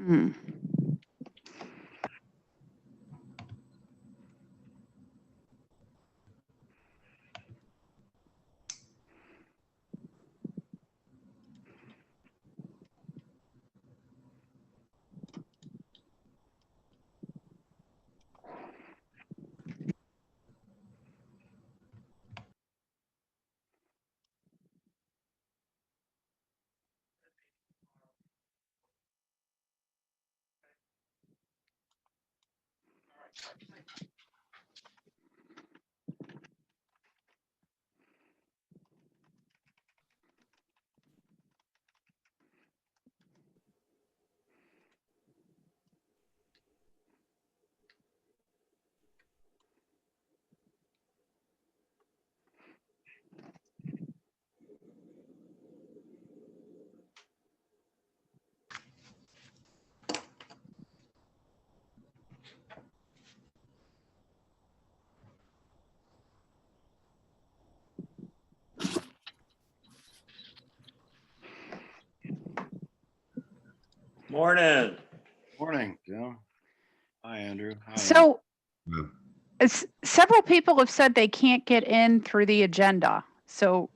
Hmm. Morning. Morning, Joe. Hi, Andrew. Hi, So Yeah. several people have said they can't get in through the agenda. So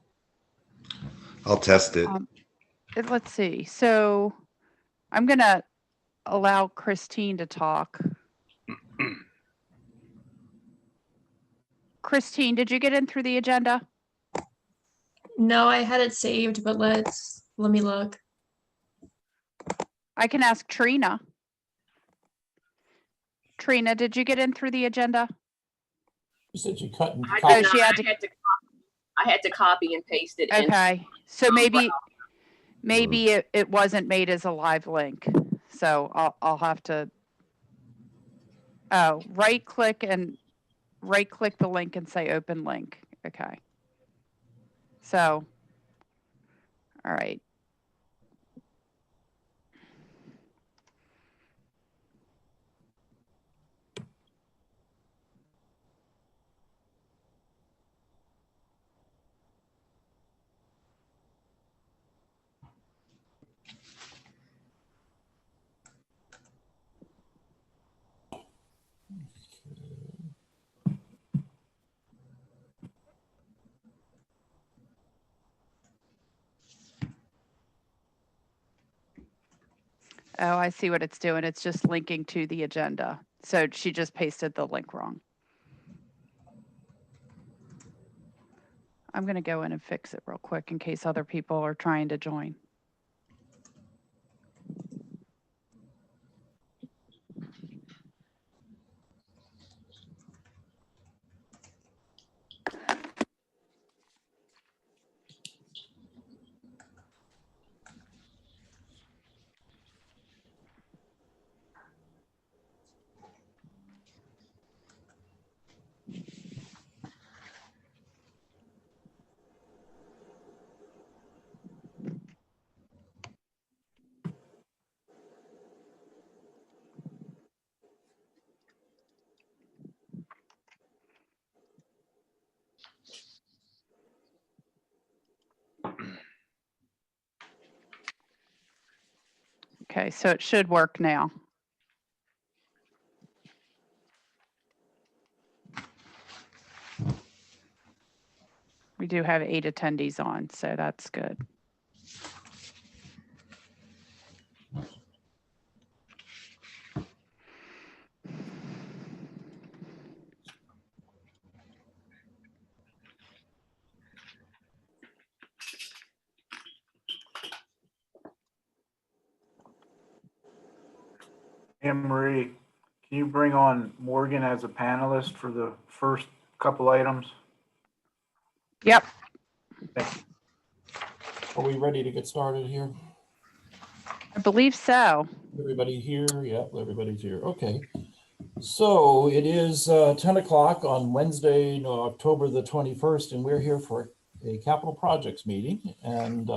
I'll test it. let's see. So I'm going to allow Christine to talk. Christine, did you get in through the agenda? No, I had it saved, but let me look. I can ask Trina. Trina, did you get in through the agenda? You said you cut and Oh, copy. she had to. I had to copy and paste it. Okay. So maybe it wasn't made as a live link. So I'll have to right click the link and say open link. Okay. So all right. Oh, I see what it's doing. It's just linking to the agenda. So she just pasted the link wrong. I'm going to go in and fix it real quick in case other people are trying to join. Okay, so it should work now. We do have 8 attendees on, so that's good. Anne Marie, can you bring on Morgan as a panelist for the first couple items? Yep. Thank you. Are we ready to get started here? I believe so. Everybody here? Yep, everybody's here. Okay. So it is 10 o'clock on Wednesday, October the 21st, and we're here for a capital projects meeting. And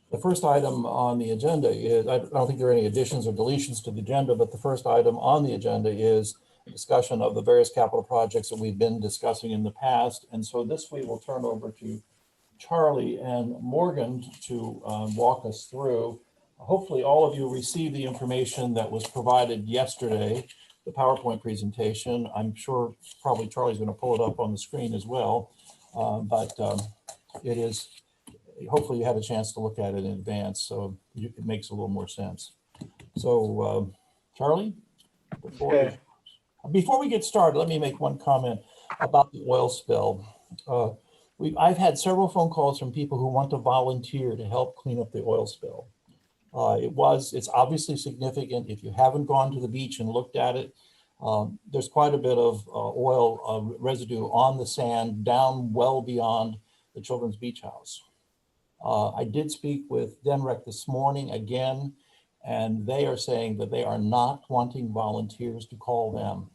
the first item on the agenda is, I don't think there are any additions or deletions to the agenda, but the first item on the agenda is a discussion of the various capital projects that we've been discussing in the past. And so this we will turn over to Charlie and Morgan to walk us through hopefully all of you received the information that was provided yesterday, the PowerPoint presentation. I'm sure probably Charlie's going to pull it up on the screen as well. But it is, hopefully you had a chance to look at it in advance, so it makes a little more sense. So Charlie, before we get started, let me make one comment about the oil spill. I've had several phone calls from people who want to volunteer to help clean up the oil spill. It's obviously significant. If you haven't gone to the beach and looked at it, there's quite a bit of oil residue on the sand down well beyond the Children's Beach House. I did speak with DENREC this morning again, and they are saying that they are not wanting volunteers to call them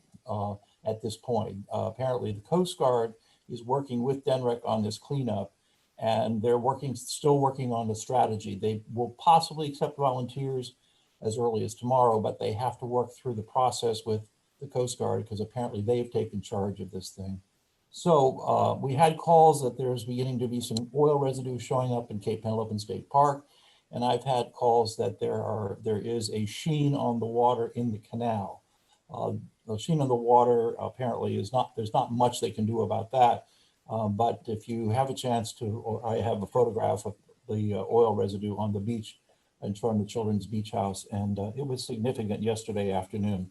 at this point. Apparently the Coast Guard is working with DENREC on this cleanup, and they're still working on the strategy. They will possibly accept volunteers as early as tomorrow, but they have to work through the process with the Coast Guard because apparently they've taken charge of this thing. So we had calls that there's beginning to be some oil residue showing up in Cape Penelope State Park. And I've had calls that there is a sheen on the water in the canal. The sheen on the water apparently there's not much they can do about that. But if you have a chance to, I have a photograph of the oil residue on the beach in front of the Children's Beach House, and it was significant yesterday afternoon.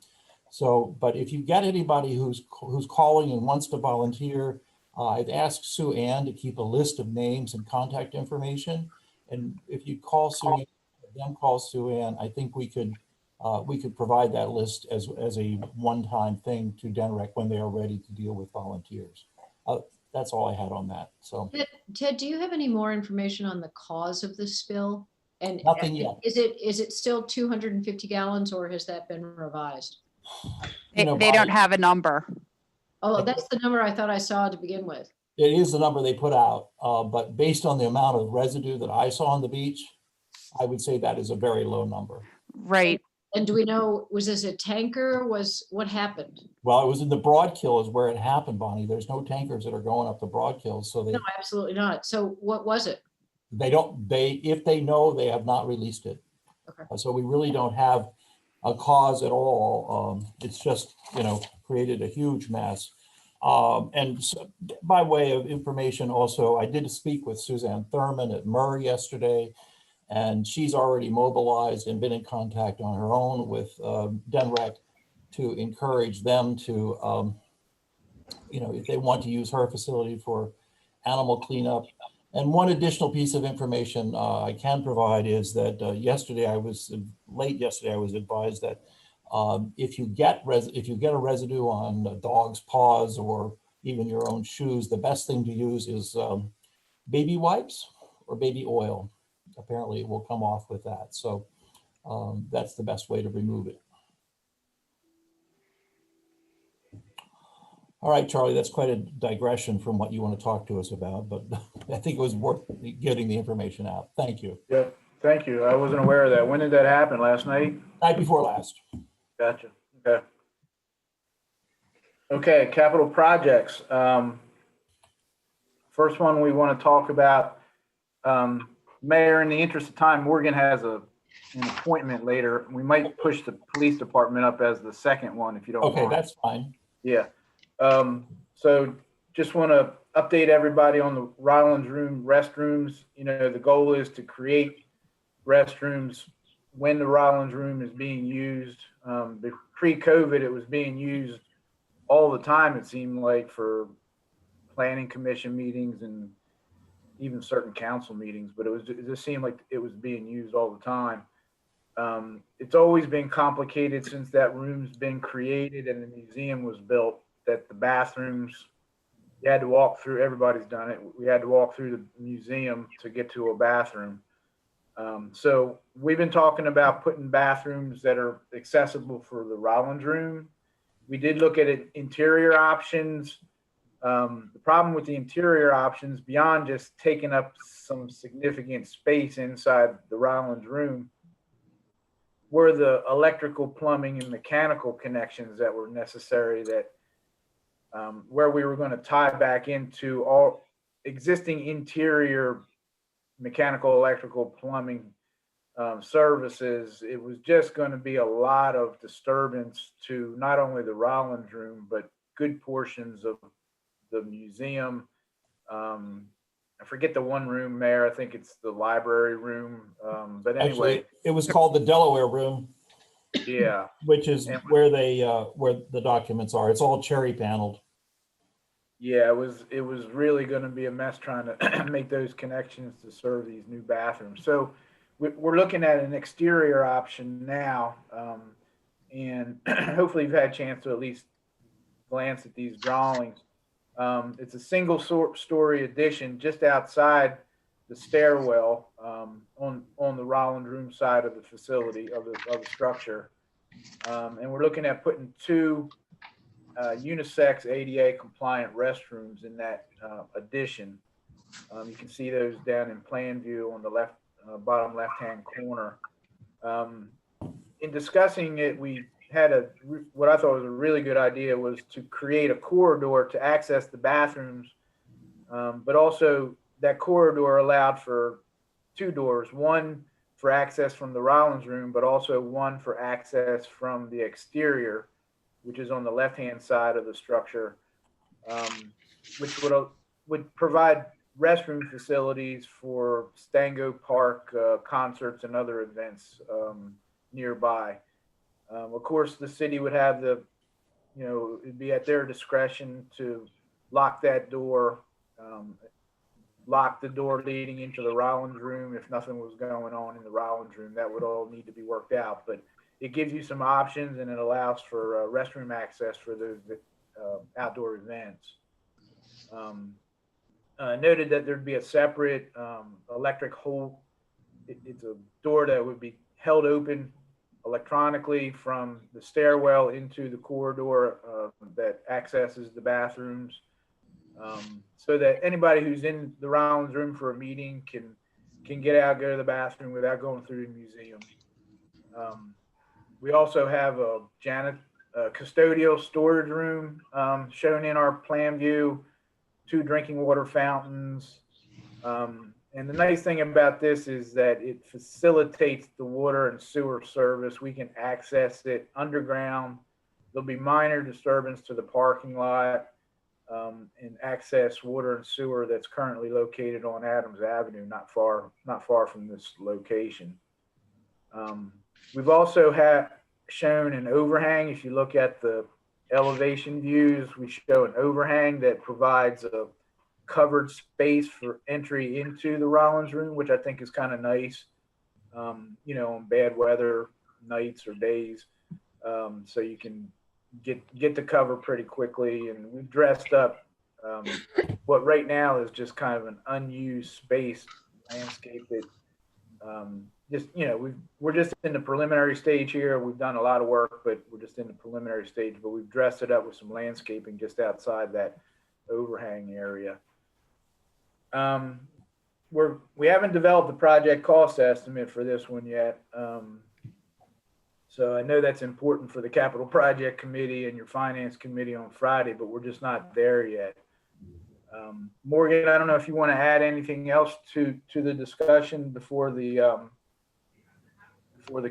So, but if you get anybody who's calling and wants to volunteer, I've asked Sue Ann to keep a list of names and contact information. And if you call Sue Ann, then call Sue Ann, I think we could provide that list as a one-time thing to DENREC when they are ready to deal with volunteers. That's all I had on that. So, Ted, do you have any more information on the cause of the spill? And nothing yet. Is it still 250 gallons, or has that been revised? They don't have a number. Oh, that's the number I thought I saw to begin with. It is the number they put out, but based on the amount of residue that I saw on the beach, I would say that is a very low number. Right. And do we know, was this a tanker? What happened? Well, it was in the Broadkill is where it happened, Bonnie. There's no tankers that are going up the Broadkill, so No, absolutely not. So what was it? if they know, they have not released it. Okay. So we really don't have a cause at all. It's just, created a huge mess. And so, by way of information also, I did speak with Suzanne Thurman at Murray yesterday, and she's already mobilized and been in contact on her own with DENREC to encourage them to, if they want to use her facility for animal cleanup. And one additional piece of information I can provide is that late yesterday, I was advised that if you get a residue on a dog's paws or even your own shoes, the best thing to use is baby wipes or baby oil. Apparently it will come off with that. So that's the best way to remove it. All right, Charlie, that's quite a digression from what you want to talk to us about, but I think it was worth getting the information out. Thank you. Yeah, thank you. I wasn't aware of that. When did that happen? Last night? Night before last. Gotcha. Okay. Okay, capital projects. First one we want to talk about, Mayor, in the interest of time, Morgan has an appointment later. We might push the police department up as the second one if you don't mind. Okay, that's fine. Yeah. So just want to update everybody on the Rollins restrooms. The goal is to create restrooms when the Rollins room is being used. Pre-COVID, it was being used all the time, it seemed like, for planning commission meetings and even certain council meetings, but it just seemed like it was being used all the time. It's always been complicated since that room's been created and the museum was built, that the bathrooms, you had to walk through, everybody's done it. We had to walk through the museum to get to a bathroom. So we've been talking about putting bathrooms that are accessible for the Rollins room. We did look at interior options. The problem with the interior options, beyond just taking up some significant space inside the Rollins room, were the electrical, plumbing, and mechanical connections that were necessary, that where we were going to tie back into all existing interior mechanical, electrical, plumbing services, it was just going to be a lot of disturbance to not only the Rollins room, but good portions of the museum. I forget the one room there. I think it's the library room. But anyway, Actually, it was called the Delaware Room, yeah. which is where the documents are. It's all cherry paneled. Yeah, it was really going to be a mess trying to make those connections to serve these new bathrooms. So we're looking at an exterior option now, and hopefully you've had a chance to at least glance at these drawings. It's a single story addition just outside the stairwell on the Rollins room side of the facility of the structure, and we're looking at putting two unisex ADA compliant restrooms in that addition. You can see those down in plan view on the left bottom left hand corner. In discussing it, we had what I thought was a really good idea was to create a corridor to access the bathrooms, but also that corridor allowed for two doors, one for access from the Rollins room, but also one for access from the exterior, which is on the left-hand side of the structure, which would provide restroom facilities for Stango Park concerts and other events nearby. Of course, the city would have it'd be at their discretion to lock that door, lock the door leading into the Rollins room if nothing was going on in the Rollins room. That would all need to be worked out, but it gives you some options and it allows for restroom access for those outdoor events. Noted that there'd be a separate electric hold. It's a door that would be held open electronically from the stairwell into the corridor that accesses the bathrooms, so that anybody who's in the Rollins room for a meeting can get out, go to the bathroom without going through the museum. We also have a custodial storage room shown in our plan view, 2 drinking water fountains. And the nice thing about this is that it facilitates the water and sewer service. We can access it underground. There'll be minor disturbance to the parking lot and access water and sewer that's currently located on Adams Avenue, not far from this location. We've also shown an overhang. If you look at the elevation views, we show an overhang that provides a covered space for entry into the Rollins room, which I think is kind of nice, on bad weather nights or days. So you can get the cover pretty quickly. And we've dressed up what right now is just kind of an unused space, landscape it. We're just in the preliminary stage here. We've done a lot of work, but we're just in the preliminary stage, but we've dressed it up with some landscaping just outside that overhang area. We haven't developed the project cost estimate for this one yet. So I know that's important for the capital project committee and your finance committee on Friday, but we're just not there yet. Morgan, I don't know if you want to add anything else to the discussion before the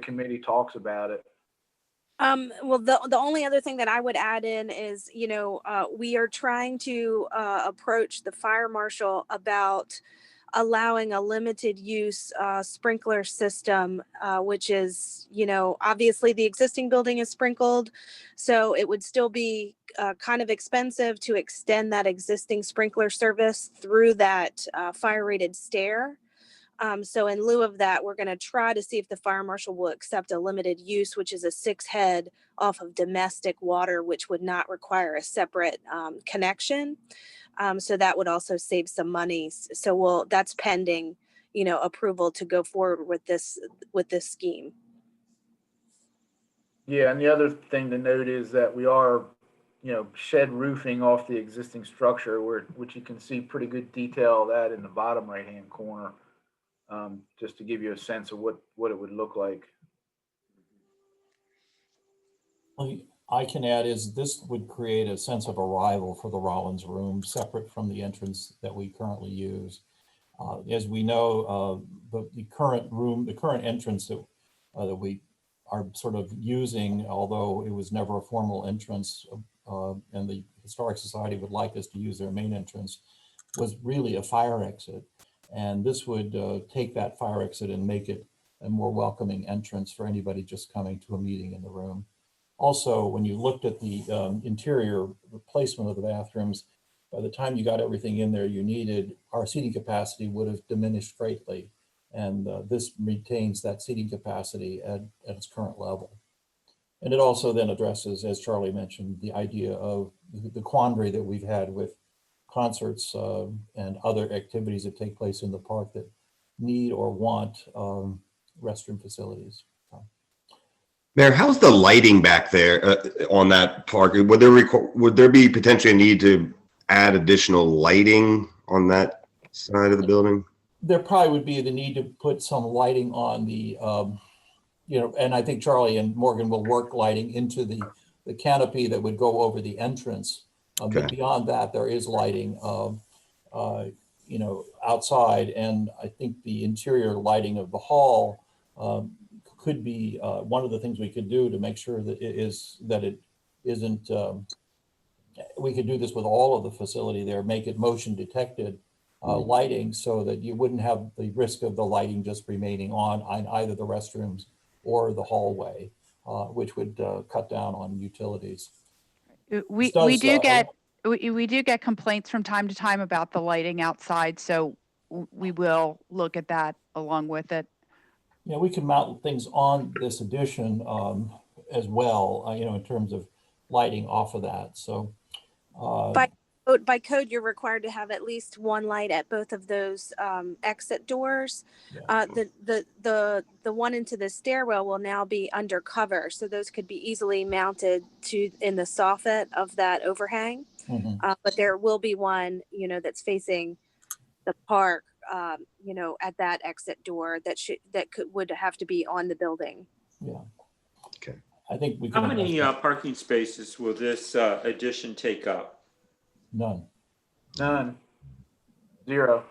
committee talks about it. Well, the only other thing that I would add in is, we are trying to approach the fire marshal about allowing a limited use sprinkler system, which is, obviously the existing building is sprinkled, so it would still be kind of expensive to extend that existing sprinkler service through that fire rated stair. So in lieu of that, we're going to try to see if the fire marshal will accept a limited use, which is a 6 head off of domestic water, which would not require a separate connection. So that would also save some money. So that's pending, approval to go forward with this scheme. Yeah, and the other thing to note is that we are, shed roofing off the existing structure, which you can see pretty good detail of that in the bottom right-hand corner. Just to give you a sense of what it would look like. I can add is this would create a sense of arrival for the Rollins room, separate from the entrance that we currently use. As we know, the current room, the current entrance that we are sort of using, although it was never a formal entrance, and the Historic Society would like us to use their main entrance, was really a fire exit. And this would take that fire exit and make it a more welcoming entrance for anybody just coming to a meeting in the room. Also, when you looked at the interior replacement of the bathrooms, by the time you got everything in there you needed, our seating capacity would have diminished greatly. And this retains that seating capacity at its current level. And it also then addresses, as Charlie mentioned, the idea of the quandary that we've had with concerts and other activities that take place in the park that need or want restroom facilities. Mayor, how's the lighting back there on that park? Would there be potentially a need to add additional lighting on that side of the building? There probably would be the need to put some lighting on the, and I think Charlie and Morgan will work lighting into the canopy that would go over the entrance. Okay. But beyond that, there is lighting, outside, and I think the interior lighting of the hall could be one of the things we could do to make sure that it isn't. We could do this with all of the facility there, make it motion detected lighting, so that you wouldn't have the risk of the lighting just remaining on either the restrooms or the hallway, which would cut down on utilities. We do get complaints from time to time about the lighting outside, so we will look at that along with it. Yeah, we can mount things on this addition as well, in terms of lighting off of that. So by code, you're required to have at least one light at both of those exit doors. Yeah. The one into the stairwell will now be undercover, so those could be easily mounted in the soffit of that overhang. mhm. But there will be one, that's facing the park, at that exit door would have to be on the building. Yeah. Okay. I think we How can. many parking spaces will this addition take up? None. None. 0.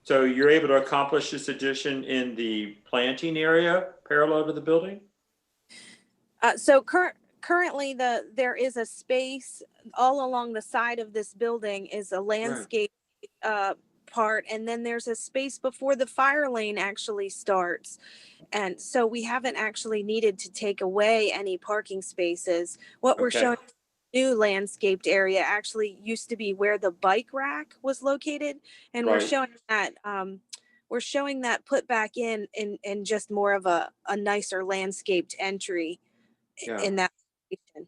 So you're able to accomplish this addition in the planting area parallel to the building? So currently there is a space all along the side of this building is a landscape part, and then there's a space before the fire lane actually starts. And so we haven't actually needed to take away any parking spaces. What we're showing new landscaped area actually used to be where the bike rack was located, and we're showing that put back in just more of a nicer landscaped entry in that location.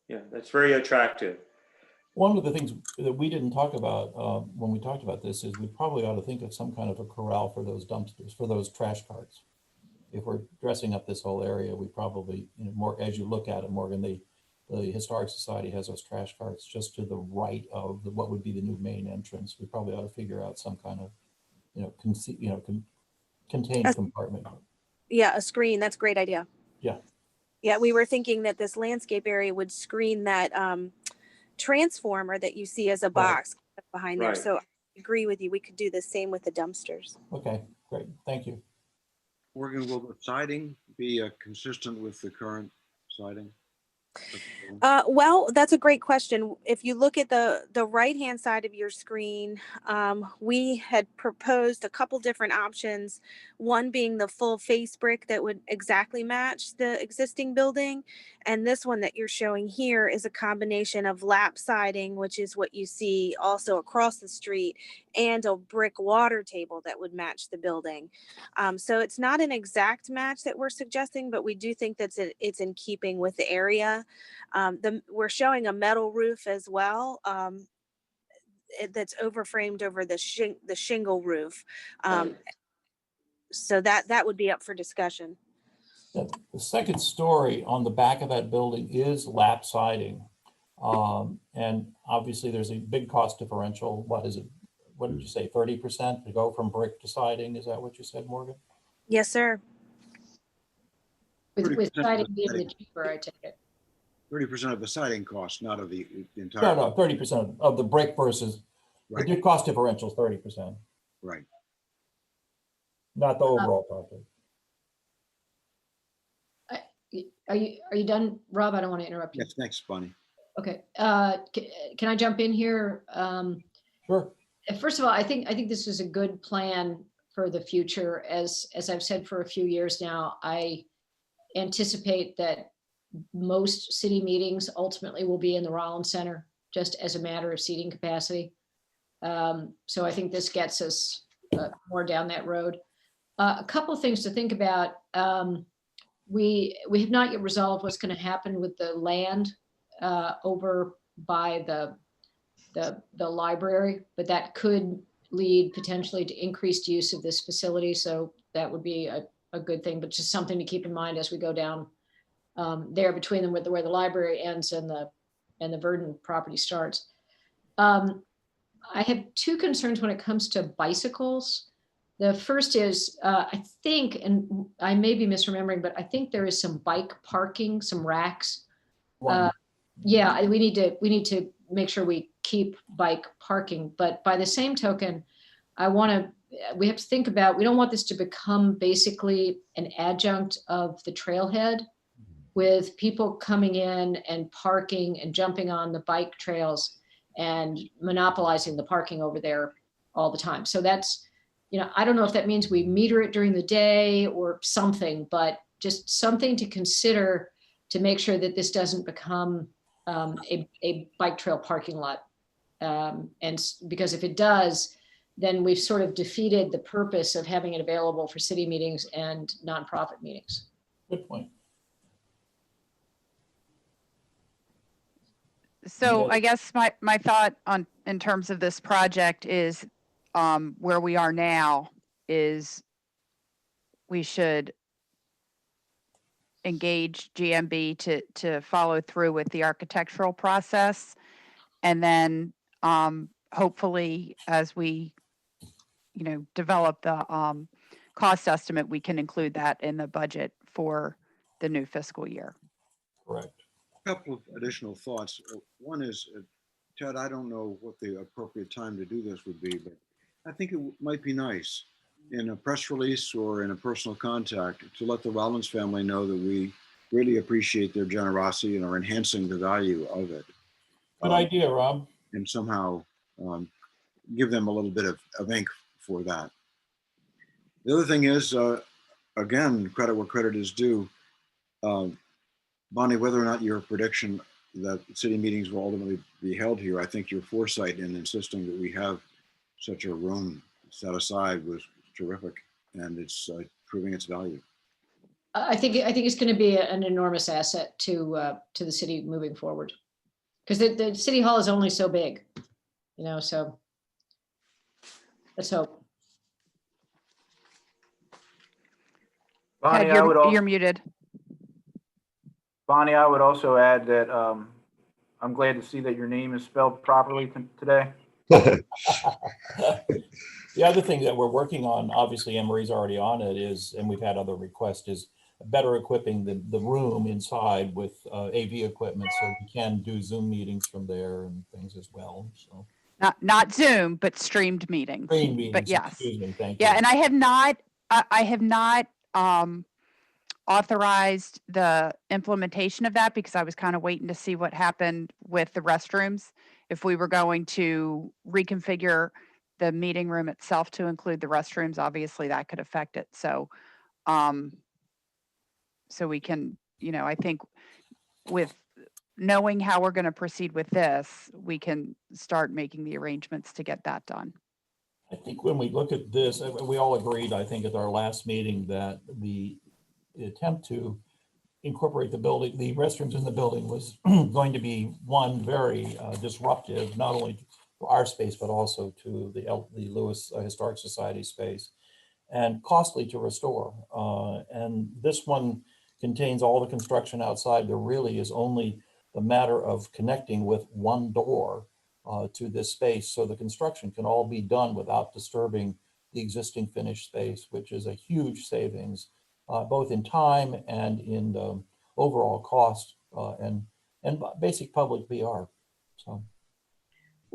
Yeah, that's very attractive. One of the things that we didn't talk about when we talked about this is we probably ought to think of some kind of a corral for those dumpsters, for those trash carts. If we're dressing up this whole area, we probably, more as you look at it, Morgan, the Historic Society has those trash carts just to the right of what would be the new main entrance. We probably ought to figure out some kind of, contained compartment. Yeah, a screen. That's a great idea. Yeah. Yeah, we were thinking that this landscape area would screen that transformer that you see as a box behind there. So I agree with you. We could do the same with the dumpsters. Okay, great. Thank you. Morgan, will the siding be consistent with the current siding? Well, that's a great question. If you look at the right-hand side of your screen, we had proposed a couple different options, one being the full face brick that would exactly match the existing building. And this one that you're showing here is a combination of lap siding, which is what you see also across the street, and a brick water table that would match the building. So it's not an exact match that we're suggesting, but we do think that it's in keeping with the area. We're showing a metal roof as well that's overframed over the shingle roof. So that would be up for discussion. The second story on the back of that building is lap siding. And obviously there's a big cost differential. What is it? What did you say, 30% to go from brick to siding? Is that what you said, Morgan? Yes, sir. With siding being the cheaper, I take it. 30% of the siding cost, not of the entire. No, 30% of the brick versus Right. The cost differential is 30%, Right. not the overall project. Are you done, Rob? I don't want to interrupt you. Yes, thanks, Bonnie. Okay. Can I jump in here? Sure. First of all, I think this is a good plan for the future. As I've said for a few years now, I anticipate that most city meetings ultimately will be in the Rollins Center, just as a matter of seating capacity. So I think this gets us more down that road. A couple of things to think about. We have not yet resolved what's going to happen with the land over by the library, but that could lead potentially to increased use of this facility. So that would be a good thing, but just something to keep in mind as we go down there between them, where the library ends and the Verdon property starts. I have two concerns when it comes to bicycles. The first is, I think, and I may be misremembering, but I think there is some bike parking, some racks. Yeah, we need to make sure we keep bike parking. But by the same token, we have to think about, we don't want this to become basically an adjunct of the trailhead with people coming in and parking and jumping on the bike trails and monopolizing the parking over there all the time. So that's, I don't know if that means we meter it during the day or something, but just something to consider to make sure that this doesn't become a bike trail parking lot. And because if it does, then we've sort of defeated the purpose of having it available for city meetings and nonprofit meetings. Good point. So Yeah. I guess my thought in terms of this project is where we are now is we should engage GMB to follow through with the architectural process. And then hopefully as we, develop the cost estimate, we can include that in the budget for the new fiscal year. Correct. Couple of additional thoughts. One is, Ted, I don't know what the appropriate time to do this would be, but I think it might be nice in a press release or in a personal contact to let the Rollins family know that we really appreciate their generosity and are enhancing the value of it. Good idea, Rob. And somehow give them a little bit of ink for that. The other thing is, again, credit where credit is due. Bonnie, whether or not your prediction that city meetings will ultimately be held here, I think your foresight in insisting that we have such a room set aside was terrific, and it's proving its value. I think it's going to be an enormous asset to the city moving forward, because the city hall is only so big, so let's hope. Bonnie, Ted, I would you're muted. Bonnie, I would also add that I'm glad to see that your name is spelled properly today. The other thing that we're working on, obviously Anne Marie's already on it, is, and we've had other requests, is better equipping the room inside with AV equipment so we can do Zoom meetings from there and things as well. So Not Zoom, but streamed meetings. stream meetings, But yes. excuse me, thank Yeah, you. and I have not authorized the implementation of that because I was kind of waiting to see what happened with the restrooms. If we were going to reconfigure the meeting room itself to include the restrooms, obviously that could affect it. So, so we can, I think with knowing how we're going to proceed with this, we can start making the arrangements to get that done. I think when we look at this, we all agreed, I think at our last meeting, that the attempt to incorporate the restrooms in the building was going to be one very disruptive, not only to our space, but also to the Lewis Historic Society space, and costly to restore. And this one contains all the construction outside. There really is only the matter of connecting with one door to this space, so the construction can all be done without disturbing the existing finished space, which is a huge savings, both in time and in the overall cost and basic public PR. So,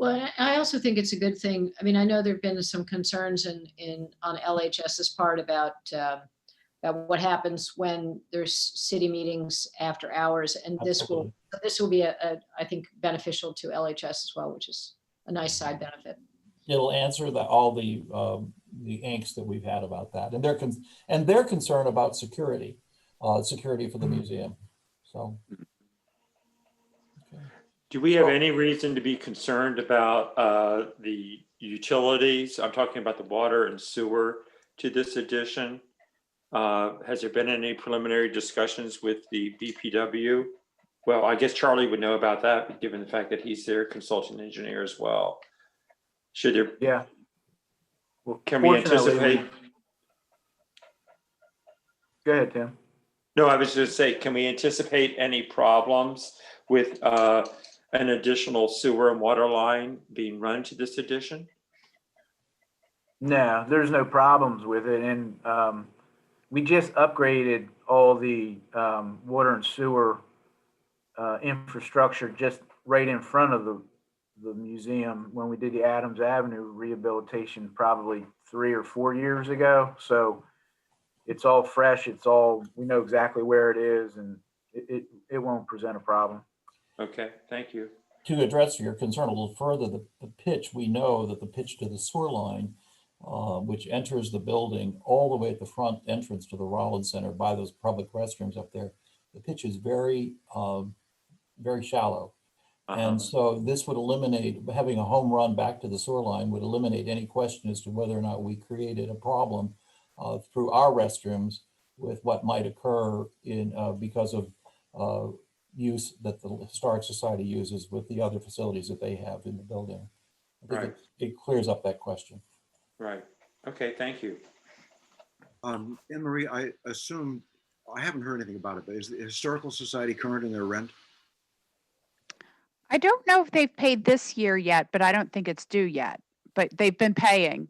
Well, I also think it's a good thing. I mean, I know there've been some concerns on LHS's part about what happens when there's city meetings after hours, and Absolutely. this will be I think beneficial to LHS as well, which is a nice side benefit. It'll answer all the angst that we've had about that, and their concern about security for the museum. So, okay. Do we have any reason to be concerned about the utilities? I'm talking about the water and sewer to this addition. Has there been any preliminary discussions with the BPW? Well, I guess Charlie would know about that, given the fact that he's their consultant engineer as well. Should there? Yeah. Well, Can we fortunately, anticipate? Go ahead, Tim. No, I was just saying, can we anticipate any problems with an additional sewer and water line being run to this addition? No, there's no problems with it. And we just upgraded all the water and sewer infrastructure just right in front of the museum when we did the Adams Avenue rehabilitation probably 3 or 4 years ago. So it's all fresh. We know exactly where it is, and it won't present a problem. Okay, thank you. To address your concern a little further, the pitch, we know that the pitch to the sewer line, which enters the building all the way at the front entrance to the Rollins Center by those public restrooms up there, the pitch is very, very shallow. And so this would eliminate, having a home run back to the sewer line would eliminate any question as to whether or not we created a problem through our restrooms with what might occur because of use that the Historic Society uses with the other facilities that they have in the building. I think it clears up that question. Right. Okay, thank you. Anne Marie, I assume, I haven't heard anything about it, but is the Historical Society current in their rent? I don't know if they've paid this year yet, but I don't think it's due yet. But they've been paying.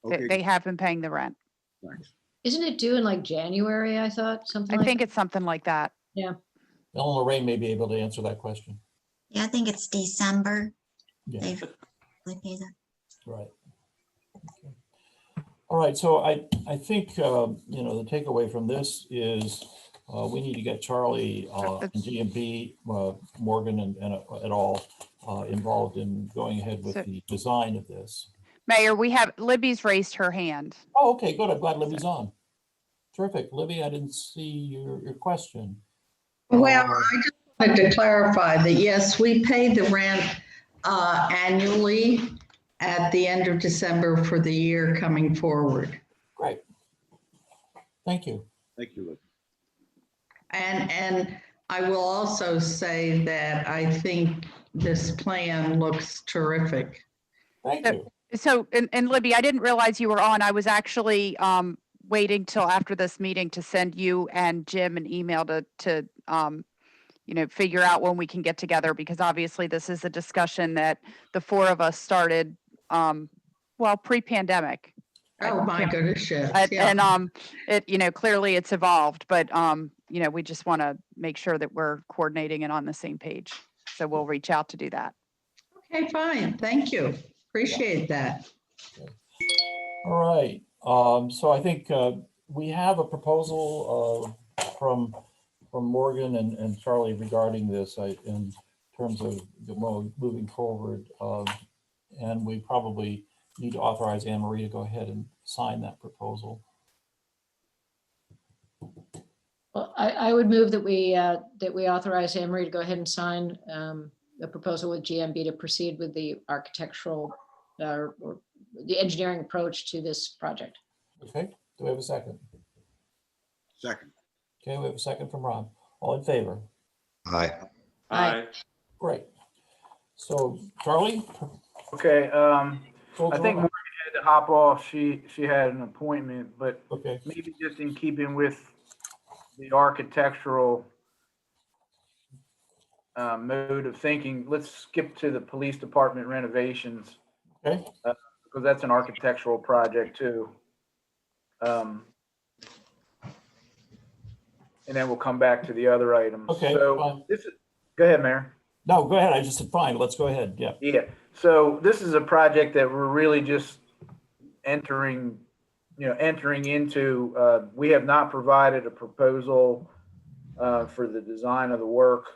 Okay, They have been paying the rent. thanks. Isn't it due in like January, I thought, something I like think that? it's something like that. Yeah. Ellen Lorraine may be able to answer that question. Yeah, I think it's December. Yeah. They paid that. Right. Okay. All right. So I think, the takeaway from this is we need to get Charlie and GMB, Morgan and et al. Involved in going ahead with the design of this. Mayor, Libby's raised her hand. Oh, okay, good. I'm glad Libby's on. Terrific. Libby, I didn't see your question. Well, I just wanted to clarify that, yes, we pay the rent annually at the end of December for the year coming forward. Great. Thank you. Thank you, Liz. And I will also say that I think this plan looks terrific. Thank you. So, and Libby, I didn't realize you were on. I was actually waiting till after this meeting to send you and Jim an email to figure out when we can get together, because obviously this is a discussion that the four of us started, pre-pandemic. Oh my goodness, yes. Yeah. And it, clearly it's evolved, but we just want to make sure that we're coordinating and on the same page. So we'll reach out to do that. Okay, fine. Thank you. Appreciate that. Okay. All right. So I think we have a proposal from Morgan and Charlie regarding this in terms of moving forward. And we probably need to authorize Anne Marie to go ahead and sign that proposal. Well, I would move that we authorize Anne Marie to go ahead and sign the proposal with GMB to proceed with the architectural or the engineering approach to this project. Okay, do we have a second? Second. Okay, we have a second from Rob. All in favor? Aye. Aye. Great. So Charlie? Okay, I think Morgan had to hop off. She had an appointment, but okay, maybe just in keeping with the architectural mode of thinking, let's skip to the police department renovations. Okay. Because that's an architectural project too. And then we'll come back to the other items. Okay, So fine. go ahead, Mayor. No, go ahead. I just said fine. Let's go ahead. Yeah. Yeah. So this is a project that we're really just entering into. We have not provided a proposal for the design of the work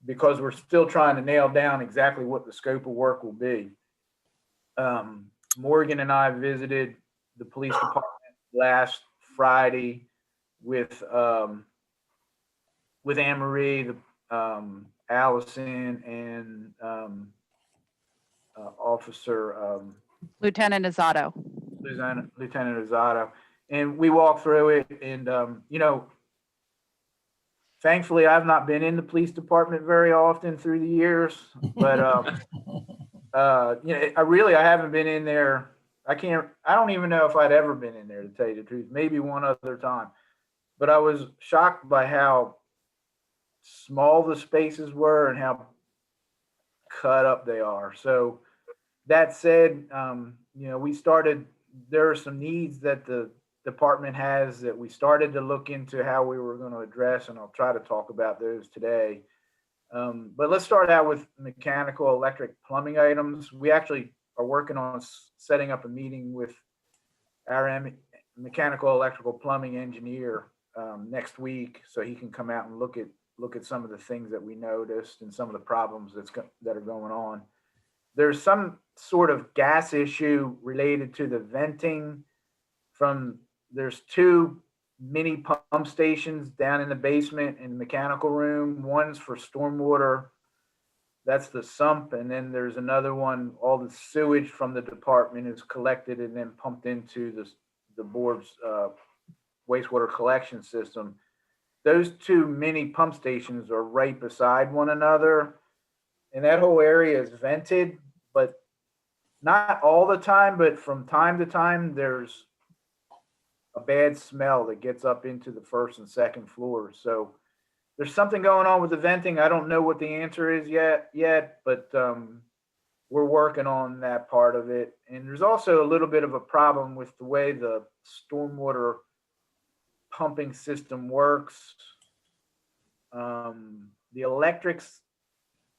because we're still trying to nail down exactly what the scope of work will be. Morgan and I visited the police department last Friday with Anne Marie, Allison, and Officer Lieutenant Azzato. Lieutenant Azzato, and we walked through it. And thankfully, I've not been in the police department very often through the years, but I haven't been in there. I don't even know if I'd ever been in there, to tell you the truth. Maybe one other time, but I was shocked by how small the spaces were and how cut up they are. So that said, there are some needs that the department has that we started to look into how we were going to address, and I'll try to talk about those today. But let's start out with mechanical, electric, plumbing items. We actually are working on setting up a meeting with our mechanical, electrical, plumbing engineer next week, so he can come out and look at some of the things that we noticed and some of the problems that are going on. There's some sort of gas issue related to the venting there's two mini pump stations down in the basement in the mechanical room. One's for stormwater, that's the sump, and then there's another one. All the sewage from the department is collected and then pumped into the board's wastewater collection system. Those two mini pump stations are right beside one another, and that whole area is vented, but not all the time, but from time to time, there's a bad smell that gets up into the first and second floors. So there's something going on with the venting. I don't know what the answer is yet, but we're working on that part of it. And there's also a little bit of a problem with the way the stormwater pumping system works. The electrics,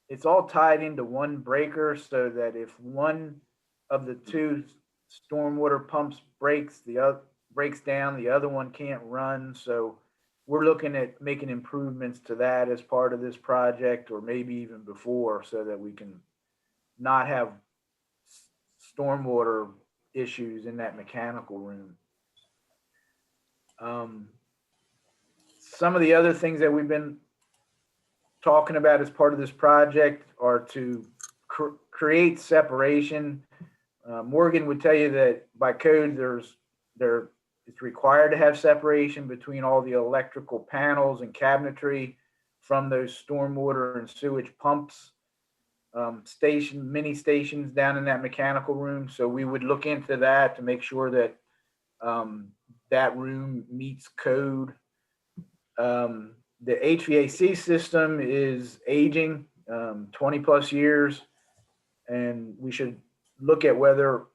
it's all tied into one breaker, so that if one of the two stormwater pumps breaks down, the other one can't run. So we're looking at making improvements to that as part of this project, or maybe even before, so that we can not have stormwater issues in that mechanical room. Some of the other things that we've been talking about as part of this project are to create separation. Morgan would tell you that by code, it's required to have separation between all the electrical panels and cabinetry from those stormwater and sewage pumps, mini stations down in that mechanical room. So we would look into that to make sure that that room meets code. The HVAC system is aging, 20 plus years, and we should look at whether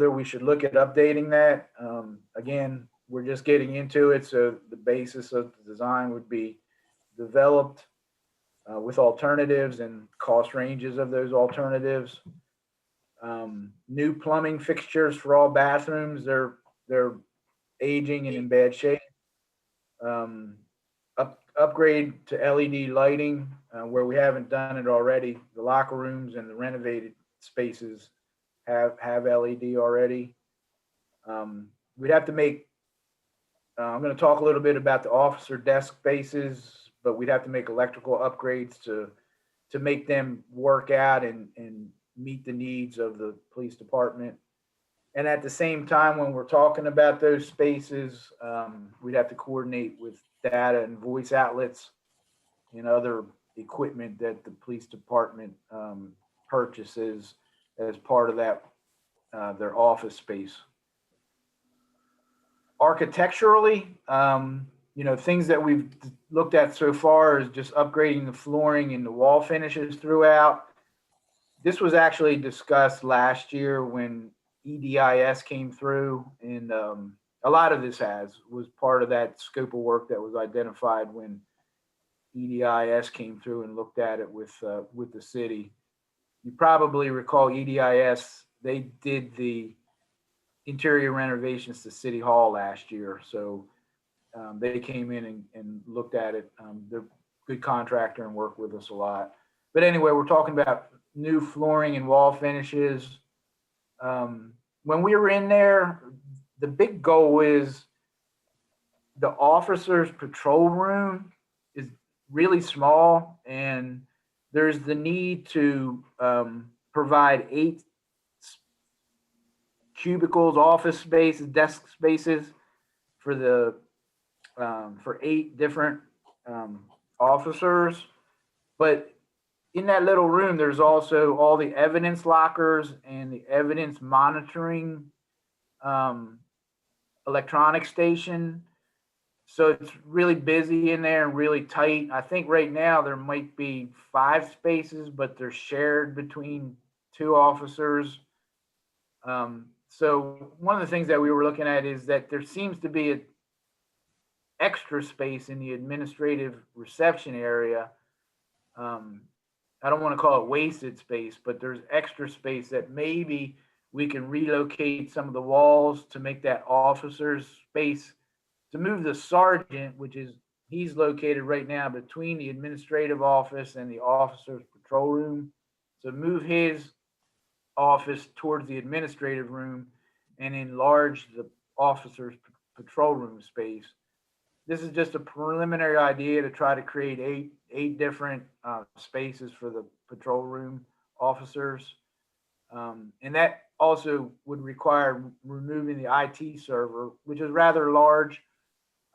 we should look at updating that. Again, we're just getting into it, so the basis of the design would be developed with alternatives and cost ranges of those alternatives. New plumbing fixtures for all bathrooms, they're aging and in bad shape. Upgrade to LED lighting where we haven't done it already. The locker rooms and the renovated spaces have LED already. We'd have to make, I'm going to talk a little bit about the officer desk spaces, but we'd have to make electrical upgrades to make them work out and meet the needs of the police department. And at the same time, when we're talking about those spaces, we'd have to coordinate with data and voice outlets and other equipment that the police department purchases as part of that, their office space. Architecturally, things that we've looked at so far is just upgrading the flooring and the wall finishes throughout. This was actually discussed last year when EDIS came through, and a lot of this was part of that scope of work that was identified when EDIS came through and looked at it with the city. you probably recall EDIS, they did the interior renovations to City Hall last year. So they came in and looked at it. They're a good contractor and work with us a lot. But anyway, we're talking about new flooring and wall finishes. When we were in there, the big goal is the officers' patrol room is really small, and there's the need to provide 8 cubicles, office spaces, desk spaces for the for 8 different officers. But in that little room, there's also all the evidence lockers and the evidence monitoring electronic station. So it's really busy in there and really tight. I think right now there might be 5 spaces, but they're shared between 2 officers. So one of the things that we were looking at is that there seems to be an extra space in the administrative reception area. I don't want to call it wasted space, but there's extra space that maybe we can relocate some of the walls to make that officer's space, to move the sergeant, which is, he's located right now between the administrative office and the officer's patrol room. So move his office towards the administrative room and enlarge the officer's patrol room space. This is just a preliminary idea to try to create eight different spaces for the patrol room officers. And that also would require removing the IT server, which is rather large,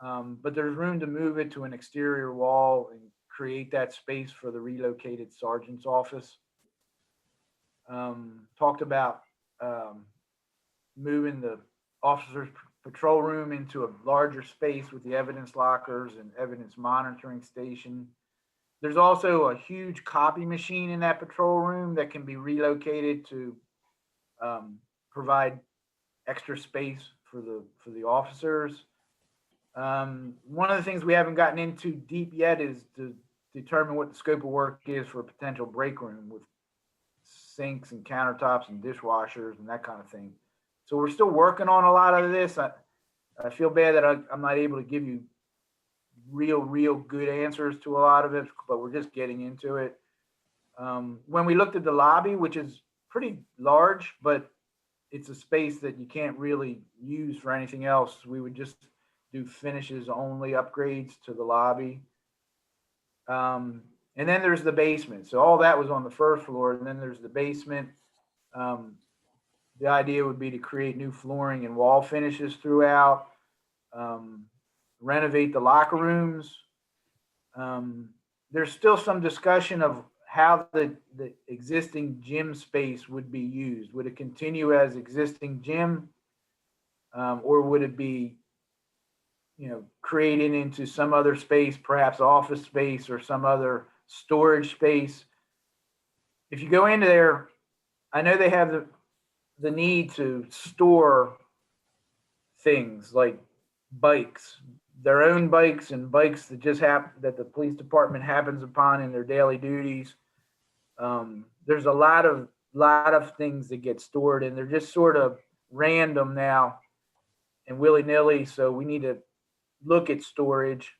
but there's room to move it to an exterior wall and create that space for the relocated sergeant's office. Talked about moving the officer's patrol room into a larger space with the evidence lockers and evidence monitoring station. There's also a huge copy machine in that patrol room that can be relocated to provide extra space for the officers. One of the things we haven't gotten into deep yet is to determine what the scope of work is for a potential break room with sinks and countertops and dishwashers and that kind of thing. So we're still working on a lot of this. I feel bad that I'm not able to give you real good answers to a lot of it, but we're just getting into it. When we looked at the lobby, which is pretty large, but it's a space that you can't really use for anything else, we would just do finishes only upgrades to the lobby. And then there's the basement. So all that was on the first floor, and then there's the basement. The idea would be to create new flooring and wall finishes throughout, renovate the locker rooms. There's still some discussion of how the existing gym space would be used. Would it continue as existing gym, or would it be, created into some other space, perhaps office space or some other storage space? If you go into there, I know they have the need to store things like bikes, their own bikes and bikes that just happen, that the police department happens upon in their daily duties. There's a lot of things that get stored, and they're just sort of random now and willy-nilly. So we need to look at storage.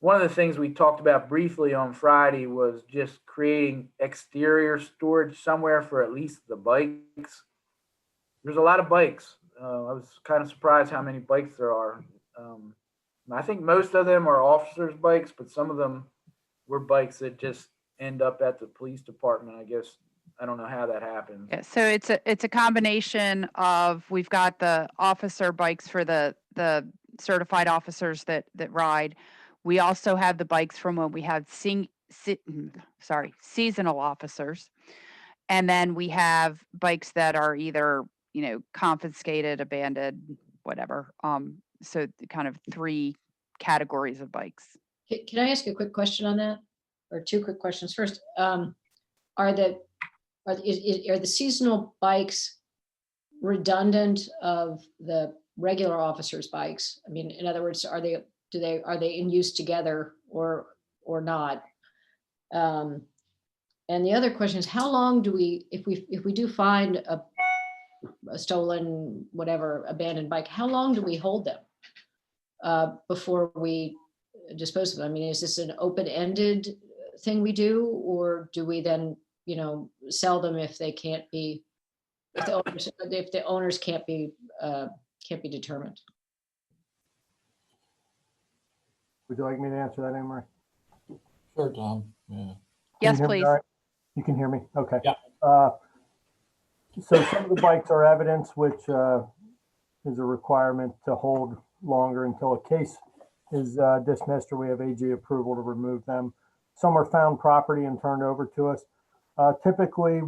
One of the things we talked about briefly on Friday was just creating exterior storage somewhere for at least the bikes. There's a lot of bikes. I was kind of surprised how many bikes there are. I think most of them are officers' bikes, but some of them were bikes that just end up at the police department. I guess I don't know how that happens. Yeah, so it's a combination of, we've got the officer bikes for the certified officers that ride. We also have the bikes from when we had seasonal officers. And then we have bikes that are either, confiscated, abandoned, whatever. So kind of 3 categories of bikes. Can I ask a quick question on that, or 2 quick questions? First, are the seasonal bikes redundant of the regular officers' bikes? I mean, in other words, are they in use together or not? And the other question is, how long do we, if we do find a stolen, whatever, abandoned bike, how long do we hold them before we dispose of them? I mean, is this an open-ended thing we do, or do we then, sell them if they can't be, if the owners can't be determined? Would you like me to answer that, Anne Marie? Sure, Tom. Yeah. Can Yes, you hear me please. all right? You can hear me? Okay. Yeah. So some of the bikes are evidence, which is a requirement to hold longer until a case is dismissed or we have AG approval to remove them. Some are found property and turned over to us. Typically,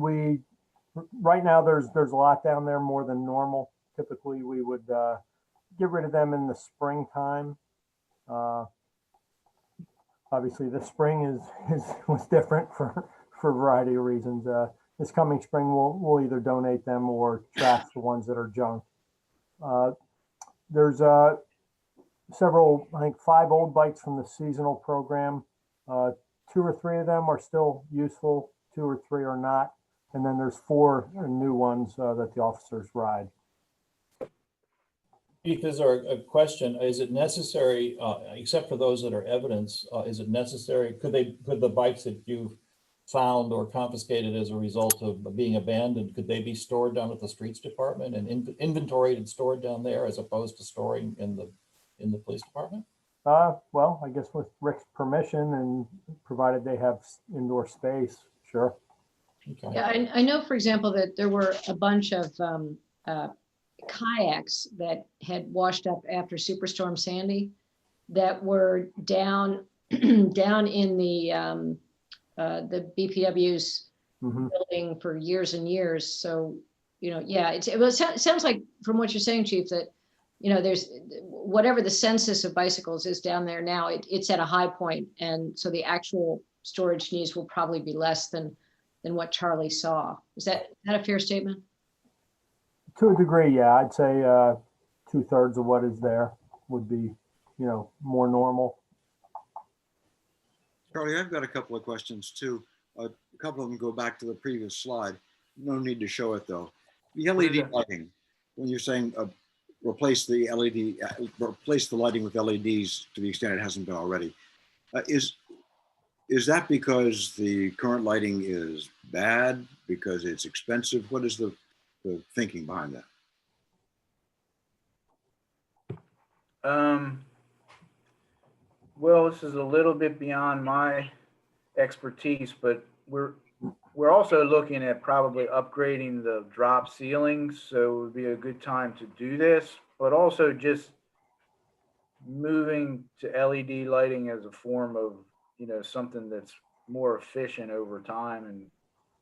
right now there's a lot down there, more than normal. Typically, we would get rid of them in the springtime. Obviously, the spring was different for a variety of reasons. This coming spring, we'll either donate them or trash the ones that are junk. There's several, I think 5 old bikes from the seasonal program. 2 or 3 of them are still useful, 2 or 3 are not. And then there's 4 new ones that the officers ride. Keith, is there a question? Is it necessary, except for those that are evidence, is it necessary? Could the bikes that you found or confiscated as a result of being abandoned, could they be stored down at the streets department and inventoried and stored down there as opposed to storing in the police department? Well, I guess with Rick's permission and provided they have indoor space, sure. Okay. Yeah, I know, for example, that there were a bunch of kayaks that had washed up after Superstorm Sandy that were down in the BPW's building for years and years. So, yeah, it sounds like from what you're saying, Chief, that, there's whatever the census of bicycles is down there now, it's at a high point. And so the actual storage needs will probably be less than what Charlie saw. Is that a fair statement? To a degree, yeah. I'd say 2/3 of what is there would be, more normal. Charlie, I've got a couple of questions too. A couple of them go back to the previous slide. No need to show it though. The LED lighting, when you're saying replace the lighting with LEDs to the extent it hasn't been already, is that because the current lighting is bad, because it's expensive? What is the thinking behind that? Well, this is a little bit beyond my expertise, but we're also looking at probably upgrading the drop ceilings, so it would be a good time to do this, but also just moving to LED lighting as a form of, something that's more efficient over time and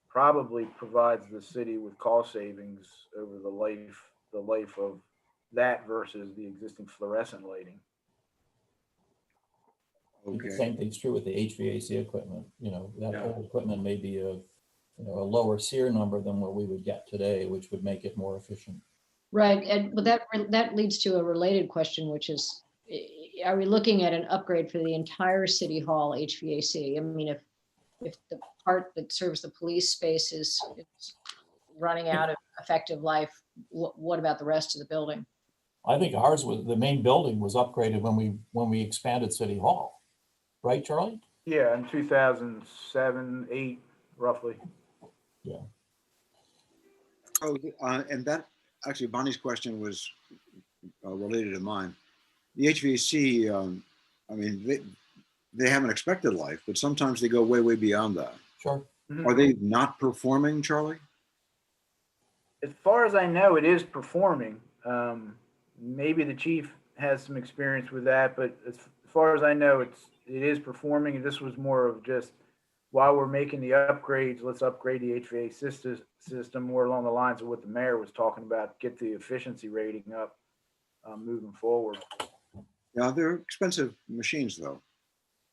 probably provides the city with cost savings over the life of that versus the existing fluorescent lighting. The same thing's true with the HVAC equipment. That old equipment may be a lower SEER number than what we would get today, which would make it more efficient. Right, and but that leads to a related question, which is, are we looking at an upgrade for the entire city hall HVAC? I mean, if the part that serves the police space is running out of effective life, what about the rest of the building? I think ours was, the main building was upgraded when we expanded City Hall, right, Charlie? Yeah, in 2007, 8, roughly. Yeah. Oh, and that actually Bonnie's question was related to mine. The HVAC, I mean, they have an expected life, but sometimes they go way, way beyond that. Sure. Mm-hmm. Are they not performing, Charlie? As far as I know, it is performing. Maybe the chief has some experience with that, but as far as I know, it is performing. And this was more of just, while we're making the upgrades, let's upgrade the HVAC system more along the lines of what the mayor was talking about, get the efficiency rating up moving forward. Yeah, they're expensive machines though.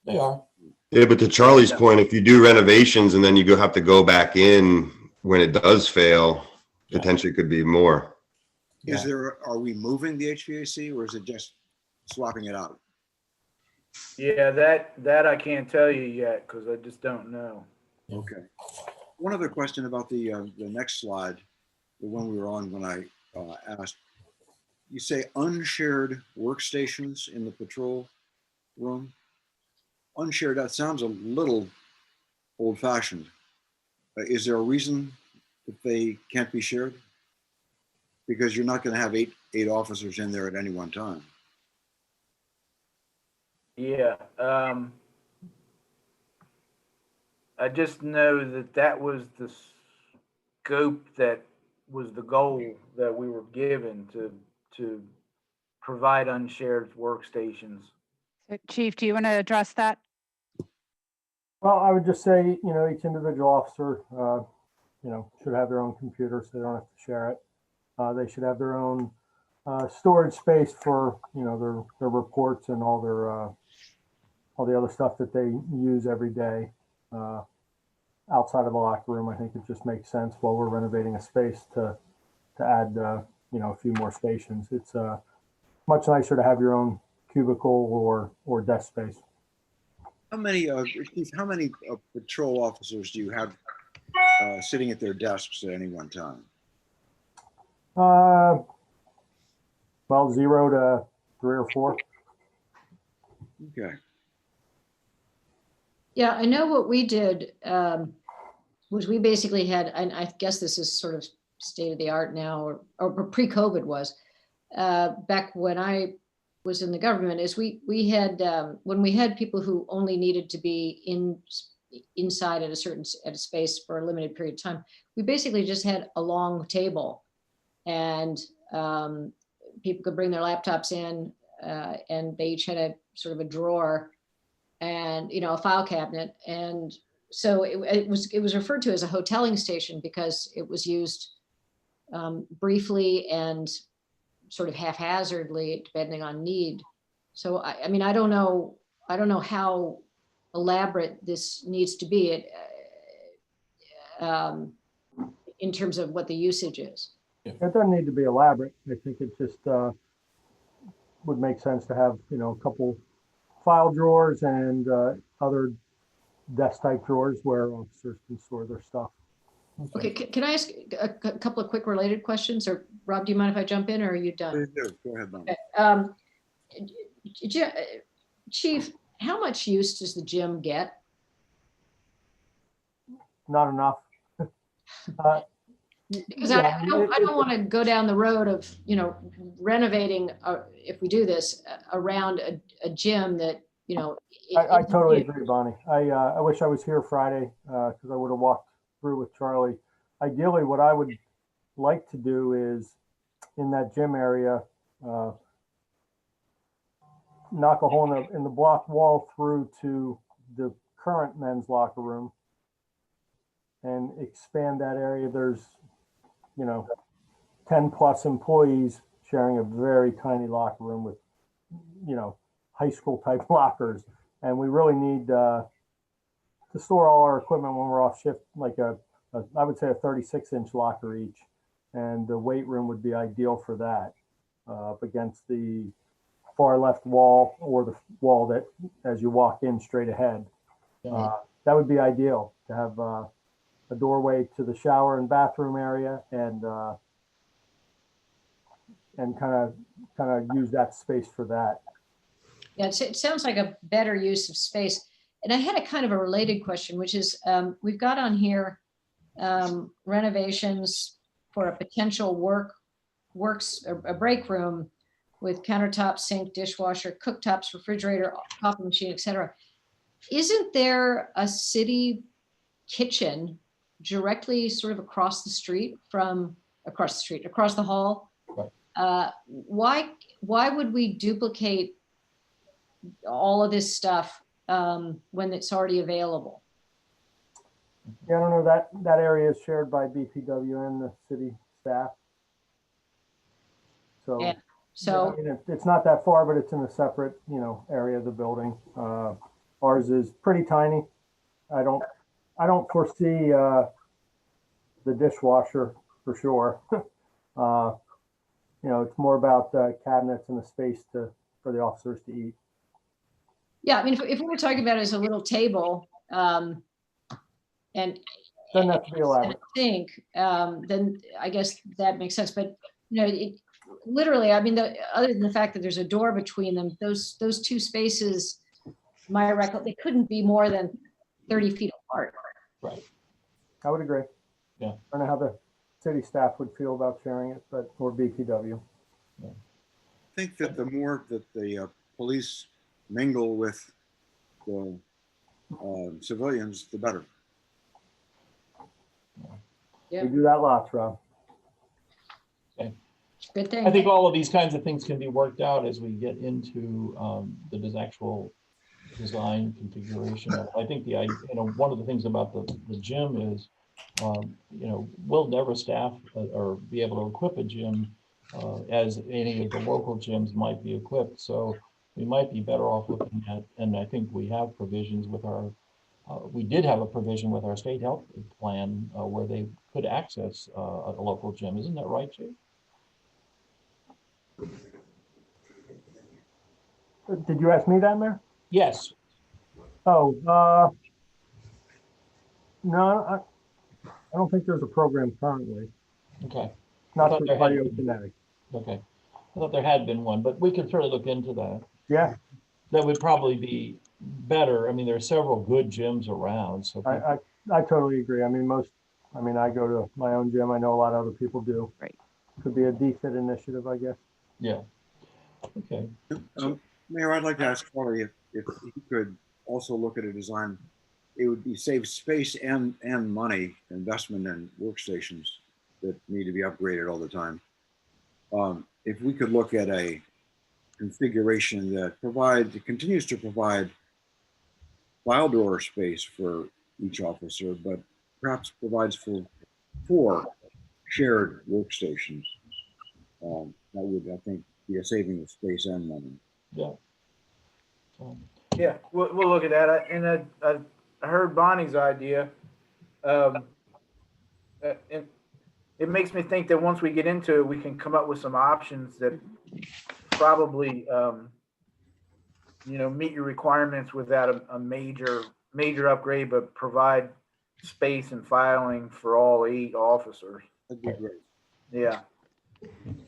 They are. Yeah, but to Charlie's point, if you do renovations and then you have to go back in when it does fail, potentially could be more. Are we moving the HVAC or is it just swapping it out? Yeah, that I can't tell you yet because I just don't know. Okay. One other question about the next slide, the one we were on when I asked. You say unshared workstations in the patrol room. Unshared, that sounds a little old-fashioned. Is there a reason that they can't be shared? Because you're not going to have eight officers in there at any one time. Yeah. I just know that that was the scope, that was the goal that we were given to provide unshared workstations. So, Chief, do you want to address that? Well, I would just say, each individual officer, should have their own computer, so they don't have to share it. They should have their own storage space for, their reports and all the other stuff that they use every day. Outside of the locker room, I think it just makes sense while we're renovating a space to add, a few more stations. It's much nicer to have your own cubicle or desk space. How many, Chief, how many patrol officers do you have sitting at their desks at any one time? Well, 0 to 3 or 4. Okay. Yeah, I know what we did was we basically had, and I guess this is sort of state of the art now, or pre-COVID was, back when I was in the government, is we had, when we had people who only needed to be inside at a space for a limited period of time, we basically just had a long table, and people could bring their laptops in, and they each had a sort of a drawer and a file cabinet, and so it was referred to as a hoteling station because it was used briefly and sort of haphazardly depending on need. So I mean, I don't know how elaborate this needs to be in terms of what the usage is. It doesn't need to be elaborate. I think it just would make sense to have, a couple file drawers and other desk type drawers where officers can store their stuff. Okay, can I ask a couple of quick related questions? Or Rob, do you mind if I jump in, or are you done? Go ahead, Mom. Chief, how much use does the gym get? Not enough. Because I don't want to go down the road of renovating, if we do this, around a gym that I totally agree, Bonnie. I wish I was here Friday because I would have walked through with Charlie. Ideally, what I would like to do is in that gym area, knock a hole in the block wall through to the current men's locker room and expand that area. There's 10 plus employees sharing a very tiny locker room with high school type lockers, and we really need to store all our equipment when we're off shift, like I would say a 36-inch locker each, and the weight room would be ideal for that, up against the far left wall or the wall that as you walk in straight ahead. That would be ideal to have a doorway to the shower and bathroom area, and kind of use that space for that. Yeah, it sounds like a better use of space. And I had a kind of a related question, which is we've got on here renovations for a potential a break room with countertop, sink, dishwasher, cooktops, refrigerator, coffee machine, etc. Isn't there a city kitchen directly sort of across the hall? Right. Why would we duplicate all of this stuff when it's already available? Yeah, I don't know, that area is shared by BPW and the city staff. So, yeah. So I mean, it's not that far, but it's in a separate, area of the building. Ours is pretty tiny. I don't foresee the dishwasher for sure. It's more about cabinets and the space for the officers to eat. yeah, I mean, if we were talking about it as a little table, and Doesn't have to be elaborate. think, then I guess that makes sense. But, literally, I mean, other than the fact that there's a door between them, those two spaces, my record, they couldn't be more than 30 feet apart. Right. I would agree. Yeah. I don't know how the city staff would feel about sharing it, but, or BPW. I think that the more that the police mingle with the civilians, the better. Yeah. We do that lots, Rob. Good thing. I think all of these kinds of things can be worked out as we get into the actual design configuration. I think one of the things about the gym is, we'll never staff or be able to equip a gym as any of the local gyms might be equipped. So we might be better off looking at, and I think we have provisions with we did have a provision with our state health plan where they could access a local gym. Isn't that right, Chief? Did you ask me that, Mayor? Yes. Oh, no, I don't think there's a program currently. Okay. Not for cardiokinetic. Okay. I thought there had been one, but we could certainly look into that. Yeah. That would probably be better. I mean, there are several good gyms around. So I totally agree. I mean, I go to my own gym. I know a lot of other people do. Right. Could be a decent initiative, I guess. Yeah. Okay. Mayor, I'd like to ask Charlie if he could also look at a design. It would be save space and money, investment in workstations that need to be upgraded all the time. If we could look at a configuration that continues to provide file drawer space for each officer, but perhaps provides for 4 shared workstations. That would, I think, be a saving of space and money. Yeah. Yeah, we'll look at that. And I heard Bonnie's idea. And it makes me think that once we get into it, we can come up with some options that probably, meet your requirements without a major upgrade, but provide space and filing for all 8 officers. That'd be great. Yeah.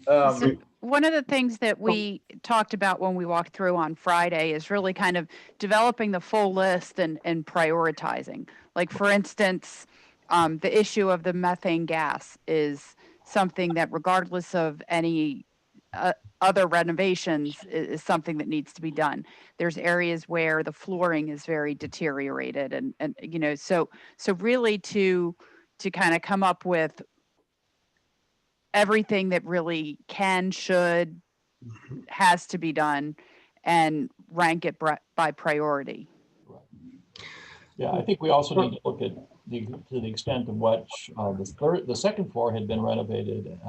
So one of the things that we talked about when we walked through on Friday is really kind of developing the full list and prioritizing. Like, for instance, the issue of the methane gas is something that, regardless of any other renovations, is something that needs to be done. There's areas where the flooring is very deteriorated, and so really to kind of come up with everything that really should, has to be done, and rank it by priority. Yeah, I think we also need to look at to the extent of which the second floor had been renovated,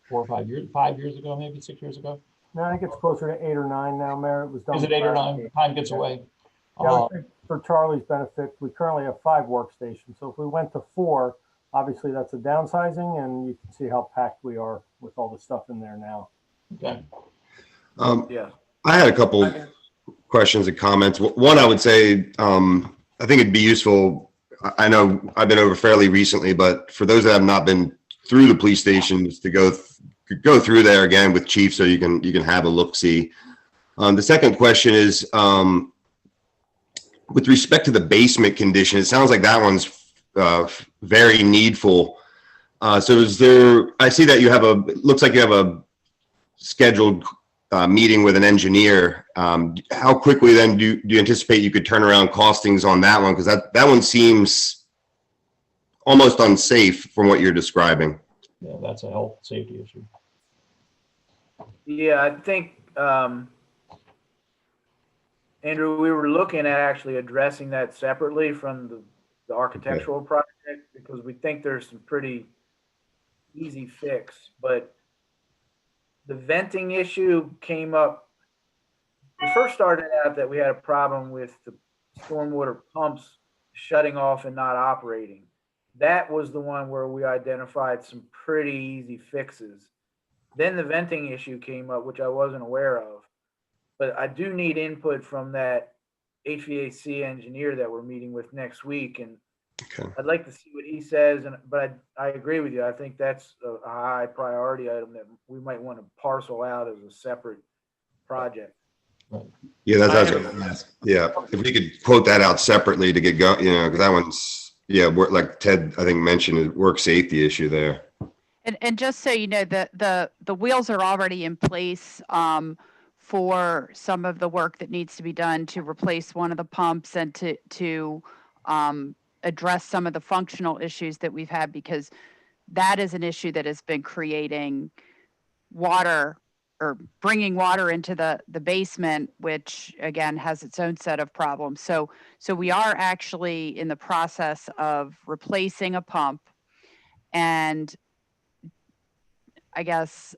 4 or 5 years, 5 years ago, maybe 6 years ago. No, I think it's closer to 8 or 9 now, Mayor. It was done. Is it 8 or 9? Time gets away. Yeah, for Charlie's benefit, we currently have 5 workstations. So if we went to 4, obviously that's a downsizing, and you can see how packed we are with all the stuff in there now. Okay. Yeah. I had a couple questions and comments. One, I would say, I think it'd be useful. I know I've been over fairly recently, but for those that have not been through the police stations, to go through there again with Chief, so you can have a look-see. The second question is, with respect to the basement condition, it sounds like that one's very needful. So I see that looks like you have a scheduled meeting with an engineer. How quickly then do you anticipate you could turn around costings on that one? Because that one seems almost unsafe from what you're describing. Yeah, that's a health safety issue. Yeah, I think, Andrew, we were looking at actually addressing that separately from the architectural project, because we think there's some pretty easy fix, but the venting issue came up. We first started out that we had a problem with the stormwater pumps shutting off and not operating. That was the one where we identified some pretty easy fixes. Then the venting issue came up, which I wasn't aware of, but I do need input from that HVAC engineer that we're meeting with next week. And Okay. I'd like to see what he says, but I agree with you. I think that's a high priority item that we might want to parcel out as a separate project. Yeah, that's, I that's have- what, yeah. If we could quote that out separately to get going, because that one's, yeah, like Ted, I think mentioned, a work safety issue there. And just so you know, the wheels are already in place for some of the work that needs to be done to replace one of the pumps and to address some of the functional issues that we've had, because that is an issue that has been creating water or bringing water into the basement, which again has its own set of problems. So we are actually in the process of replacing a pump and I guess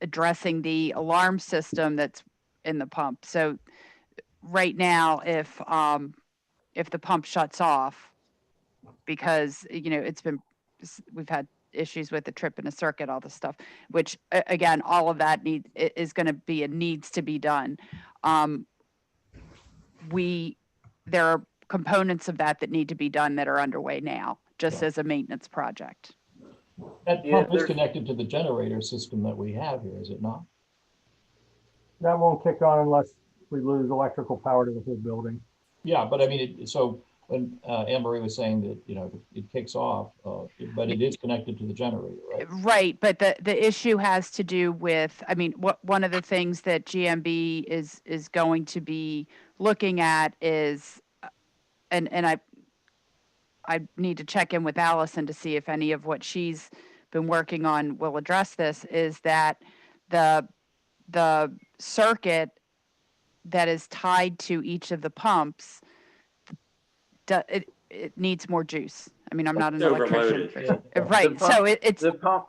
addressing the alarm system that's in the pump. So right now, if the pump shuts off, because we've had issues with the trip in a circuit, all this stuff, which again, all of that is going to be needs to be done. There are components of that need to be done that are underway now, just as a maintenance project. That Yeah, pump is connected to the generator system that we have here, is it not? That won't kick on unless we lose electrical power to the whole building. Yeah, but I mean, so when Anne Marie was saying that, it kicks off, but it is connected to the generator, right? Right, but the issue has to do with, one of the things that GMB is going to be looking at is, and I need to check in with Allison to see if any of what she's been working on will address this, is that the circuit that is tied to each of the pumps, it needs more juice. I'm not an electrician. overloaded. Right, so it's The pump,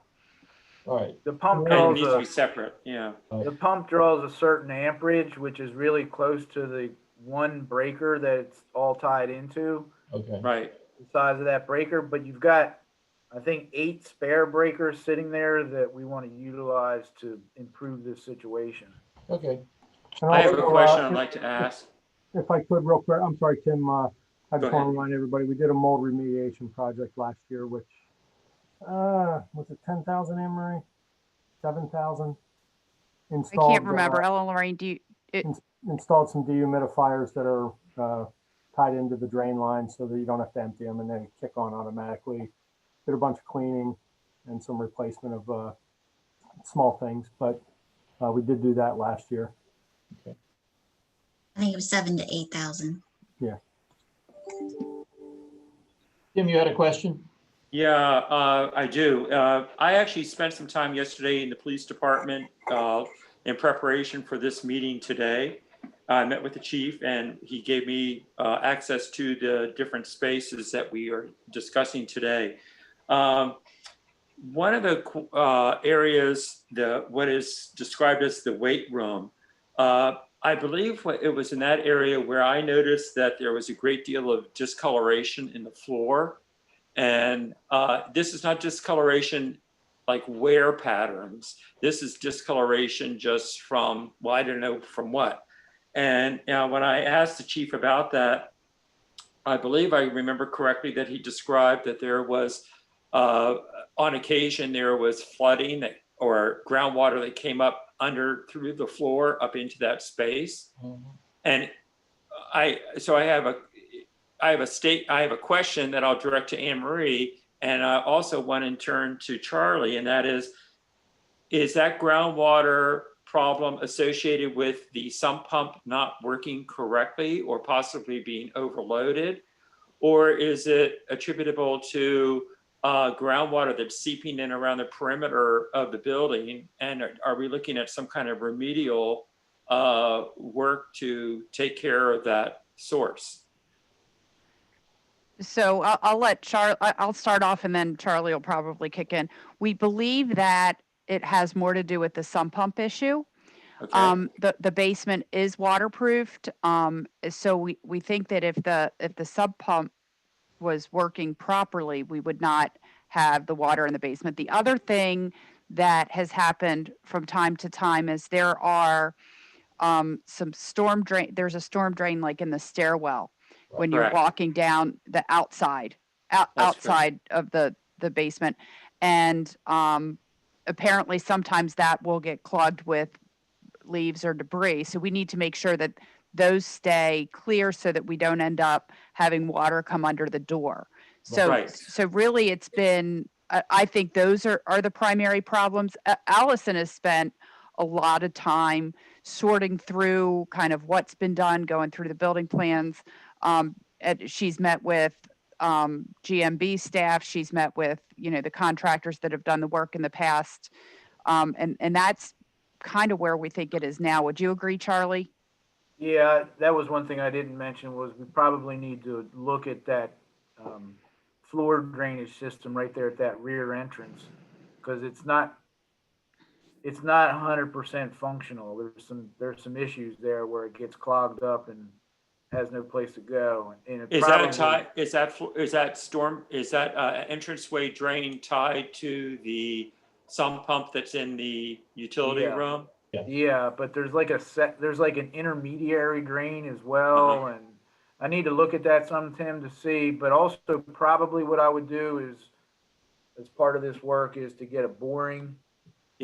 All right. the pump It draws needs to be separate, yeah. the pump draws a certain amperage, which is really close to the one breaker that it's all tied into, Okay. Right. the size of that breaker. But you've got, I think, 8 spare breakers sitting there that we want to utilize to improve this situation. Okay. And I have a also, question I'd like to ask. If I could real quick, I'm sorry, Tim, I Go just want to ahead. remind everybody, we did a mold remediation project last year, which, was it 10,000, Anne Marie? 7,000? I Installed, can't remember. Ellen Lorraine, installed some dehumidifiers that are tied into the drain line so that you don't have to empty them and then kick on automatically. Did a bunch of cleaning and some replacement of small things, but we did do that last year. I think it was 7,000 to 8,000. Yeah. Tim, you had a question? Yeah, I do. I actually spent some time yesterday in the police department in preparation for this meeting today. I met with the chief and he gave me access to the different spaces that we are discussing today. One of the areas, what is described as the weight room, I believe it was in that area where I noticed that there was a great deal of discoloration in the floor. And this is not discoloration like wear patterns. This is discoloration just from, well, I don't know from what. And when I asked the chief about that, I believe I remember correctly that he described that there was, on occasion, there was flooding or groundwater that came up through the floor up into that space. Mm-hmm. And I have a question that I'll direct to Anne Marie, and I also one in turn to Charlie, and that is that groundwater problem associated with the sump pump not working correctly or possibly being overloaded? Or is it attributable to groundwater that's seeping in around the perimeter of the building? And are we looking at some kind of remedial work to take care of that source? So I'll start off and then Charlie will probably kick in. We believe that it has more to do with the sump pump issue. Okay. The basement is waterproofed. So we think that if the sump pump was working properly, we would not have the water in the basement. The other thing that has happened from time to time is there are some storm drain. There's a storm drain like in the stairwell. when you're Correct. walking down the outside, That's correct. outside of the basement. And apparently sometimes that will get clogged with leaves or debris. So we need to make sure that those stay clear so that we don't end up having water come under the door. So, Right. so really it's been, I think those are the primary problems. Allison has spent a lot of time sorting through kind of what's been done, going through the building plans. She's met with GMB staff. She's met with, the contractors that have done the work in the past. And that's kind of where we think it is now. Would you agree, Charlie? Yeah, that was one thing I didn't mention was we probably need to look at that floor drainage system right there at that rear entrance, because it's not 100% functional. There's some issues there where it gets clogged up and has no place to go. And it Is probably, that entranceway drain tied to the sump pump that's in the utility Yeah. room? Yeah, but there's like an intermediary drain as well, and I need to look at that sometime to see. But also probably what I would do is, as part of this work, is to get a boring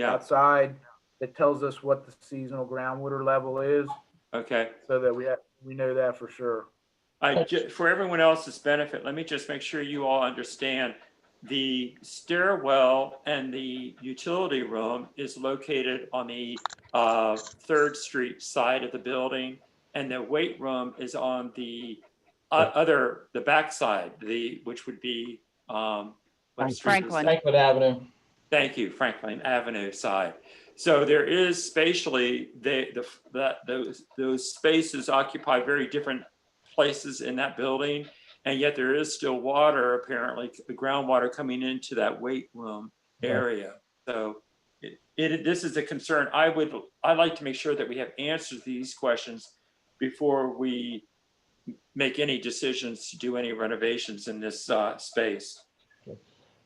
outside that tells us what the seasonal groundwater level is, Okay. so that we know that for sure. For everyone else's benefit, let me just make sure you all understand. The stairwell and the utility room is located on the 3rd Street side of the building, and the weight room is on the the back side, which would be what street is that? Franklin Avenue. Thank you, Franklin Avenue side. So there is spatially those spaces occupy very different places in that building. And yet there is still water, apparently, the groundwater coming into that weight room area. So this is a concern. I'd like to make sure that we have answers to these questions before we make any decisions to do any renovations in this space.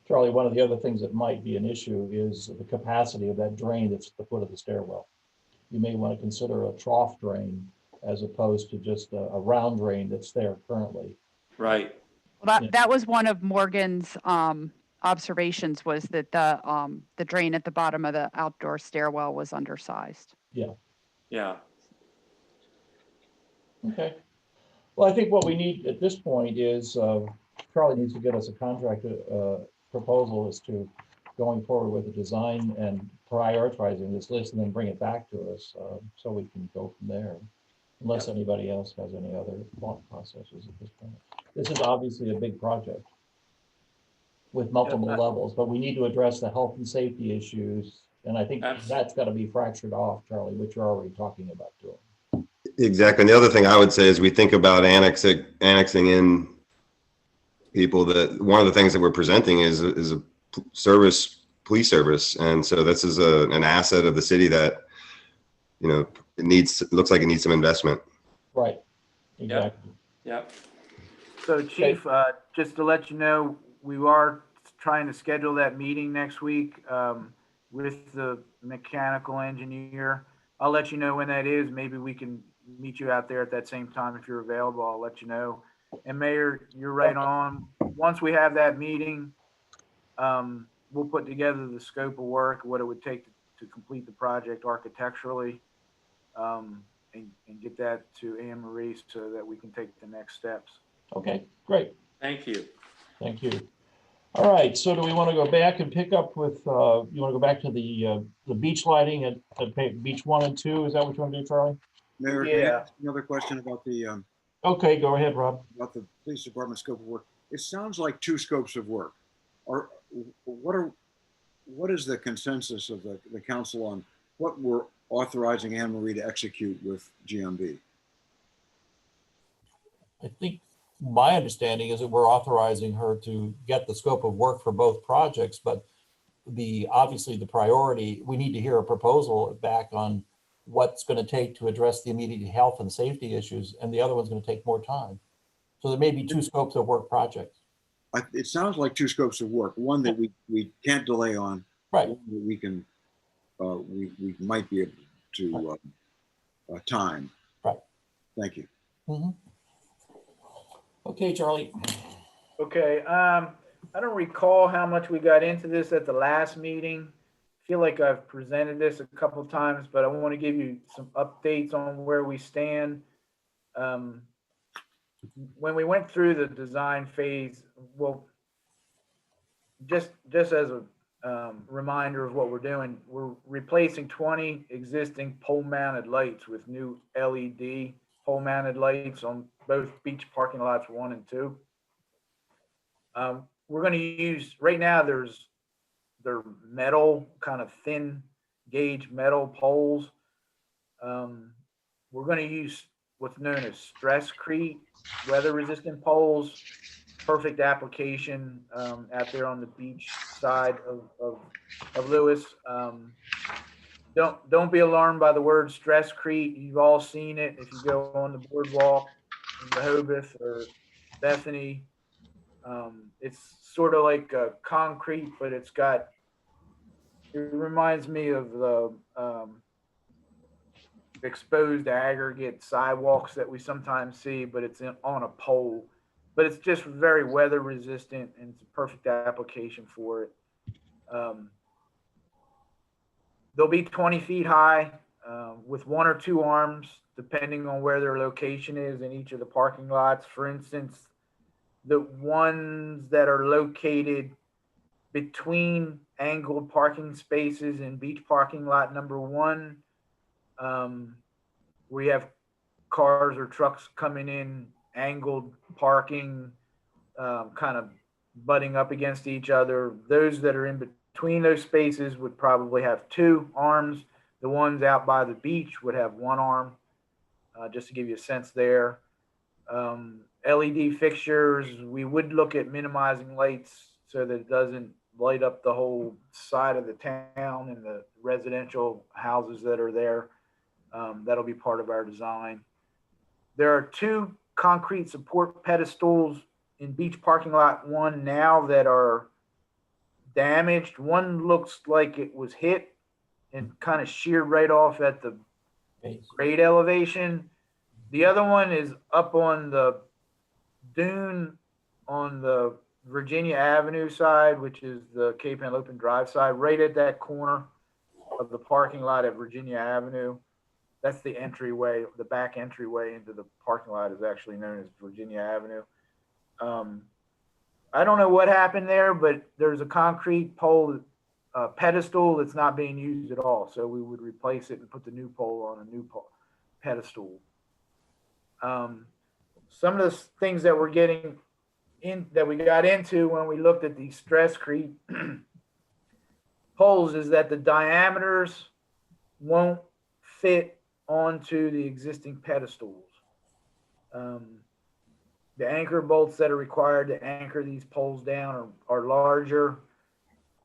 Charlie, one of the other things that might be an issue is the capacity of that drain that's at the foot of the stairwell. You may want to consider a trough drain as opposed to just a round drain that's there currently. Right. Well, that was one of Morgan's observations, was that the drain at the bottom of the outdoor stairwell was undersized. Yeah. Yeah. Okay. Well, I think what we need at this point is Charlie needs to get us a contract proposal as to going forward with the design and prioritizing this list, and then bring it back to us so we can go from there. Unless anybody else has any other thought processes at this point. This is obviously a big project with multiple levels, but we need to address the health and safety issues. And I think that's got to be fractured off, Charlie, which you're already talking about doing. Exactly. And the other thing I would say is we think about annexing in people, that one of the things that we're presenting is a police service. And so this is an asset of the city that, it looks like it needs some investment. Right. Exactly. Yep. So Chief, just to let you know, we are trying to schedule that meeting next week with the mechanical engineer. I'll let you know when that is. Maybe we can meet you out there at that same time if you're available. I'll let you know. And Mayor, you're right on. Once we have that meeting, we'll put together the scope of work, what it would take to complete the project architecturally, and get that to Anne Marie so that we can take the next steps. Okay, great. Thank you. Thank you. All right, so do we want to go back and pick up with, you want to go back to the beach lighting at beach 1 and 2? Is that what you want to do, Charlie? Mayor, can I ask another question about the okay, go ahead, Rob. About the police department scope of work? It sounds like 2 scopes of work. What is the consensus of the council on what we're authorizing Anne Marie to execute with GMB? I think my understanding is that we're authorizing her to get the scope of work for both projects, but obviously the priority, we need to hear a proposal back on what's going to take to address the immediate health and safety issues, and the other one's going to take more time. So there may be 2 scopes of work projects. It sounds like 2 scopes of work. One that we can't delay on. Right. One that we can, we might be able to time. Right. Thank you. Mm-hmm. Okay, Charlie. Okay, I don't recall how much we got into this at the last meeting. Feel like I've presented this a couple of times, but I want to give you some updates on where we stand. When we went through the design phase, well, just as a reminder of what we're doing, we're replacing 20 existing pole-mounted lights with new LED pole-mounted lights on both beach parking lots 1 and 2. We're going to use, right now they're metal, kind of thin gauge metal poles. We're going to use what's known as stress-crete weather resistant poles. Perfect application out there on the beach side of Lewis. Don't be alarmed by the word stress-crete. You've all seen it if you go on the boardwalk in Rehoboth or Bethany. It's sort of like a concrete, but it reminds me of the exposed aggregate sidewalks that we sometimes see, but it's on a pole. But it's just very weather resistant and it's a perfect application for it. They'll be 20 feet high with 1 or 2 arms, depending on where their location is in each of the parking lots. For instance, the ones that are located between angled parking spaces in beach parking lot number 1, we have cars or trucks coming in, angled parking, kind of butting up against each other. Those that are in between those spaces would probably have 2 arms. The ones out by the beach would have 1 arm, just to give you a sense there. LED fixtures, we would look at minimizing lights so that it doesn't light up the whole side of the town and the residential houses that are there. That'll be part of our design. There are 2 concrete support pedestals in beach parking lot 1 now that are damaged. One looks like it was hit and kind of sheared right off at the grade elevation. The other one is up on the dune on the Virginia Avenue side, which is the Cape Henlopen Drive side, right at that corner of the parking lot at Virginia Avenue. That's the entryway, the back entryway into the parking lot is actually known as Virginia Avenue. I don't know what happened there, but there's a concrete pole pedestal that's not being used at all. So we would replace it and put the new pole on a new pedestal. Some of the things that we're getting in, that we got into when we looked at these stress-crete poles, is that the diameters won't fit onto the existing pedestals. The anchor bolts that are required to anchor these poles down are larger.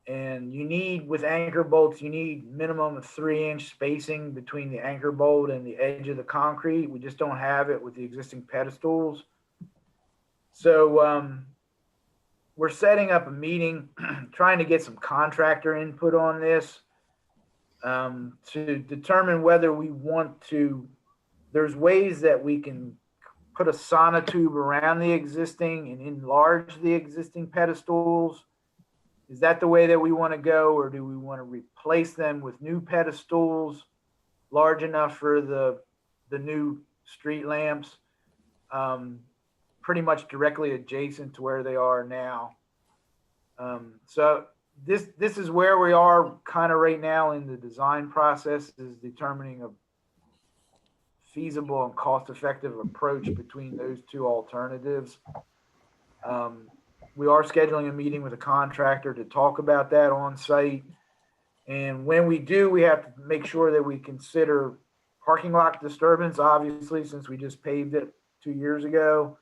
And you need, with anchor bolts, you need minimum of 3-inch spacing between the anchor bolt and the edge of the concrete. We just don't have it with the existing pedestals. So we're setting up a meeting, trying to get some contractor input on this to determine whether we want to, there's ways that we can put a sonotube around the existing and enlarge the existing pedestals. Is that the way that we want to go, or do we want to replace them with new pedestals large enough for the new street lamps, pretty much directly adjacent to where they are now? So this is where we are kind of right now in the design process, is determining a feasible and cost-effective approach between those 2 alternatives. We are scheduling a meeting with a contractor to talk about that on site. And when we do, we have to make sure that we consider parking lot disturbance, obviously, since we just paved it 2 years ago.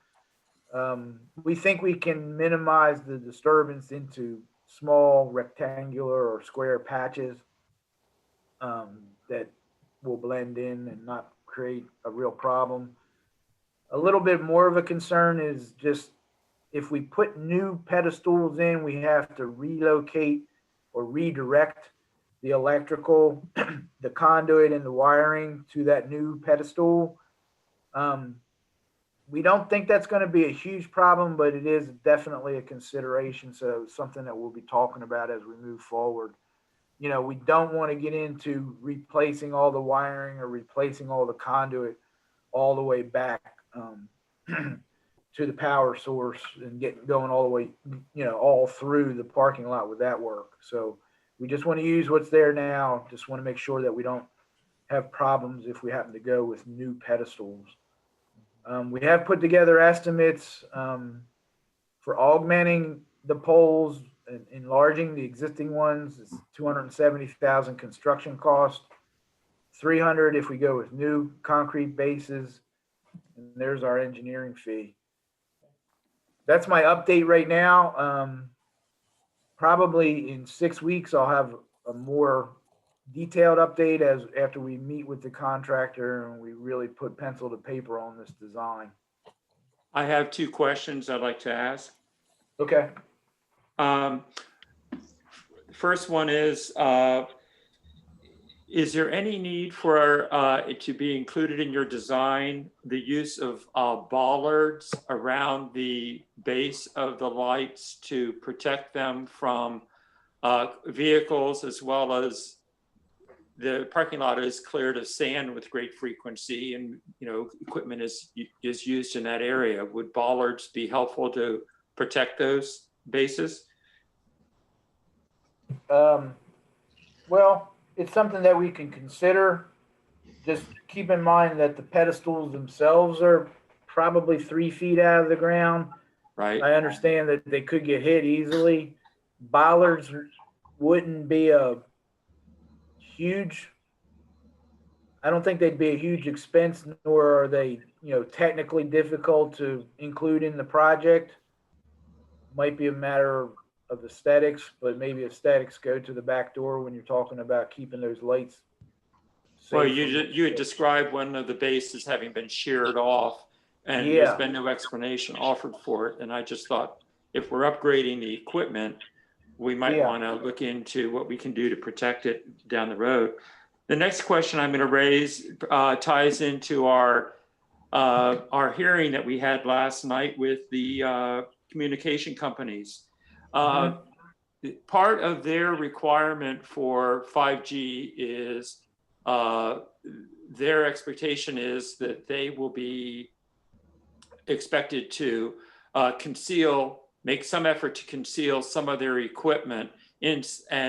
We think we can minimize the disturbance into small rectangular or square patches that will blend in and not create a real problem. A little bit more of a concern is just if we put new pedestals in, we have to relocate or redirect the electrical, the conduit and the wiring to that new pedestal. we don't think that's going to be a huge problem, but it is definitely a consideration. So something that we'll be talking about as we move forward. You know, we don't want to get into replacing all the wiring or replacing all the conduit all the way back to the power source and going all the way, you know, all through the parking lot with that work. So we just want to use what's there now. Just want to make sure that we don't have problems if we happen to go with new pedestals. We have put together estimates for augmenting the poles and enlarging the existing ones. It's $270,000 construction cost, $300 if we go with new concrete bases, and there's our engineering fee. That's my update right now. Probably in 6 weeks, I'll have a more detailed update after we meet with the contractor and we really put pencil to paper on this design. I have 2 questions I'd like to ask. Okay. First one is there any need for it to be included in your design, the use of bollards around the base of the lights to protect them from vehicles, as well as the parking lot is cleared of sand with great frequency, and you know equipment is used in that area? Would bollards be helpful to protect those bases? Well, it's something that we can consider. Just keep in mind that the pedestals themselves are probably 3 feet out of the ground. Right. I understand that they could get hit easily. Bollards wouldn't be a huge, I don't think they'd be a huge expense, nor are they, you know, technically difficult to include in the project. Might be a matter of aesthetics, but maybe aesthetics go to the back door when you're talking about keeping those lights safe. Well, you had described one of the bases having been sheared off, and there's been no explanation offered for it. And I just thought, if we're upgrading the equipment, we might want to look into what we can do to protect it down the road. The next question I'm going to raise ties into our hearing that we had last night with the communication companies. Part of their requirement for 5G is their expectation is that they will be expected to make some effort to conceal some of their equipment and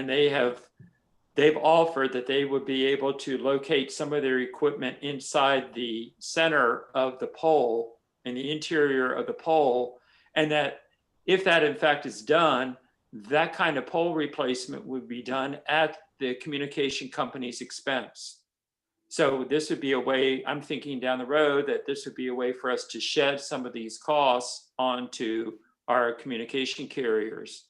they've offered that they would be able to locate some of their equipment inside the center of the pole, in the interior of the pole, and that if that in fact is done, that kind of pole replacement would be done at the communication company's expense. So this would be a way, I'm thinking down the road, that this would be a way for us to shed some of these costs onto our communication carriers.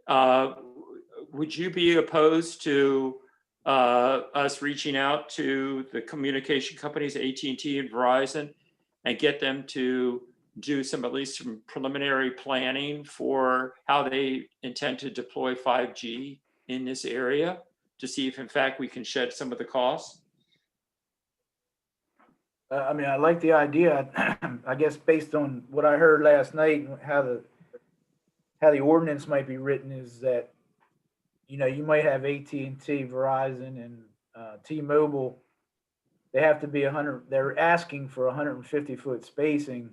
Would you be opposed to us reaching out to the communication companies, AT&T and Verizon, and get them to do at least some preliminary planning for how they intend to deploy 5G in this area to see if in fact we can shed some of the costs? I mean, I like the idea. I guess based on what I heard last night, and how the ordinance might be written is that, you know, you might have AT&T, Verizon, and T-Mobile. They have to be 100. They're asking for 150-foot spacing.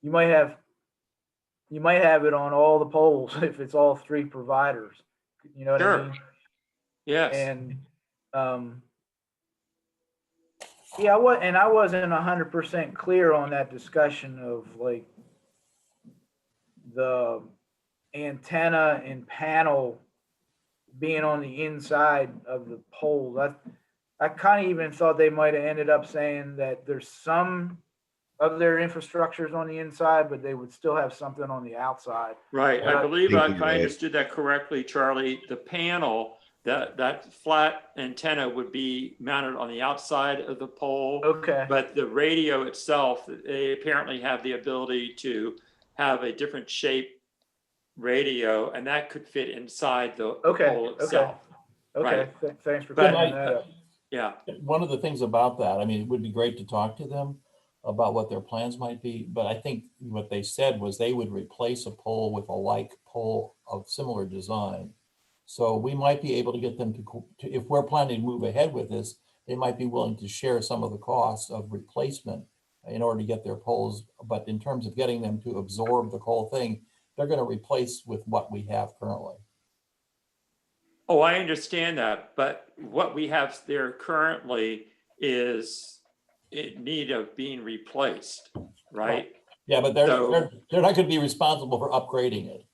You might have it on all the poles if it's all 3 providers. You know what I mean? Yes. And I wasn't 100% clear on that discussion of like the antenna and panel being on the inside of the pole. I kind of even thought they might have ended up saying that there's some of their infrastructures on the inside, but they would still have something on the outside. Right. I believe I understood that correctly, Charlie. The panel, that flat antenna would be mounted on the outside of the pole. Okay. But the radio itself, they apparently have the ability to have a different shape radio, and that could fit inside the pole itself. Okay. Right. Thanks for clearing that up. Yeah. One of the things about that, I mean, it would be great to talk to them. about what their plans might be, but I think what they said was they would replace a pole with a like pole of similar design. So we might be able to get them to, if we're planning to move ahead with this, they might be willing to share some of the costs of replacement in order to get their poles. But in terms of getting them to absorb the whole thing, they're going to replace with what we have currently. Oh, I understand that, but what we have there currently is in need of being replaced, right? Yeah, but they're not going to be responsible for upgrading it.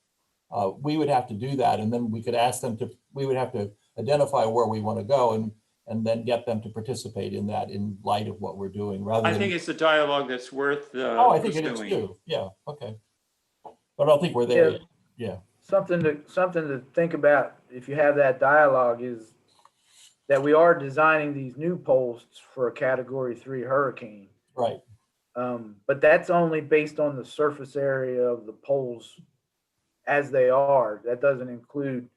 We would have to do that, and then we could ask them to, we would have to identify where we want to go and then get them to participate in that in light of what we're doing rather than. I think it's a dialogue that's worth I think it is too. Yeah, okay. But I don't think we're there yet. Yeah. Something to think about if you have that dialogue is that we are designing these new poles for a Category 3 hurricane. Right. But that's only based on the surface area of the poles as they are. That doesn't include,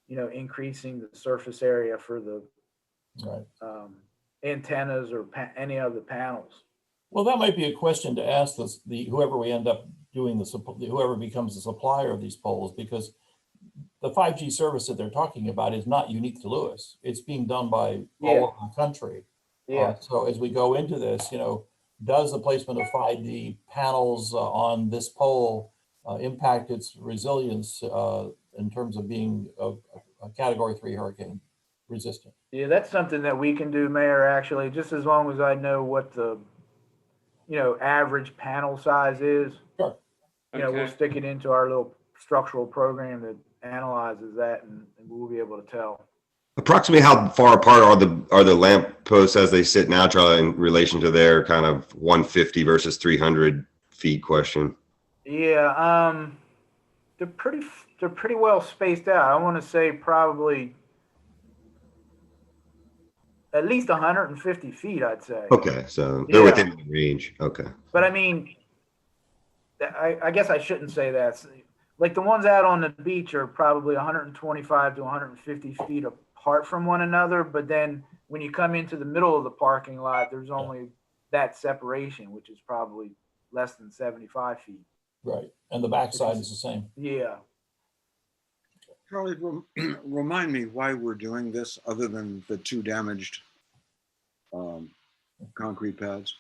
increasing the surface area for the antennas or any of the panels. Well, that might be a question to ask whoever we end up doing whoever becomes the supplier of these poles, because the 5G service that they're talking about is not unique to Lewis. It's being done by all over the country. Yeah. So as we go into this, does the placement of 5G panels on this pole impact its resilience in terms of being a Category 3 hurricane resistant? Yeah, that's something that we can do, Mayor, actually, just as long as I know what the, average panel size is. Sure. We'll stick it into our little structural program that analyzes that, and we'll be able to tell. Approximately how far apart are the lamp posts as they sit now, Charlie, in relation to their kind of 150 versus 300 feet question? Yeah, they're pretty well spaced out. I want to say probably at least 150 feet, I'd say. Okay, so they're within the range. Okay. But I mean, I guess I shouldn't say that. Like the ones out on the beach are probably 125 to 150 feet apart from one another. But then when you come into the middle of the parking lot, there's only that separation, which is probably less than 75 feet. Right. And the backside is the same. Yeah. Charlie, remind me why we're doing this other than the two damaged concrete pads.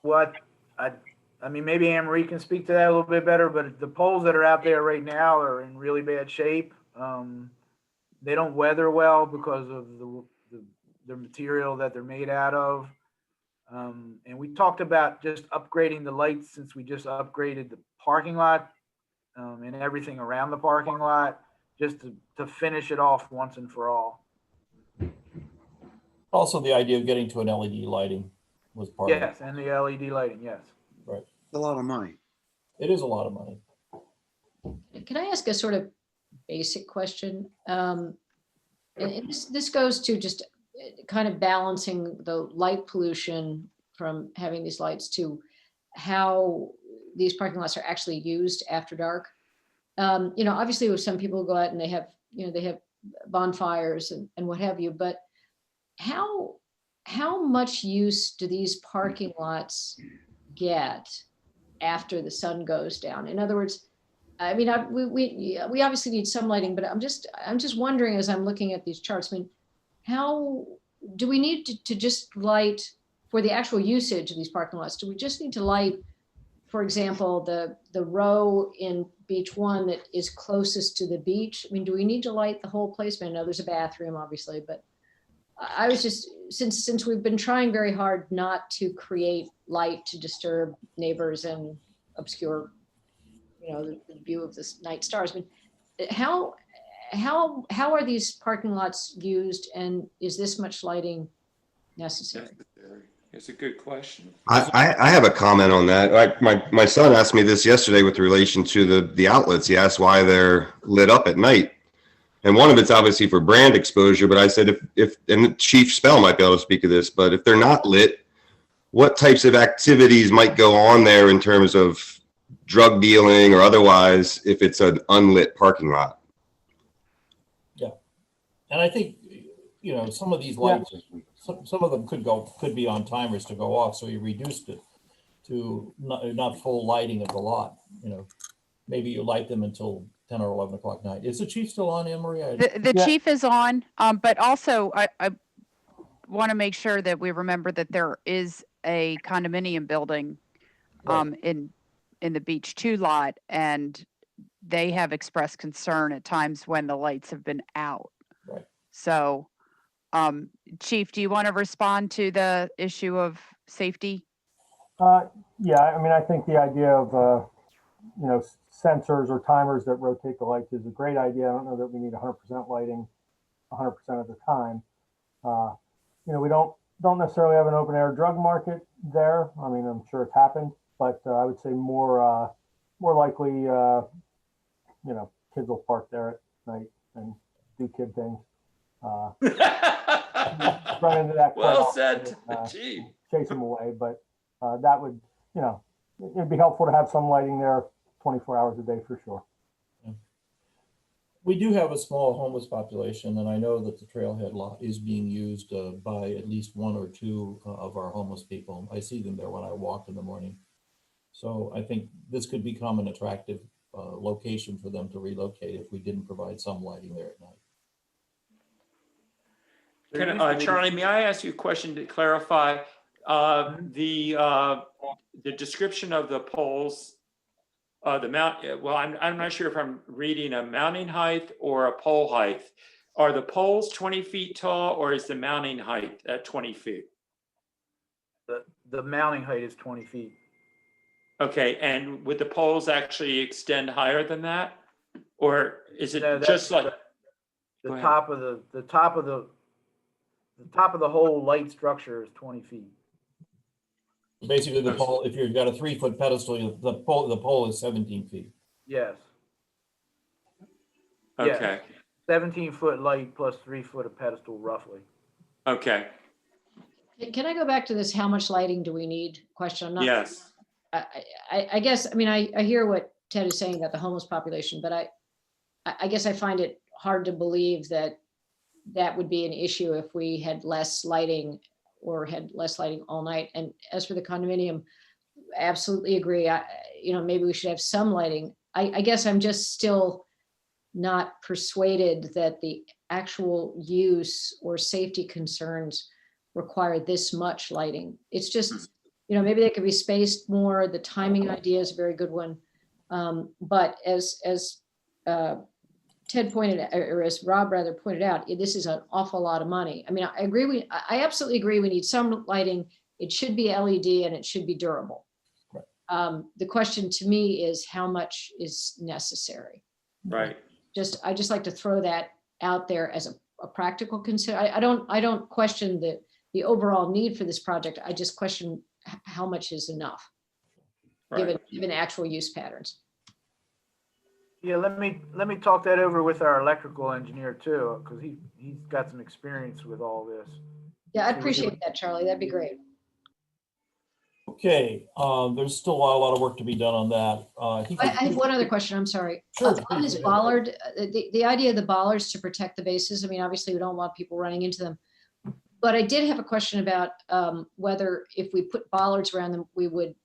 Well, I mean, maybe Anne Marie can speak to that a little bit better, but the poles that are out there right now are in really bad shape. They don't weather well because of the material that they're made out of. And we talked about just upgrading the lights since we just upgraded the parking lot and everything around the parking lot, just to finish it off once and for all. Also, the idea of getting to an LED lighting was part of it. Yes, and the LED lighting, yes. Right. A lot of money. It is a lot of money. Can I ask a sort of basic question? And this goes to just kind of balancing the light pollution from having these lights to how these parking lots are actually used after dark. Obviously with some people go out and they have bonfires and what have you, but how much use do these parking lots get after the sun goes down? In other words, I mean, we obviously need some lighting, but I'm just wondering as I'm looking at these charts, I mean, how do we need to just light for the actual usage of these parking lots? Do we just need to light, for example, the row in Beach 1 that is closest to the beach? I mean, do we need to light the whole place? I know there's a bathroom, obviously, but I was just, since we've been trying very hard not to create light to disturb neighbors and obscure, the view of the night stars. I mean, how are these parking lots used, and is this much lighting necessary? It's a good question. I have a comment on that. My son asked me this yesterday with relation to the outlets. He asked why they're lit up at night. And one of it's obviously for brand exposure, but I said and Chief Spell might be able to speak to this, but if they're not lit, what types of activities might go on there in terms of drug dealing or otherwise if it's an unlit parking lot? Yeah. And I think you know, some of these lights, some of them could be on timers to go off, so you reduced it to not full lighting of the lot, you know. Maybe you light them until 10 or 11 o'clock night. Is the chief still on, Anne Marie? The chief is on, but also I want to make sure that we remember that there is a condominium building in the Beach 2 lot, and they have expressed concern at times when the lights have been out. Right. So, Chief, do you want to respond to the issue of safety? Yeah, I mean, I think the idea of, you know, sensors or timers that rotate the lights is a great idea. I don't know that we need 100% lighting 100% of the time. You know, we don't necessarily have an open air drug market there. I mean, I'm sure it's happened, but I would say more likely, you know, kids will park there at night and do kid things. Run into that. Well said, Chief. Chase them away, but that would, you know, it'd be helpful to have some lighting there 24 hours a day for sure. We do have a small homeless population, and I know that the trailhead lot is being used by at least one or two of our homeless people. I see them there when I walk in the morning. So I think this could become an attractive location for them to relocate if we didn't provide some lighting there at night. Charlie, may I ask you a question to clarify the description of the poles? Well, I'm not sure if I'm reading a mounting height or a pole height. Are the poles 20 feet tall, or is the mounting height at 20 feet? The mounting height is 20 feet. Okay, and would the poles actually extend higher than that, or is it just like the top of the whole light structure is 20 feet? Basically, the pole, if you've got a 3-foot pedestal, the pole is 17 feet. Yes. Okay. Yes. 17-foot light plus 3 foot of pedestal, roughly. Okay. Can I go back to this, how much lighting do we need question? I'm not. Yes. I guess, I mean, I hear what Ted is saying about the homeless population, but I guess I find it hard to believe that that would be an issue if we had less lighting or had less lighting all night. And as for the condominium, absolutely agree. You know, maybe we should have some lighting. I guess I'm just still not persuaded that the actual use or safety concerns require this much lighting. It's just, you know, maybe they could be spaced more. The timing idea is a very good one. But as Ted pointed out, or as Rob rather pointed out, this is an awful lot of money. I mean, I agree. I absolutely agree. We need some lighting. It should be LED and it should be durable. The question to me is how much is necessary? Right. I just like to throw that out there as a practical consider. I don't question the overall need for this project. I just question how much is enough, given actual use patterns. Yeah, let me talk that over with our electrical engineer too, because he's got some experience with all this. Yeah, I'd appreciate that, Charlie. That'd be great. Okay, there's still a lot of work to be done on that. I have one other question. I'm sorry. Sure. On this bollard, the idea of the bollards to protect the bases. I mean, obviously we don't want people running into them. But I did have a question about whether if we put bollards around them, we would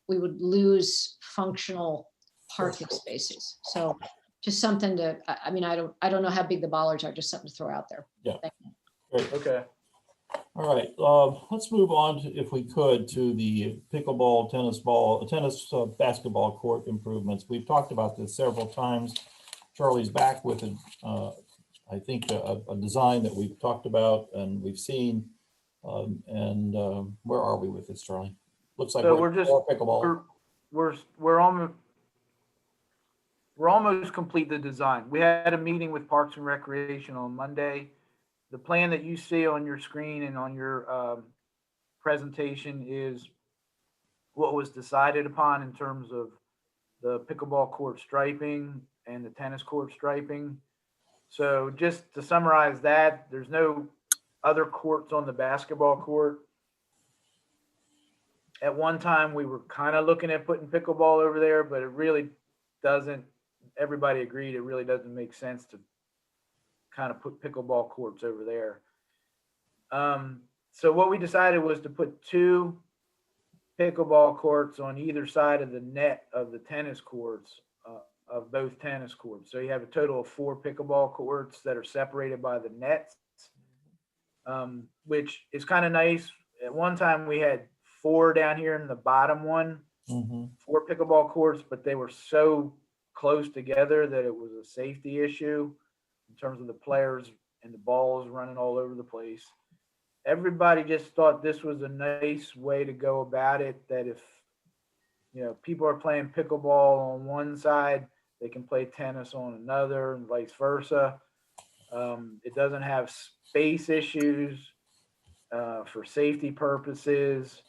lose functional parking spaces. So just something to, I mean, I don't know how big the bollards are, just something to throw out there. Yeah. Great. Okay. All right, let's move on to, if we could, to the pickleball, tennis, basketball court improvements. We've talked about this several times. Charlie's back with I think a design that we've talked about and we've seen. Where are we with this, Charlie? Looks like So we're almost complete the design. We had a meeting with Parks and Recreation on Monday. The plan that you see on your screen and on your presentation is what was decided upon in terms of the pickleball court striping and the tennis court striping. So just to summarize that, there's no other courts on the basketball court. At one time, we were kind of looking at putting pickleball over there, but it really doesn't, everybody agreed it really doesn't make sense to kind of put pickleball courts over there. So what we decided was to put 2 pickleball courts on either side of the net of the tennis courts, of both tennis courts. So you have a total of 4 pickleball courts that are separated by the nets, which is kind of nice. At one time we had 4 down here in the bottom one, 4 pickleball courts, but they were so close together that it was a safety issue in terms of the players and the balls running all over the place. Everybody just thought this was a nice way to go about it, that if, people are playing pickleball on one side, they can play tennis on another and vice versa. It doesn't have space issues for safety purposes.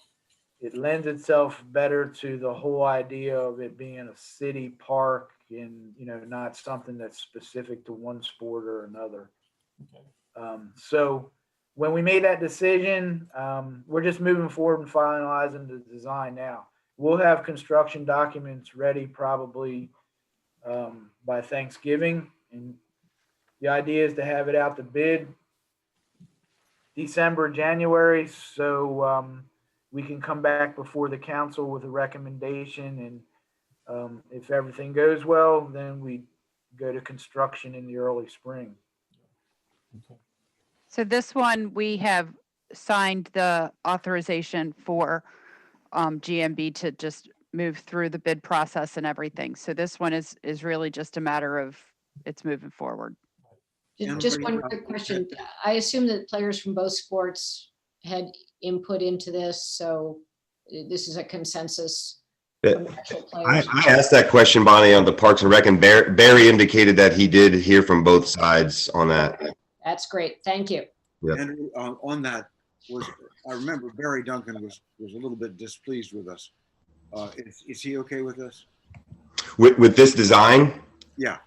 It lends itself better to the whole idea of it being a city park and, not something that's specific to one sport or another. So when we made that decision, we're just moving forward and finalizing the design now. We'll have construction documents ready probably by Thanksgiving. And the idea is to have it out to bid December, January, so we can come back before the council with a recommendation. And if everything goes well, then we go to construction in the early spring. So this one, we have signed the authorization for GMB to just move through the bid process and everything. So this one is really just a matter of it's moving forward. Just one quick question. I assume that players from both sports had input into this, so this is a consensus from actual players. I asked that question, Bonnie, on the Parks and Rec, and Barry indicated that he did hear from both sides on that. That's great. Thank you. Yep. And on that I remember Barry Duncan was a little bit displeased with us. Is he okay with this? With this design? Yeah.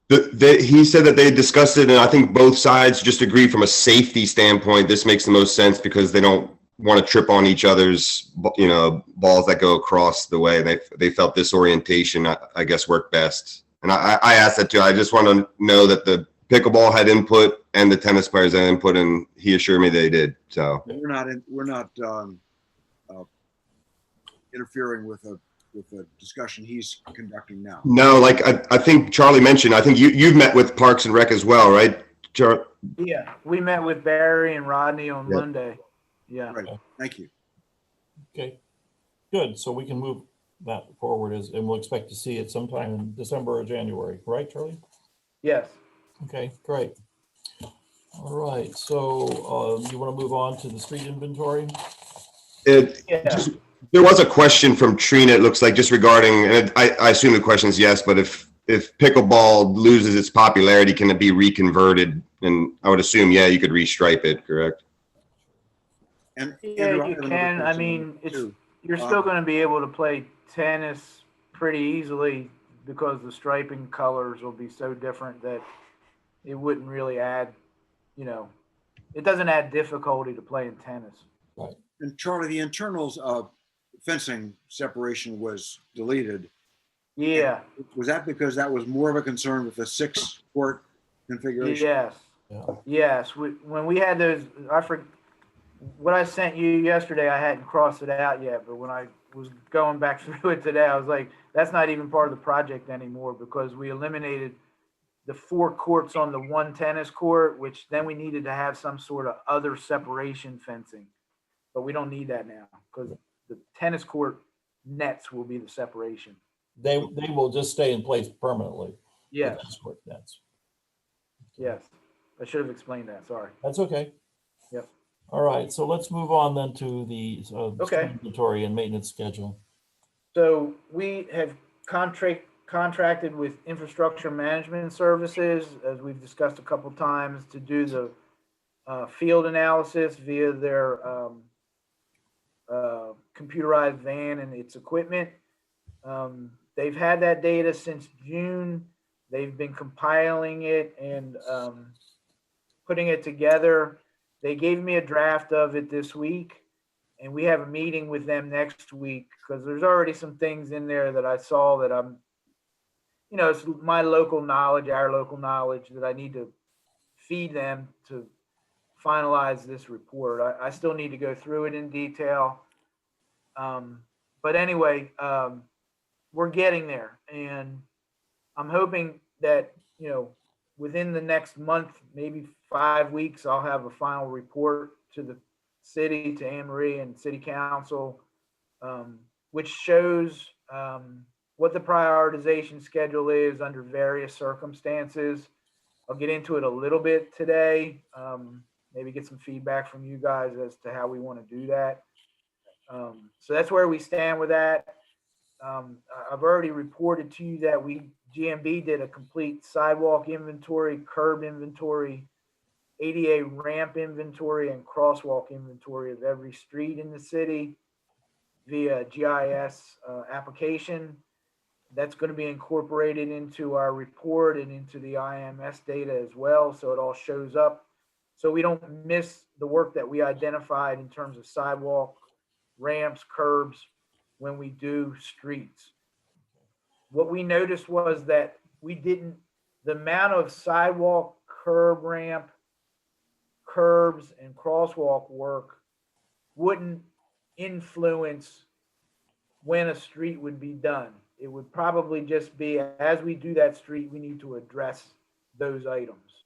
He said that they discussed it, and I think both sides just agree from a safety standpoint. This makes the most sense because they don't want to trip on each other's, balls that go across the way. They felt this orientation, I guess, worked best. And I asked that too. I just want to know that the pickleball had input and the tennis players had input, and he assured me they did. So we're not interfering with a discussion he's conducting now. No, like I think Charlie mentioned, I think you've met with Parks and Rec as well, right, Charlie? Yeah, we met with Barry and Rodney on Monday. Yeah. Right. Thank you. Okay, good. So we can move that forward and we'll expect to see it sometime in December or January, right, Charlie? Yes. Okay, great. All right, so you want to move on to the street inventory? There was a question from Trina, it looks like, just regarding, and I assume the question is yes, but if pickleball loses its popularity, can it be reconverted? And I would assume, yeah, you could restripe it, correct? And yeah, Andrew, you can. I mean, you're still going to be able to play tennis pretty easily because the striping colors will be so different that it wouldn't really add, it doesn't add difficulty to playing tennis. Right. And Charlie, the internals fencing separation was deleted. Yeah. And was that because that was more of a concern with the 6-court configuration? Yes. Yeah. Yes. When we had those, what I sent you yesterday, I hadn't crossed it out yet, but when I was going back through it today, I was like, that's not even part of the project anymore because we eliminated the 4 courts on the 1 tennis court, which then we needed to have some sort of other separation fencing, but we don't need that now because the tennis court nets will be the separation. They will just stay in place permanently. Yes. Nets. Yes. I should have explained that. Sorry. That's okay. Yep. All right. So let's move on then to the inventory and maintenance schedule. So we have contracted with infrastructure management services, as we've discussed a couple times, to do the field analysis via their computerized van and its equipment. They've had that data since June. They've been compiling it and putting it together. They gave me a draft of it this week, and we have a meeting with them next week because there's already some things in there that I saw that I'm, it's my local knowledge, our local knowledge that I need to feed them to finalize this report. I still need to go through it in detail. But anyway, we're getting there, and I'm hoping that, you know, within the next month, maybe 5 weeks, I'll have a final report to the city, to Anne Marie and city council, which shows what the prioritization schedule is under various circumstances. I'll get into it a little bit today, maybe get some feedback from you guys as to how we want to do that. So that's where we stand with that. I've already reported to you that GMB did a complete sidewalk inventory, curb inventory, ADA ramp inventory, and crosswalk inventory of every street in the city via GIS application. That's going to be incorporated into our report and into the IMS data as well, so it all shows up. So we don't miss the work that we identified in terms of sidewalk, ramps, curbs, when we do streets. What we noticed was that the amount of sidewalk, curb ramp, curbs, and crosswalk work wouldn't influence when a street would be done. It would probably just be, as we do that street, we need to address those items.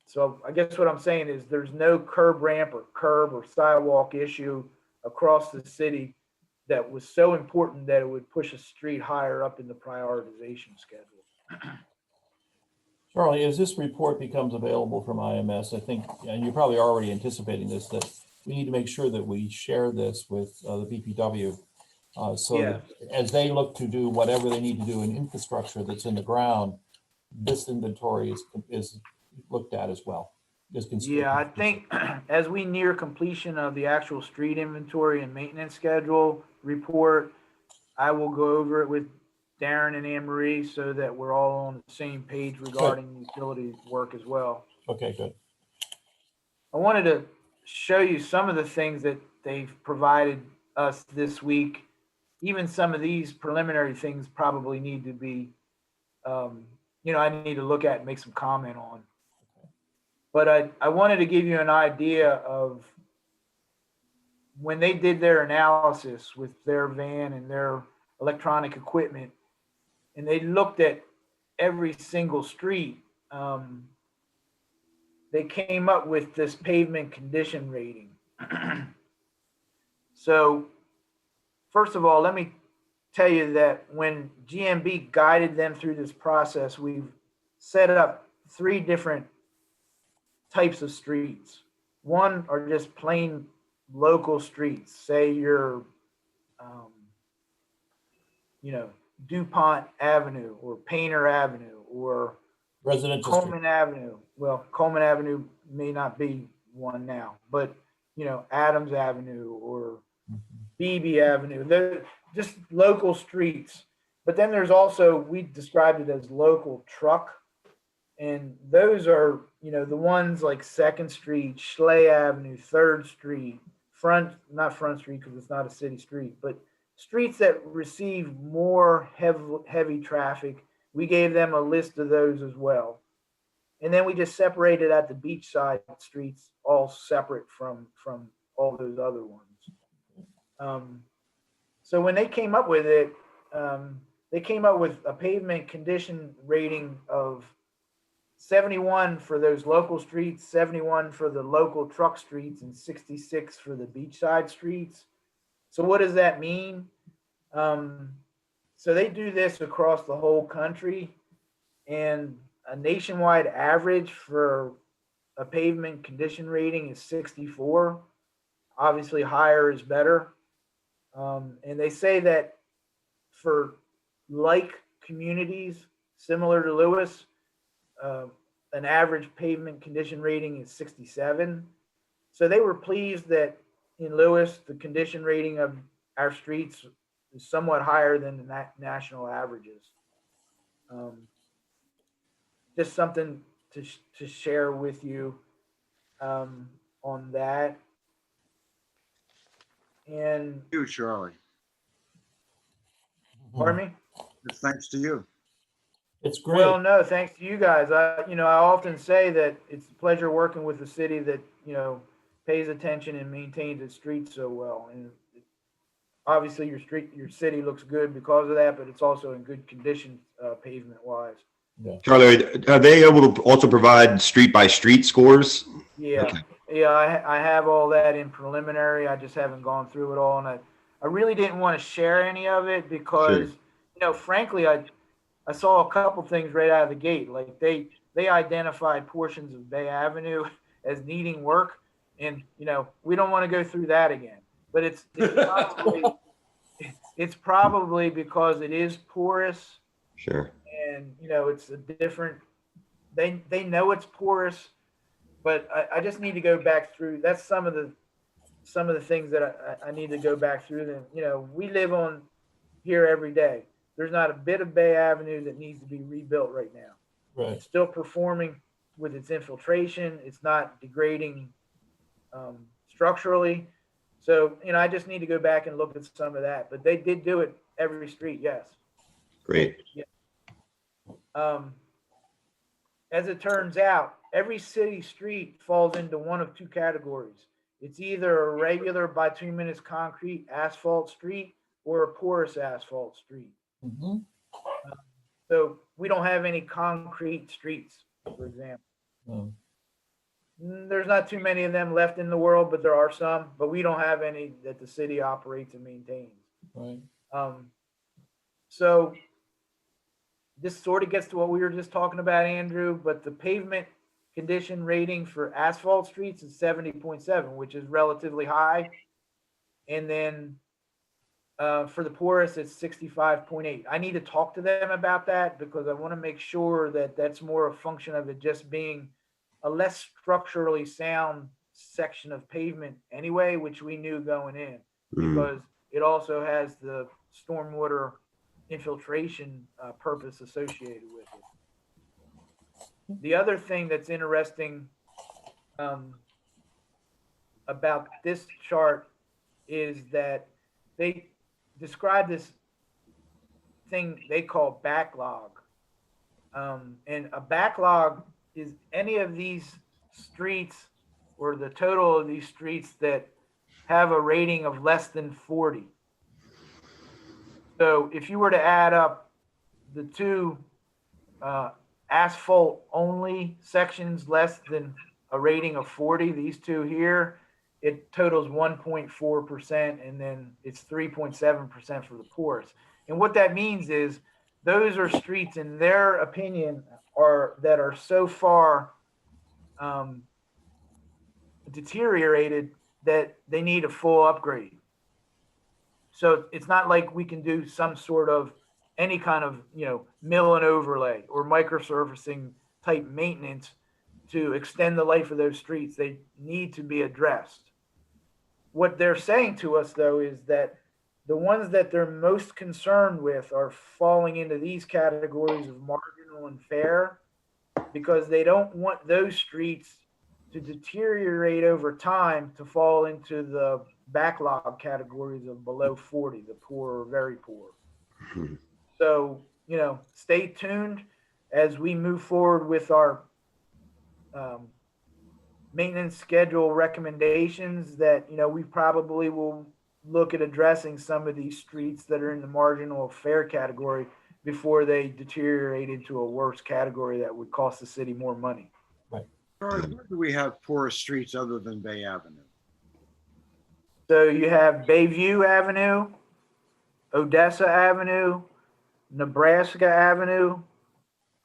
So I guess what I'm saying is there's no curb ramp or sidewalk issue across the city that was so important that it would push a street higher up in the prioritization schedule. Charlie, as this report becomes available from IMS, I think, and you're probably already anticipating this, that we need to make sure that we share this with the BPW. So that as they look to do whatever they need to do in infrastructure that's in the ground, this inventory is looked at as well. Yeah, I think as we near completion of the actual street inventory and maintenance schedule report, I will go over it with Darren and Anne Marie so that we're all on the same page regarding utility work as well. Okay, good. I wanted to show you some of the things that they've provided us this week. Even some of these preliminary things probably need to be, I need to look at and make some comment on. But I wanted to give you an idea of when they did their analysis with their van and their electronic equipment, and they looked at every single street, they came up with this pavement condition rating. So first of all, let me tell you that when GMB guided them through this process, we've set up 3 different types of streets. One are just plain local streets. Say you're, DuPont Avenue or Painter Avenue or residential Coleman Avenue. Well, Coleman Avenue may not be one now, but Adams Avenue or Beebe Avenue. They're just local streets. But then there's also, we described it as local truck. And those are, the ones like 2nd Street, Schley Avenue, 3rd Street, not Front Street because it's not a city street, but streets that receive more heavy traffic. We gave them a list of those as well. And then we just separated out the beachside streets, all separate from all those other ones. So when they came up with it, they came up with a pavement condition rating of 71 for those local streets, 71 for the local truck streets, and 66 for the beachside streets. So what does that mean? So they do this across the whole country, and a nationwide average for a pavement condition rating is 64. Obviously higher is better. And they say that for like communities similar to Lewis, an average pavement condition rating is 67. So they were pleased that in Lewis, the condition rating of our streets is somewhat higher than the national averages. Just something to share with you on that. And You, Charlie. pardon me? It's thanks to you. It's great. Well, no, thanks to you guys. I often say that it's a pleasure working with a city that, pays attention and maintains its streets so well. And obviously your city looks good because of that, but it's also in good condition, pavement wise. Yeah. Charlie, are they able to also provide street by street scores? Yeah. Okay. Yeah. I have all that in preliminary. I just haven't gone through it all. And I really didn't want to share any of it because, frankly, I saw a couple things right out of the gate. Like they identified portions of Bay Avenue as needing work, and we don't want to go through that again. But it's probably because it is porous, Sure. and it's a different. They know it's porous, but I just need to go back through. That's some of the things that I need to go back through. Then we live on here every day. There's not a bit of Bay Avenue that needs to be rebuilt right now. Right. It's still performing with its infiltration. It's not degrading structurally. So, I just need to go back and look at some of that. But they did do it every street, yes. Great. Yeah. As it turns out, every city street falls into one of two categories. It's either a regular bituminous concrete asphalt street or a porous asphalt street. Mm-hmm. So we don't have any concrete streets, for example. Oh. There's not too many of them left in the world, but there are some. But we don't have any that the city operates and maintains. Right. So this sort of gets to what we were just talking about, Andrew. But the pavement condition rating for asphalt streets is 70.7, which is relatively high. And then for the porous, it's 65.8. I need to talk to them about that because I want to make sure that that's more a function of it just being a less structurally sound section of pavement anyway, which we knew going in, because it also has the stormwater infiltration purpose associated with it. The other thing that's interesting about this chart is that they describe this thing they call backlog. And a backlog is any of these streets or the total of these streets that have a rating of less than 40. So if you were to add up the two asphalt only sections less than a rating of 40, these two here, it totals 1.4%, and then it's 3.7% for the porous. And what that means is those are streets, in their opinion, that are so far deteriorated that they need a full upgrade. So it's not like we can do some sort of any kind of mill and overlay or microsurfacing type maintenance to extend the life of those streets. They need to be addressed. What they're saying to us, though, is that the ones that they're most concerned with are falling into these categories of marginal and fair, because they don't want those streets to deteriorate over time to fall into the backlog categories of below 40, the poor or very poor. So, stay tuned as we move forward with our maintenance schedule recommendations that, we probably will look at addressing some of these streets that are in the marginal fair category before they deteriorate into a worse category that would cost the city more money. Right. Where do we have porous streets other than Bay Avenue? So you have Bayview Avenue, Odessa Avenue, Nebraska Avenue,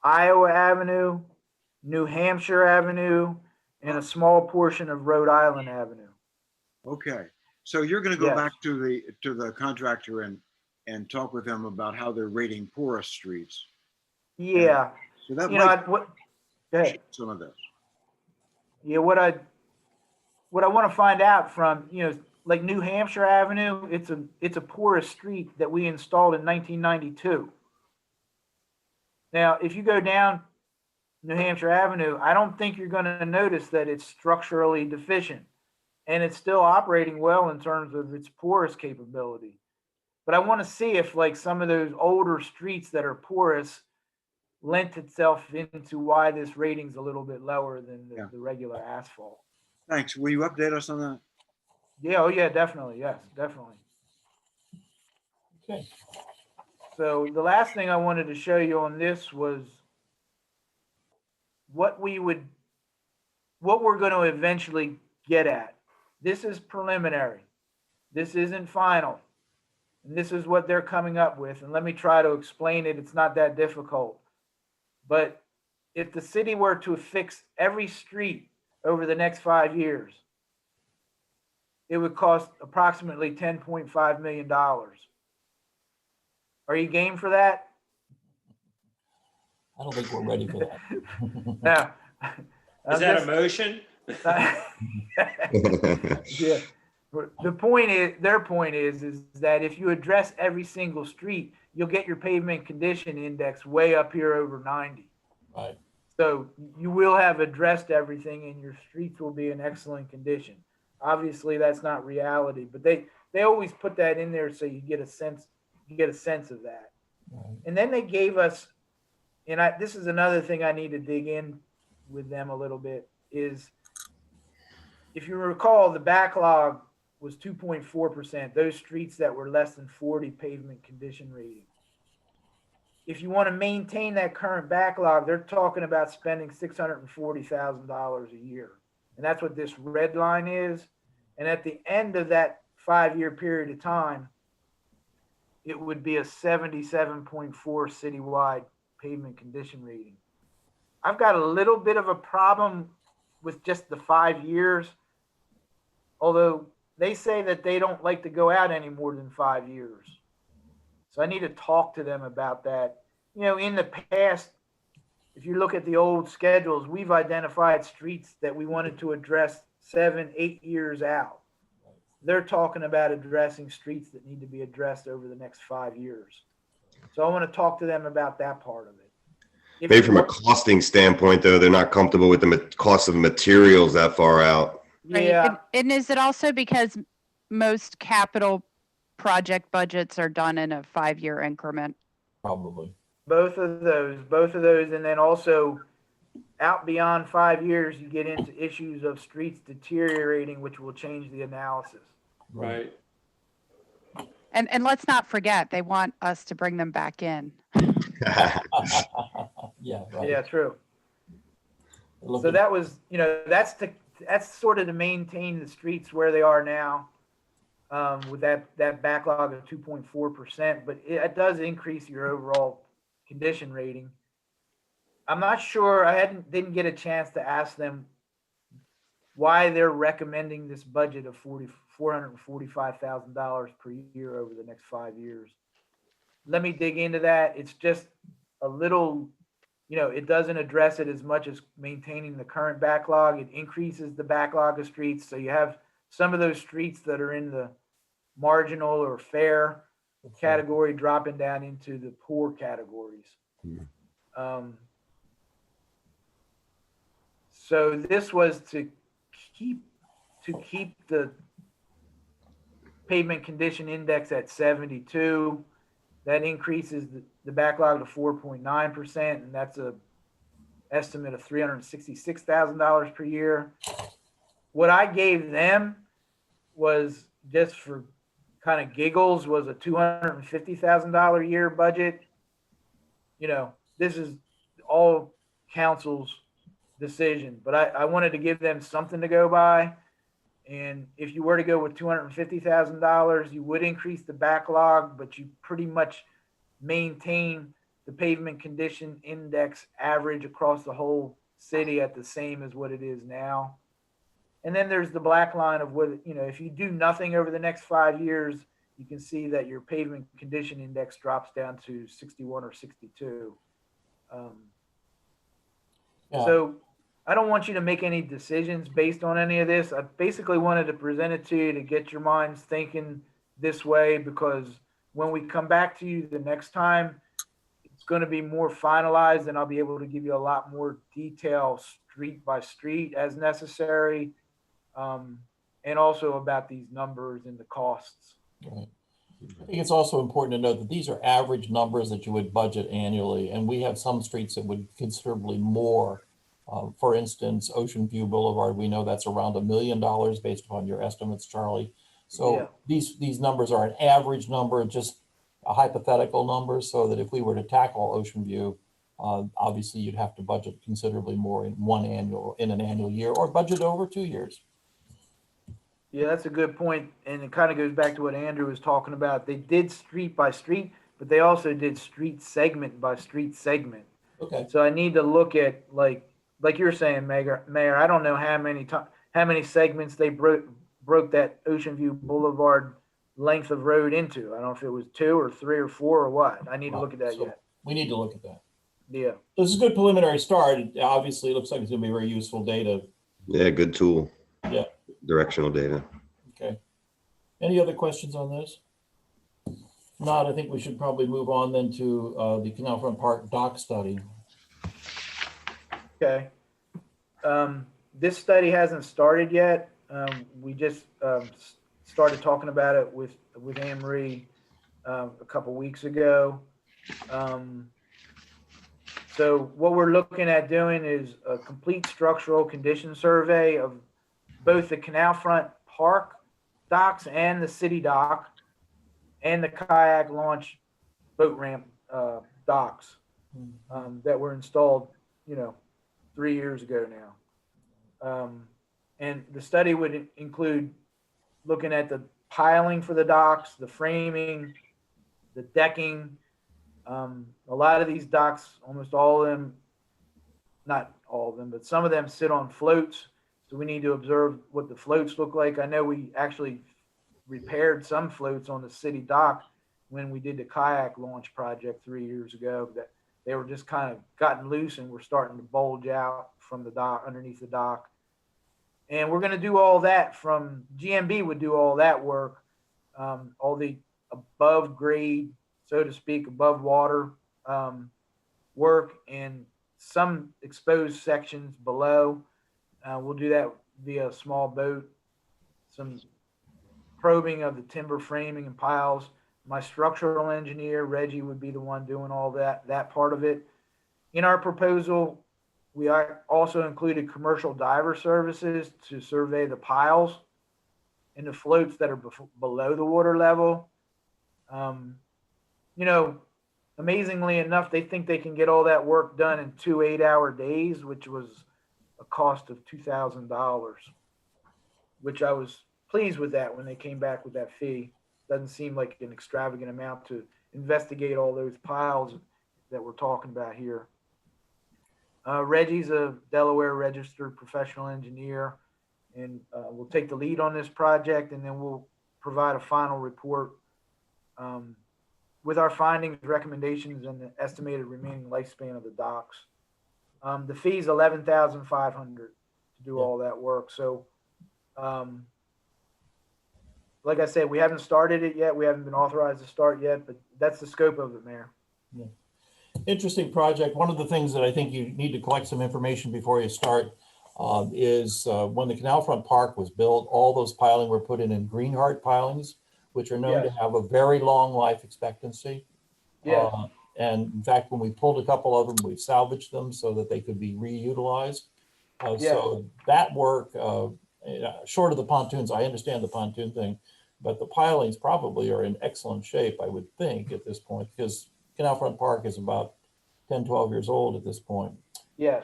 Iowa Avenue, New Hampshire Avenue, and a small portion of Rhode Island Avenue. Okay, so you're going to go Yes. back to the contractor and talk with them about how they're rating porous streets. Yeah. So that You might know, go ahead. shift some of this. Yeah, what I want to find out from, like New Hampshire Avenue, it's a porous street that we installed in 1992. Now, if you go down New Hampshire Avenue, I don't think you're going to notice that it's structurally deficient, and it's still operating well in terms of its porous capability. But I want to see if, like, some of those older streets that are porous, lent itself into why this rating's a little bit lower than Yeah. the regular asphalt. Thanks. Will you update us on that? Yeah, oh yeah, definitely, yes, definitely. Okay. So the last thing I wanted to show you on this was what we're going to eventually get at. This is preliminary. This isn't final. And this is what they're coming up with. And let me try to explain it. It's not that difficult. But if the city were to fix every street over the next 5 years, it would cost approximately $10.5 million. Are you game for that? I don't think we're ready for that. Now, Is that a motion? Yeah. The point is, their point is that if you address every single street, you'll get your pavement condition index way up here over 90. Right. So you will have addressed everything and your streets will be in excellent condition. Obviously, that's not reality, but they always put that in there so you get a sense of that. Right. And then they gave us, and this is another thing I need to dig in with them a little bit, is if you recall, the backlog was 2.4%, those streets that were less than 40 pavement condition rating. If you want to maintain that current backlog, they're talking about spending $640,000 a year. And that's what this red line is. And at the end of that 5-year period of time, it would be a 77.4 citywide pavement condition rating. I've got a little bit of a problem with just the 5 years, although they say that they don't like to go out any more than 5 years. So I need to talk to them about that. You know, in the past, if you look at the old schedules, we've identified streets that we wanted to address 7, 8 years out. They're talking about addressing streets that need to be addressed over the next 5 years. So I want to talk to them about that part of it. Maybe from a costing standpoint, though, they're not comfortable with the cost of materials that far out. Yeah. Right. And is it also because most capital project budgets are done in a 5-year increment? Probably. Both of those. And then also out beyond 5 years, you get into issues of streets deteriorating, which will change the analysis. Right. And let's not forget, they want us to bring them back in. Yeah, right. Yeah, true. So that was, you know, that's sort of to maintain the streets where they are now, with that backlog of 2.4%, but it does increase your overall condition rating. I'm not sure, didn't get a chance to ask them why they're recommending this budget of $445,000 per year over the next 5 years. Let me dig into that. It's just a little, you know, it doesn't address it as much as maintaining the current backlog. It increases the backlog of streets. So you have some of those streets that are in the marginal or fair category dropping down into the poor categories. So this was to keep the pavement condition index at 72. That increases the backlog to 4.9%, and that's a estimate of $366,000 per year. What I gave them was, just for kind of giggles, was a $250,000 a year budget. You know, this is all council's decision, but I wanted to give them something to go by. And if you were to go with $250,000, you would increase the backlog, but you pretty much maintain the pavement condition index average across the whole city at the same as what it is now. And then there's the black line of what, you know, if you do nothing over the next 5 years, you can see that your pavement condition index drops down to 61 or 62. So I don't want you to make any decisions based on any of this. I basically wanted to present it to you to get your minds thinking this way, because when we come back to you the next time, it's going to be more finalized and I'll be able to give you a lot more detail street by street as necessary, and also about these numbers and the costs. Right. I think it's also important to note that these are average numbers that you would budget annually, and we have some streets that would considerably more. For instance, Ocean View Boulevard, we know that's around $1 million based upon your estimates, Charlie. So these numbers are an average number, just a hypothetical number, so that if we were to tackle Ocean View, obviously you'd have to budget considerably more in an annual year, or budget over 2 years. Yeah, that's a good point. And it kind of goes back to what Andrew was talking about. They did street by street, but they also did street segment by street segment. Okay. So I need to look at, like you're saying, Mayor, I don't know how many segments they broke that Ocean View Boulevard length of road into. I don't know if it was 2 or 3 or 4 or what. I need to look at that yet. We need to look at that. Yeah. This is a good preliminary start. Obviously, it looks like it's going to be very useful data. Yeah, good tool. Yeah. Directional data. Okay. Any other questions on this? Not, I think we should probably move on then to the Canal Front Park dock study. Okay. This study hasn't started yet. We just started talking about it with Anne Marie a couple weeks ago. So what we're looking at doing is a complete structural condition survey of both the Canal Front Park docks and the city dock and the kayak launch boat ramp docks that were installed, 3 years ago now. And the study would include looking at the piling for the docks, the framing, the decking. A lot of these docks, almost all of them, not all of them, but some of them sit on floats. So we need to observe what the floats look like. I know we actually repaired some floats on the city dock when we did the kayak launch project 3 years ago, that they were just kind of gotten loose and were starting to bulge out from the dock, underneath the dock. And we're going to do all that from GMB would do all that work, all the above grade, so to speak, above water work, and some exposed sections below. We'll do that via a small boat, some probing of the timber framing and piles. My structural engineer, Reggie, would be the one doing all that part of it. In our proposal, we also included commercial diver services to survey the piles and the floats that are below the water level. Amazingly enough, they think they can get all that work done in 2 8-hour days, which was a cost of $2,000, which I was pleased with that when they came back with that fee. Doesn't seem like an extravagant amount to investigate all those piles that we're talking about here. Reggie's a Delaware registered professional engineer, and we'll take the lead on this project, and then we'll provide a final report with our findings, recommendations, and the estimated remaining lifespan of the docks. The fee is $11,500 to do all that work. So, like I said, we haven't started it yet. We haven't been authorized to start yet, but that's the scope of it, Mayor. Yeah. Interesting project. One of the things that I think you need to collect some information before you start is when the Canal Front Park was built, all those piling were put in Greenheart pilings, which are known to have a very long life expectancy. Yeah. And in fact, when we pulled a couple of them, we salvaged them so that they could be reutilized. So that work, short of the pontoons, I understand the pontoon thing, but the pilings probably are in excellent shape, I would think, at this point, because Canal Front Park is about 10, 12 years old at this point. Yeah.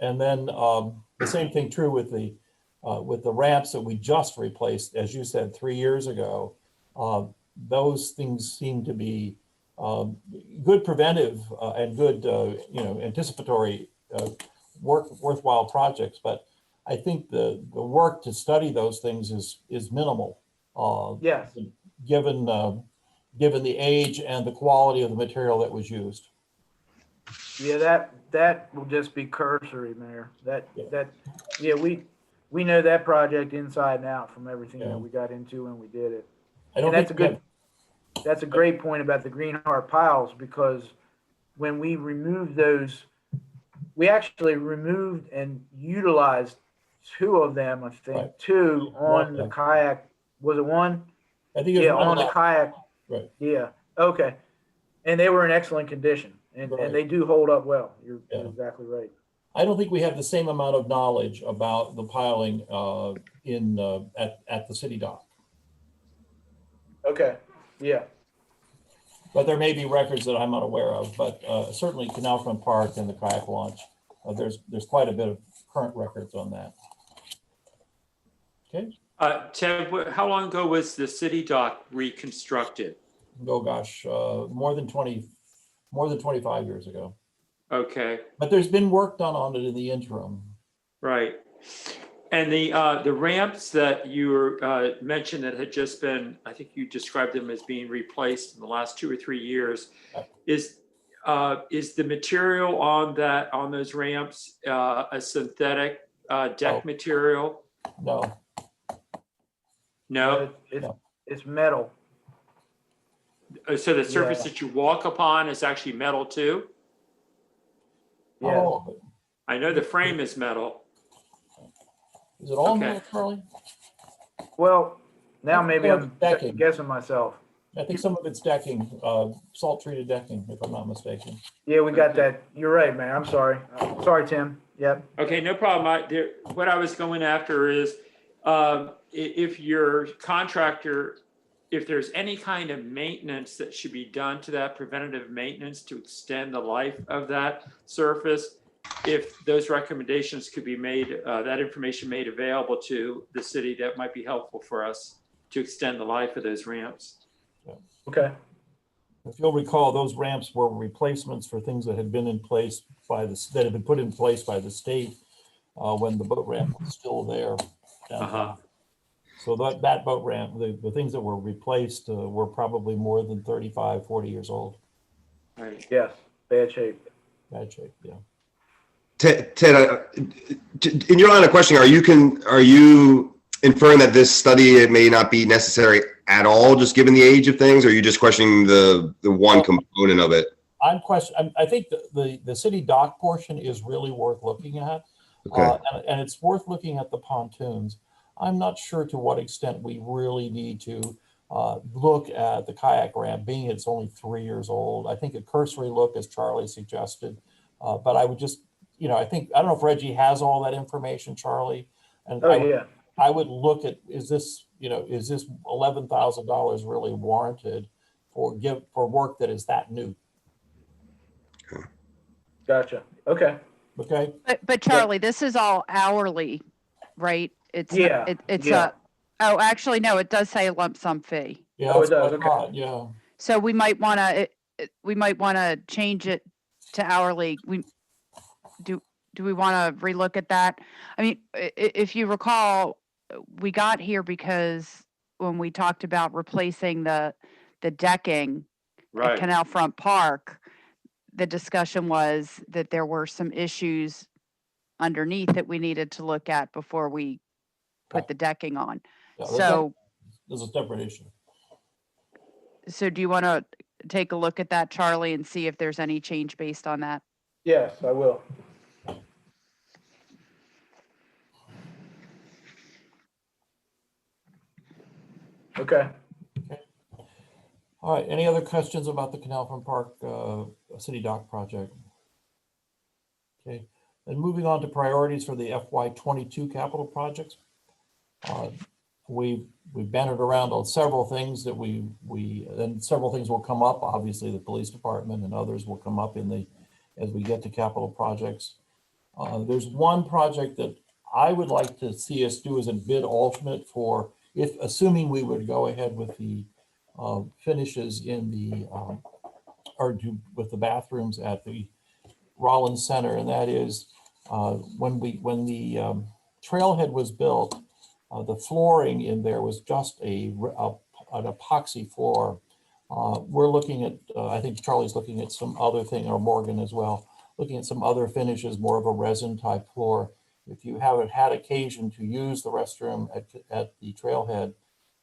And then the same thing true with the ramps that we just replaced, as you said, 3 years ago. Those things seem to be good preventive and good, anticipatory worthwhile projects. But I think the work to study those things is minimal. Yes. Given the age and the quality of the material that was used. Yeah, that will just be cursory, Mayor. We know that project inside and out from everything that we got into when we did it. And that's a great point about the Greenheart piles, because when we removed those, we actually removed and utilized 2 of them, I think. Right. 2 on the kayak. Was it 1? I think it was on the kayak. Right. Yeah, okay. And they were in excellent condition, and Right. they do hold up well. You're Yeah. exactly right. I don't think we have the same amount of knowledge about the piling at the city dock. Okay, yeah. But there may be records that I'm unaware of, but certainly Canal Front Park and the kayak launch, there's quite a bit of current records on that. Okay. Ted, how long ago was the city dock reconstructed? Oh gosh, more than 25 years ago. Okay, But there's been work done on it in the interim. right. And the ramps that you mentioned that had just been, I think you described them as being replaced in the last 2 or 3 years. Is the material on those ramps a synthetic deck material? No. No. It's metal. So the surface Yeah. that you walk upon is actually metal too? Yeah. Oh, I know the frame is metal. is it all Okay. metal, Charlie? Well, now I think maybe some of I'm it's decking. guessing myself. I think some of it's decking, salt treated decking, if I'm not mistaken. Yeah, we got that. You're right, man. I'm sorry. Sorry, Tim. Yep. Okay, no problem. What I was going after is if your contractor, if there's any kind of maintenance that should be done to that, preventative maintenance to extend the life of that surface, if those recommendations could be made, that information made available to the city, that might be helpful for us to extend the life of those ramps. Okay. If you'll recall, those ramps were replacements for things that had been in place that had been put in place by the state when the boat ramp was still there. Uh-huh. So that boat ramp, the things that were replaced were probably more than 35, 40 years old. Right. Yes. Bad shape. Bad shape, yeah. Ted, in your line of questioning, are you inferring that this study it may not be necessary at all, just given the age of things, or are you just questioning the one component of it? I think the city dock portion is really worth looking at. Okay. And it's worth looking at the pontoons. I'm not sure to what extent we really need to look at the kayak ramp, being it's only 3 years old. I think a cursory look, as Charlie suggested, but I would just, I don't know if Reggie has all that information, Charlie. And I would look at, is this $11,000 really warranted for work that is that new? Gotcha. Okay. Okay. But Charlie, this is all hourly, right? It's Yeah. Actually, no, it does say a lump sum fee. Yeah, Oh, it that's does. what I Okay. thought, yeah. So we might want to change it to hourly. Do we want to relook at that? I mean, if you recall, we got here because when we talked about replacing the decking at Right. Canal Front Park, the discussion was that there were some issues underneath that we needed to look at before we put the decking on. Yeah, So there's a separate issue. So do you want to take a look at that, Charlie, and see if there's any change based on that? Yes, I will. Okay. All right, any other questions about the Canal Front Park City Dock project? Okay, and moving on to priorities for the FY22 capital projects. We've bantered around on several things that and several things will come up. Obviously, the police department and others will come up as we get to capital projects. There's one project that I would like to see us do as a bid alternate for, assuming we would go ahead with the finishes in the with the bathrooms at the Rollins Center, and that is when the trailhead was built, the flooring in there was just an epoxy floor. We're looking at, I think Charlie's looking at some other thing, or Morgan as well, looking at some other finishes, more of a resin type floor. If you haven't had occasion to use the restroom at the trailhead,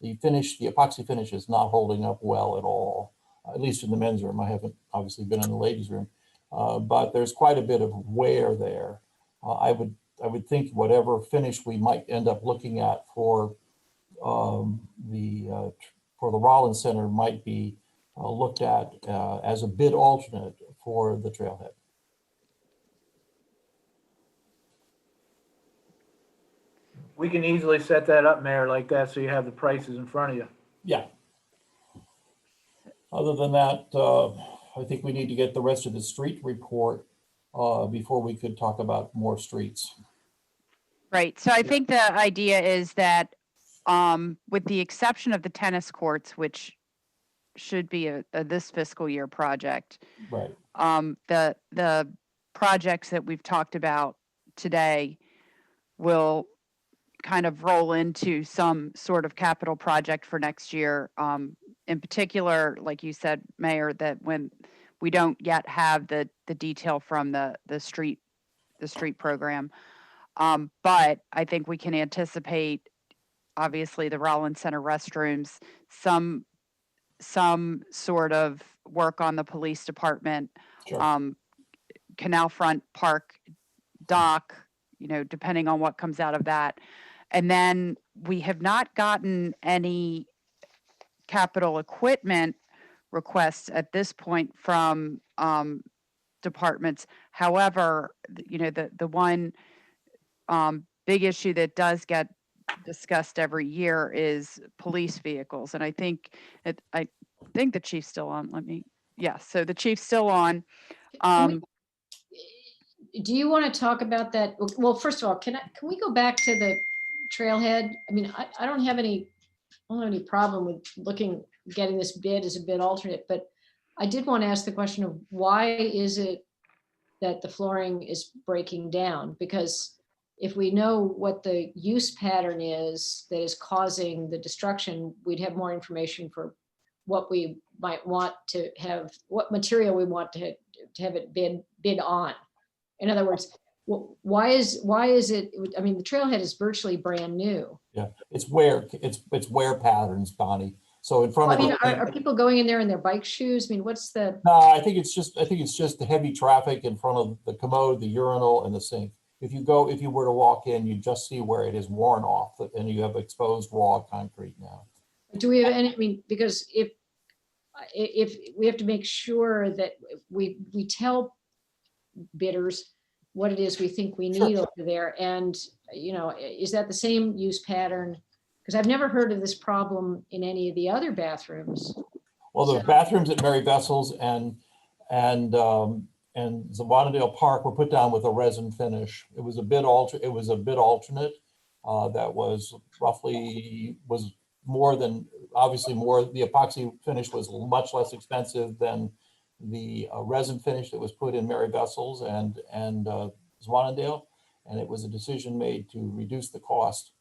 the epoxy finish is not holding up well at all, at least in the men's room. I haven't obviously been in the ladies' room, but there's quite a bit of wear there. I would think whatever finish we might end up looking at for the for the Rollins Center might be looked at as a bid alternate for the trailhead. We can easily set that up, Mayor, like that, so you have the prices in front of you. Yeah. Other than that, I think we need to get the rest of the street report before we could talk about more streets. Right. So I think the idea is that with the exception of the tennis courts, which should be a this fiscal year project, Right. the projects that we've talked about today will kind of roll into some sort of capital project for next year. In particular, like you said, Mayor, that when we don't yet have the detail from the street program. But I think we can anticipate, obviously, the Rollins Center restrooms, some sort of work on the police department, Sure. Canal Front Park dock, depending on what comes out of that. And then we have not gotten any capital equipment requests at this point from departments. However, the one big issue that does get discussed every year is police vehicles. And I think the chief's still on. So the chief's still on. Do you want to talk about that? Well, first of all, can we go back to the trailhead? I mean, I don't have any problem with getting this bid as a bid alternate, but I did want to ask the question of why is it that the flooring is breaking down? Because if we know what the use pattern is that is causing the destruction, we'd have more information for what we might want to have, what material we want to have it bid on. In other words, why is it? I mean, the trailhead is virtually brand new. Yeah, it's wear patterns, Bonnie. So in front of are people going in there in their bike shoes? I mean, what's the? No, I think it's just the heavy traffic in front of the commode, the urinal, and the sink. If you were to walk in, you just see where it is worn off, and you have exposed raw concrete now. Do we have any? I mean, because if we have to make sure that we tell bidders what it is we think we need over there, and is that the same use pattern? Because I've never heard of this problem in any of the other bathrooms. Well, the bathrooms at Mary Vessel's and Zawanadale Park were put down with a resin finish. It was a bid alternate that was more than, obviously more, the epoxy finish was much less expensive than the resin finish that was put in Mary Vessel's and Zawanadale. And it was a decision made to reduce the cost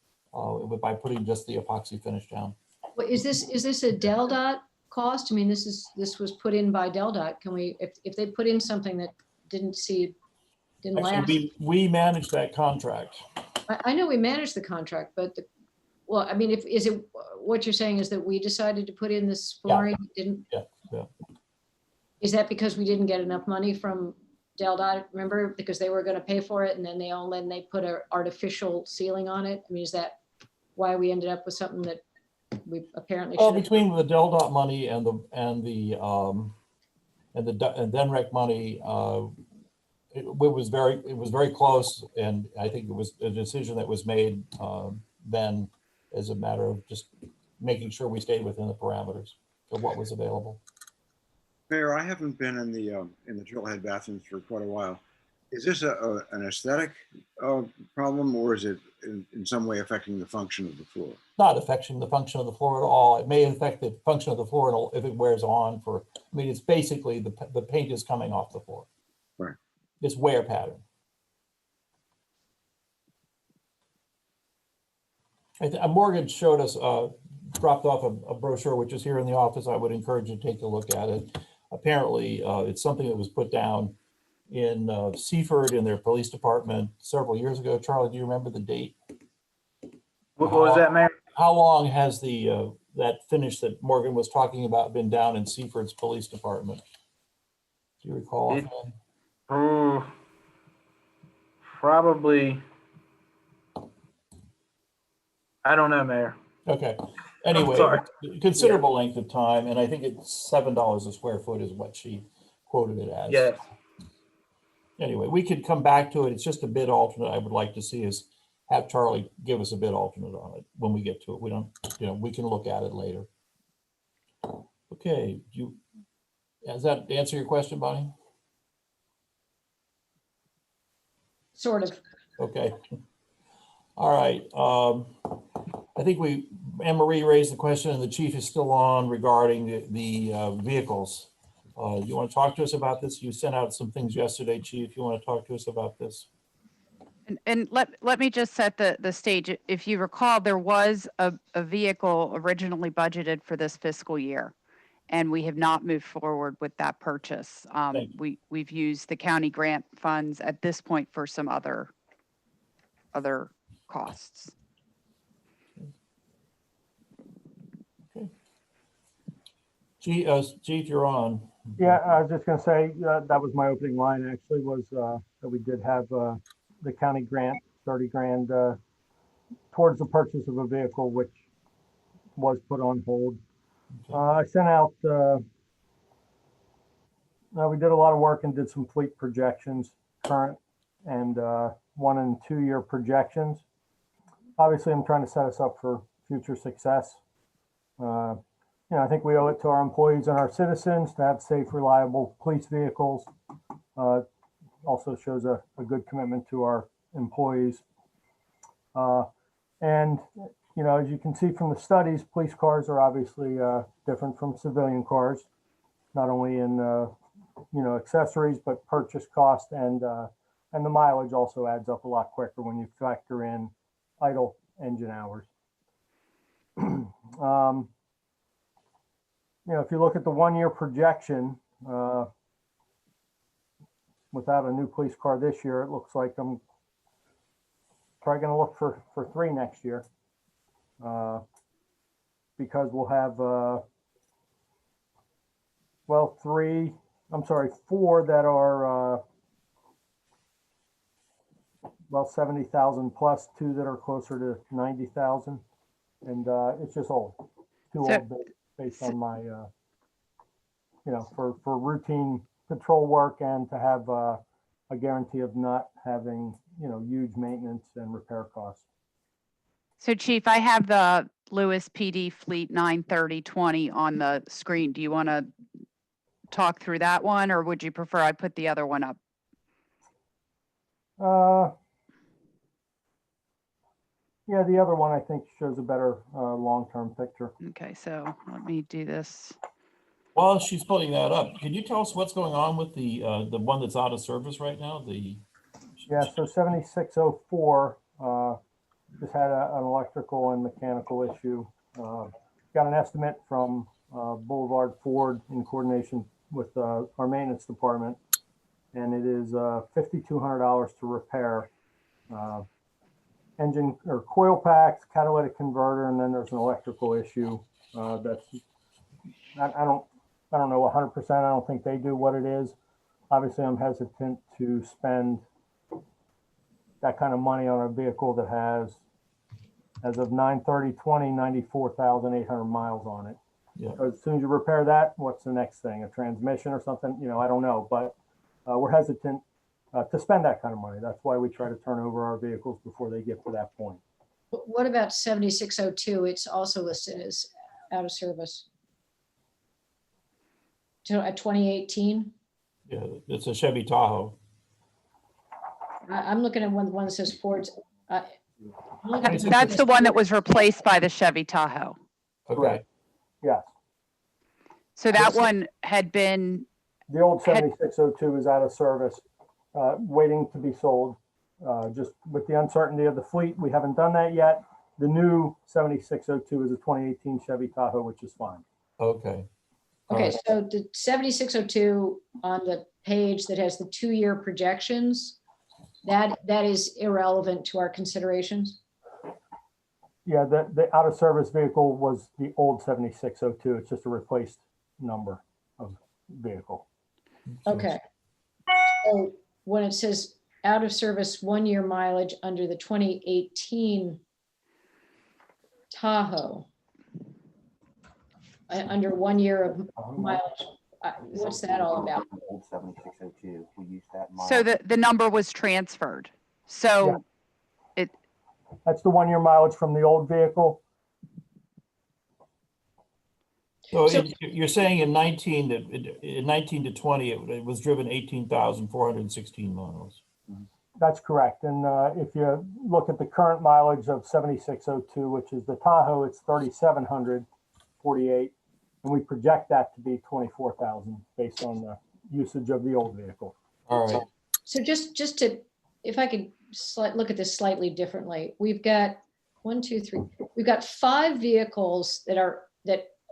by putting just the epoxy finish down. Well, is this a DelDOT cost? I mean, this was put in by DelDOT. Can we, if they put in something that didn't last? Actually, we managed that contract. I know we managed the contract, but I mean, is it what you're saying is that we decided to put in this flooring? Yeah. Is that because we didn't get enough money from DelDOT? Remember, because they were going to pay for it, and then they put an artificial ceiling on it. I mean, is that why we ended up with something that we apparently? Well, between the DelDOT money and the DENREC money, it was very close, and I think it was a decision that was made then as a matter of just making sure we stayed within the parameters of what was available. Mayor, I haven't been in the trailhead bathrooms for quite a while. Is this an aesthetic problem, or is it in some way affecting the function of the floor? Not affecting the function of the floor at all. It may affect the function of the floor if it wears on I mean, it's basically the paint is coming off the floor. Right. It's wear pattern. Morgan showed us, dropped off a brochure, which is here in the office. I would encourage you to take a look at it. Apparently, it's something that was put down in Seaford in their police department several years ago. Charlie, do you remember the date? What was that, Mayor? How long has that finish that Morgan was talking about been down in Seaford's police department? Do you recall? Probably. I don't know, Mayor. Okay. Anyway, sorry. considerable length of time, and I think it's $7 a square foot is what she quoted it as. Yes. Anyway, we could come back to it. It's just a bid alternate. I would like to see is have Charlie give us a bid alternate on it when we get to it. We don't, we can look at it later. Okay, does that answer your question, Bonnie? Sort of. Okay. All right. I think Anne Marie raised the question and the chief is still on regarding the vehicles. You want to talk to us about this? You sent out some things yesterday, chief. You want to talk to us about this? And let me just set the stage. If you recall, there was a vehicle originally budgeted for this fiscal year, and we have not moved forward with that purchase. We've used the county grant funds at this point for some other costs. Okay. Chief, you're on. Yeah, I was just going to say that was my opening line. Actually, was that we did have the county grant, 30 grand towards the purchase of a vehicle, which was put on hold. I sent out. We did a lot of work and did some fleet projections, current and 1 and 2 year projections. Obviously, I'm trying to set us up for future success. I think we owe it to our employees and our citizens to have safe, reliable police vehicles. Also shows a good commitment to our employees. And, as you can see from the studies, police cars are obviously different from civilian cars, not only in, accessories, but purchase cost and the mileage also adds up a lot quicker when you factor in idle engine hours. If you look at the 1 year projection, without a new police car this year, it looks like I'm probably going to look for 3 next year, because we'll have, 4 that are, 70,000 plus, 2 that are closer to 90,000. And it's just old, too old based on my, for routine patrol work and to have a guarantee of not having, huge maintenance and repair costs. So Chief, I have the Lewis PD Fleet 93020 on the screen. Do you want to talk through that one, or would you prefer I put the other one up? Yeah, the other one I think shows a better long-term picture. Okay, so let me do this. While she's putting that up, can you tell us what's going on with the one that's out of service right now? Yeah, so 7604 just had an electrical and mechanical issue. Got an estimate from Boulevard Ford in coordination with our maintenance department, and it is $5,200 to repair. Engine or coil packs, catalytic converter, and then there's an electrical issue that's I don't know 100%. I don't think they do what it is. Obviously, I'm hesitant to spend that kind of money on a vehicle that has, as of 9/30/20, 94,800 miles on it. Yeah. So as soon as you repair that, what's the next thing? A transmission or something? I don't know, but we're hesitant to spend that kind of money. That's why we try to turn over our vehicles before they get to that point. What about 7602? It's also listed as out of service. So a 2018? Yeah, it's a Chevy Tahoe. I'm looking at one that says Ford. That's the one that was replaced by the Chevy Tahoe. Okay. Yes. So that one had been. The old 7602 is out of service, waiting to be sold. Just with the uncertainty of the fleet, we haven't done that yet. The new 7602 is a 2018 Chevy Tahoe, which is fine. Okay. Okay, so the 7602 on the page that has the 2 year projections, that is irrelevant to our considerations? Yeah, the out of service vehicle was the old 7602. It's just a replaced number of vehicle. Okay. So when it says out of service 1 year mileage under the 2018 Tahoe, under 1 year of mileage. What's that all about? Old 7602, we used that. So the number was transferred. So That's the 1 year mileage from the old vehicle. So So- you're saying in 19 to 20, it was driven 18,416 miles. That's correct. And if you look at the current mileage of 7602, which is the Tahoe, it's 3,748. And we project that to be 24,000 based on the usage of the old vehicle. All right. So just to, if I could look at this slightly differently, we've got 1, 2, 3, we've got 5 vehicles that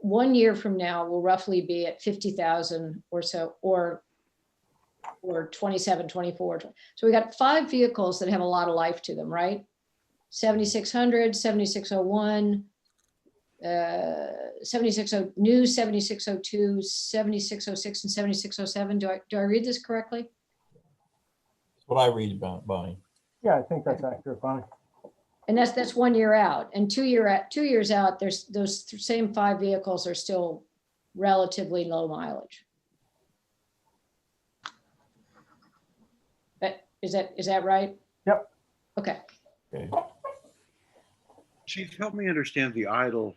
1 year from now will roughly be at 50,000 or so, or 27, 24. So we got 5 vehicles that have a lot of life to them, right? 7600, 7601, new 7602, 7606, and 7607. Do I read this correctly? That's what I read about, Bonnie. Yeah, I think that's accurate, Bonnie. And that's 1 year out. And 2 years out, there's those same 5 vehicles are still relatively low mileage. Is that right? Yep. Okay. Okay. Chief, help me understand the idle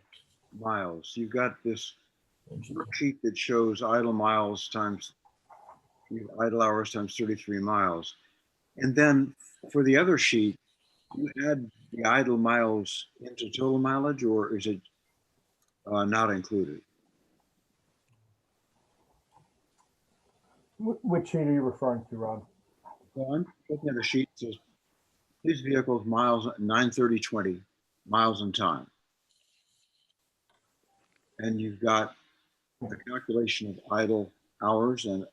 miles. You've got this worksheet that shows idle miles times idle hours times 33 miles. And then for the other sheet, you add the idle miles into total mileage, or is it not included? Which sheet are you referring to, Rob? Well, I'm looking at a sheet that says these vehicles miles 930/20 miles in time. And you've got the calculation of idle hours, and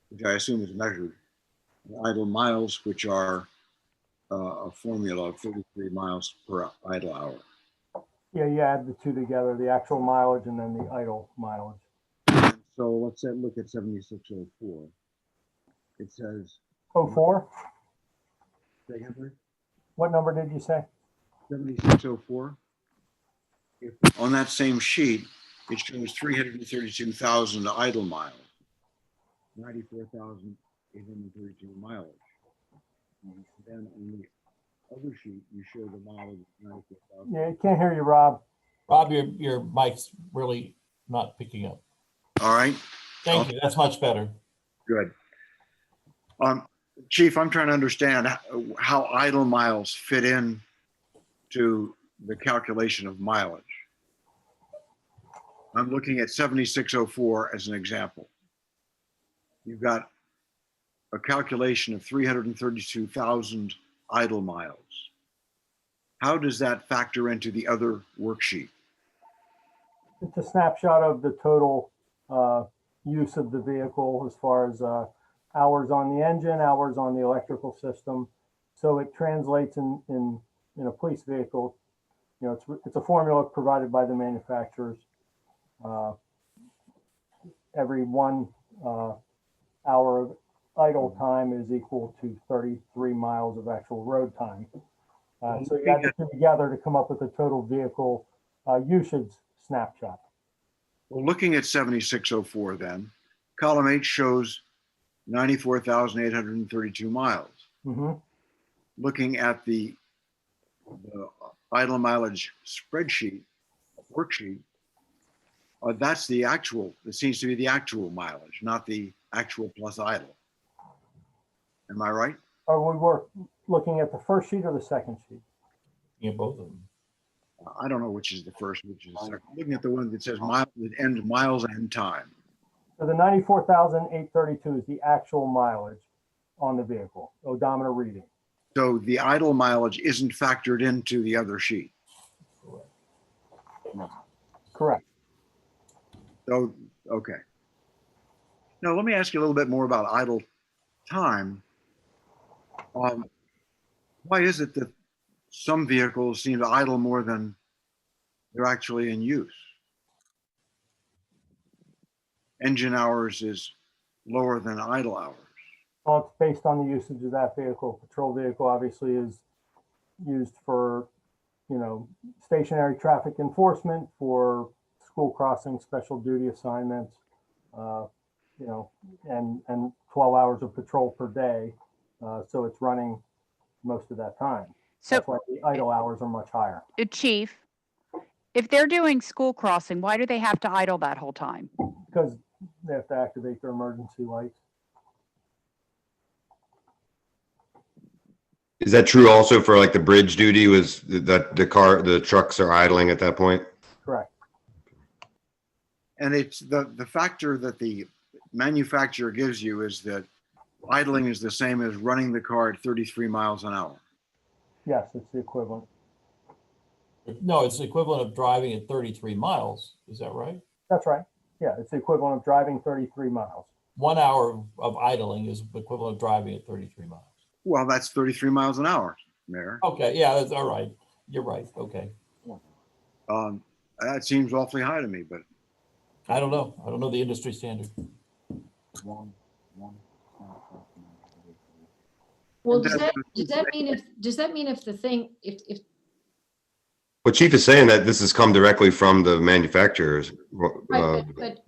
which I assume is measured, idle miles, which are a formula of 33 miles per idle hour. Yeah, you add the two together, the actual mileage and then the idle mileage. So let's look at 7604. It says, 04? say again, please? What number did you say? 7604. On that same sheet, it shows 332,000 idle miles, 94,832 mileage. And then on the other sheet, you show the mileage of 94,000. Yeah, I can't hear you, Rob. Rob, your mic's really not picking up. All right. Thank you. That's much better. Good. Chief, I'm trying to understand how idle miles fit in to the calculation of mileage. I'm looking at 7604 as an example. You've got a calculation of 332,000 idle miles. How does that factor into the other worksheet? It's a snapshot of the total use of the vehicle as far as hours on the engine, hours on the electrical system. So it translates in a police vehicle. You know, it's a formula provided by the manufacturers. Every 1 hour of idle time is equal to 33 miles of actual road time. So you add the two together to come up with a total vehicle usage snapshot. Well, looking at 7604 then, column H shows 94,832 miles. Mm-hmm. Looking at the idle mileage spreadsheet, worksheet, that's the actual, it seems to be the actual mileage, not the actual plus idle. Am I right? Are we looking at the first sheet or the second sheet? Yeah, both of them. I don't know which is the first, which is the second. Looking at the one that says miles, that ends miles and time. So the 94,832 is the actual mileage on the vehicle, odometer reading. So the idle mileage isn't factored into the other sheet. Correct. So, okay. Now, let me ask you a little bit more about idle time. Why is it that some vehicles seem to idle more than they're actually in use? Engine hours is lower than idle hours. Well, it's based on the usage of that vehicle. Patrol vehicle obviously is used for, you know, stationary traffic enforcement, for school crossing, special duty assignments, and 12 hours of patrol per day. So it's running most of that time. So, That's why the idle hours are much higher. Chief, if they're doing school crossing, why do they have to idle that whole time? Because they have to activate their emergency lights. Is that true also for like the bridge duty? Was that the trucks are idling at that point? Correct. And it's the factor that the manufacturer gives you is that idling is the same as running the car at 33 miles an hour. Yes, it's the equivalent. No, it's the equivalent of driving at 33 miles. Is that right? That's right. Yeah, it's the equivalent of driving 33 miles. 1 hour of idling is equivalent of driving at 33 miles. Well, that's 33 miles an hour, Mayor. Okay, yeah, that's all right. You're right. Okay. That seems awfully high to me, but I don't know. I don't know the industry standard. Well, does that mean if the thing, if Well, Chief is saying that this has come directly from the manufacturers. right,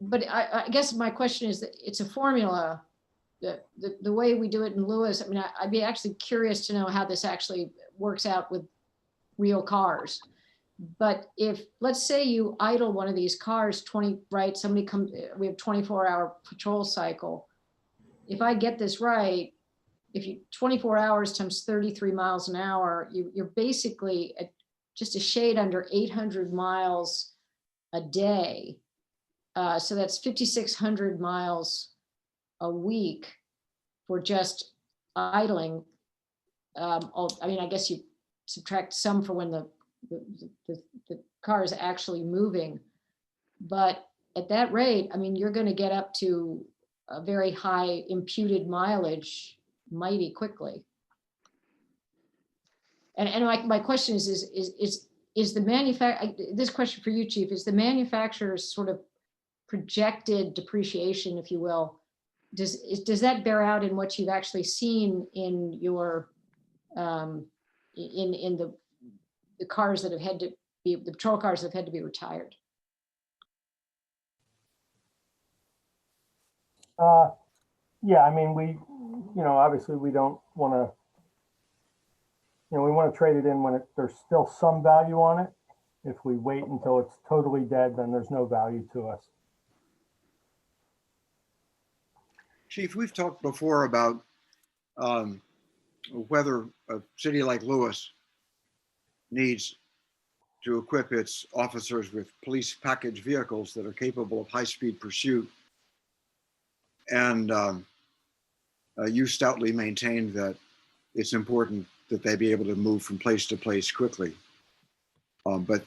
but I guess my question is that it's a formula. The way we do it in Lewis, I mean, I'd be actually curious to know how this actually works out with real cars. But if, let's say you idle one of these cars, right, somebody comes, we have 24-hour patrol cycle. If I get this right, if you 24 hours times 33 miles an hour, you're basically at just a shade under 800 miles a day. So that's 5,600 miles a week for just idling. I mean, I guess you subtract some for when the car is actually moving, but at that rate, I mean, you're going to get up to a very high imputed mileage mighty quickly. And my question is the manufacturer, this question for you, Chief, is the manufacturer's sort of projected depreciation, if you will, does that bear out in what you've actually seen in your in the cars that have had to be, the patrol cars that have had to be retired? Yeah, I mean, we, obviously we don't want to, we want to trade it in when there's still some value on it. If we wait until it's totally dead, then there's no value to us. Chief, we've talked before about whether a city like Lewis needs to equip its officers with police package vehicles that are capable of high-speed pursuit. And you stoutly maintained that it's important that they be able to move from place to place quickly. But